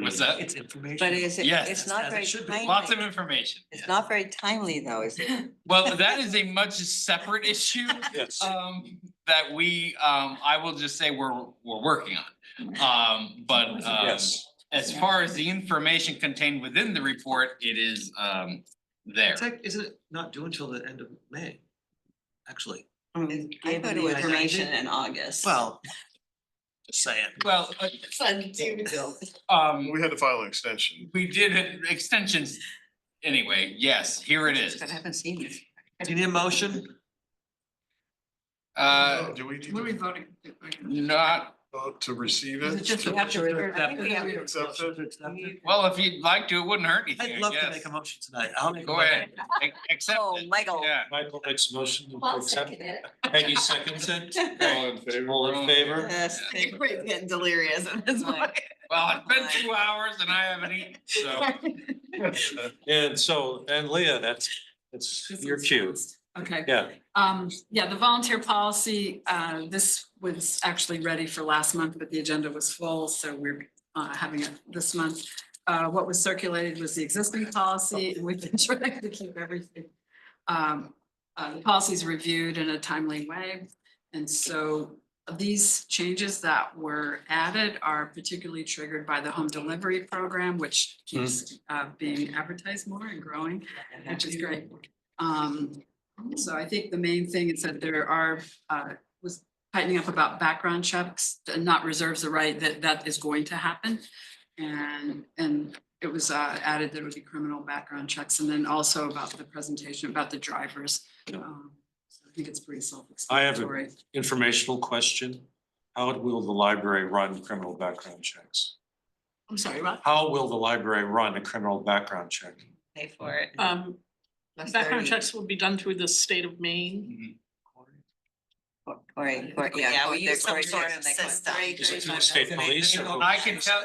What's that? It's information. but is it, Yes, it's not as it very should be. timely. Lots of information. It's not very timely though, is it? Well, that is a much separate issue. yes. That we, I will just say we're working on. But Yes. as far as the information contained within the report, it is there. It's like, is it not due until the end of May? Actually, I thought it was Information in August. well, just saying. Well, We had to file an extension. we did extensions anyway. Yes, here it is. I haven't seen this. Do you need a motion? Do we need What are we to voting? Not, vote to receive Is it? it just We have to, refer- I think we have to. Accept it? well, if you'd like to, it wouldn't hurt anything, I'd I love to guess. make a motion tonight. I'll make a Go motion. ahead, accept Oh, it. Michael. Yeah. Michael makes a motion to I'll accept. second it. Peggy seconds it. All in favor? All in favor? Yes. I think we're getting delirious at this point. Well, it's been 2 hours and I haven't eaten, so. And so, and Leah, that's your cue. Okay. Yeah, Yeah, the volunteer policy, this was actually ready for last month, but the agenda was full, so we're having it this month. What was circulated was the existing policy, and we've been trying to keep everything. The policies reviewed in a timely way, and so these changes that were added are particularly triggered by the home delivery program, which keeps being advertised more and growing, which is great. So I think the main thing is that there are, was tightening up about background checks, and not reserves the right that is going to happen. And it was added there would be criminal background checks, and then also about the presentation about the drivers. So I think it's pretty I have self-explanatory. an informational question. How will the library run criminal background checks? I'm sorry, what? How will the library run a criminal background check? Pay for it. That's Background 30. checks will be done through the state of Maine. Corey, Yeah, we they're use some Corey sort Jackson, of they call it system. Corey Is it through the Jackson. state police or? I can tell,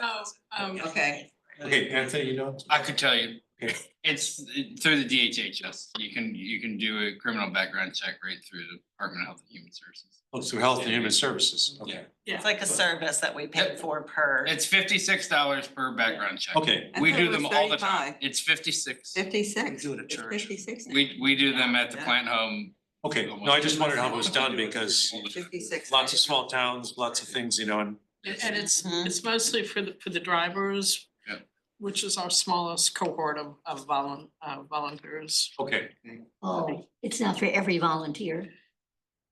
Okay, Okay, Anthony, you know? I could tell you, Okay. it's through the DHHS. You can do a criminal background check right through the Department of Health and Human Services. Oh, through Health and Human Services, okay. It's like a service that we pay for per. It's $56 per background check. Okay, We I do thought it them was all the time. 35. It's 56. 56. We do it at It's church. 56 now. We do them at the Yeah. plant home Okay, no, I just wondered how it was done because 56. lots of small towns, lots of things, you know, and And it's Mhm. it's mostly for the drivers. Yeah. Which is our smallest cohort of volunteers. okay. Oh, it's not for every volunteer.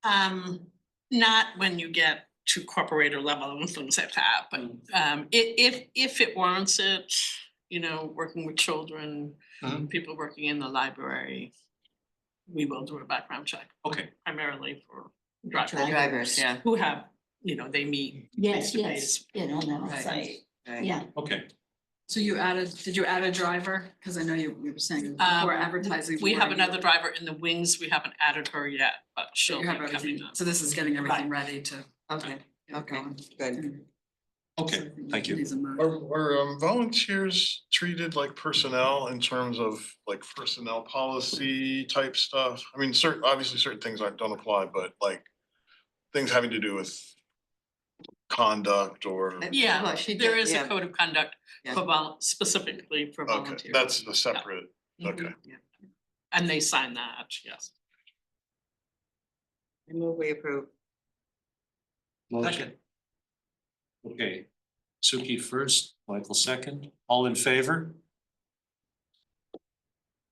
Not when you get to corporator level and things like that, but if it warrants it, you know, working with children, people working in the library. We will do a background check Okay, primarily for For the drivers. drivers, yeah. Who have, you know, they meet Yes, face to yes, face. you know, on Right. site, Right. yeah. okay. So did you add a driver? Cause I know you were saying before advertising. We have for- another driver in the wings. We haven't added her yet, but So she'll you be have coming everything, up. so this is getting everything ready to. Okay, get it okay, going. good. Okay, thank you. Needs a motion. Are volunteers treated like personnel in terms of like personnel policy type stuff? I mean, obviously certain things don't apply, but like things having to do with conduct or, Yeah, Well, she there did- is a yeah. code of conduct Yeah. for specifically for okay, volunteers. that's a separate, okay. And they sign that, yes. I move we approve. Motion. Okay, Suki first, Michael second, all in favor?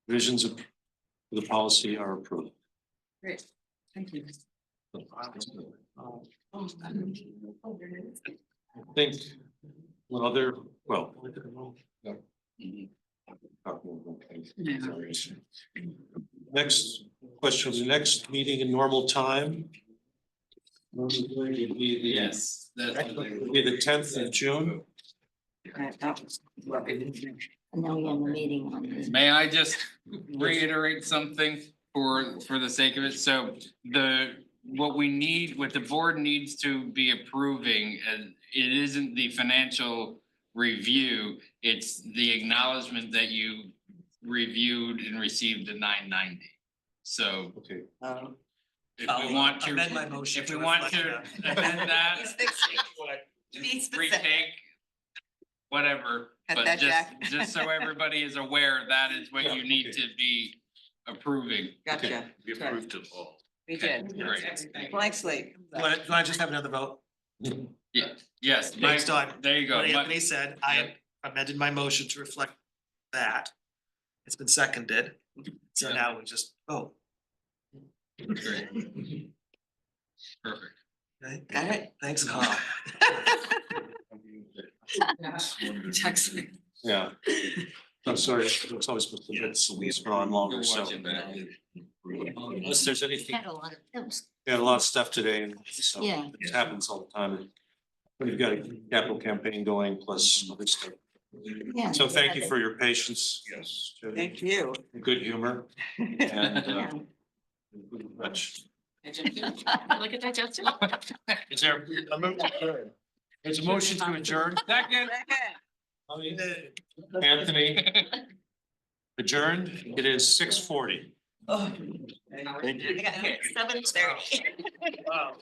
Visions of the policy are approved. Great, thank you. I think, what other, well. Next question, the next meeting in normal time. Normally would be the. Yes, that's. Would be the 10th of June. And then we have a meeting on this. May I just reiterate something for the sake of it? So what we need, what the board needs to be approving, and it isn't the financial review, it's the acknowledgement that you reviewed and received the 990. So Okay. if we want to, amend my motion if we to want reflect to that. amend that, He's fixing it. Be specific. retake, whatever, Cut but that, Jack. just so everybody is aware, that is what you need to be approving. Gotcha. Be approved to all. We did. Great. Blank slate. Do I just have another vote? Yeah, yes, Based on there you go. what My- Anthony said, I amended my motion to reflect that. It's been seconded, so Yeah. now we just vote. Great. Perfect. Okay? Got it? Thanks, Carl. Texting. Yeah. I'm sorry, it's always supposed to get it's been on longer, so. Watching that. Unless there's anything, Had a lot of, that was, we had a lot of stuff today, and so Yeah. it happens all the time. We've got a capital campaign going plus other stuff. yeah. So thank you for your patience. Yes. Thank you. Good humor and Yeah. much. Look at digestion. Is there, I moved to third. there's a motion to adjourn? Second. Anthony adjourned. It is 6:40. I got here at 7:30. Wow.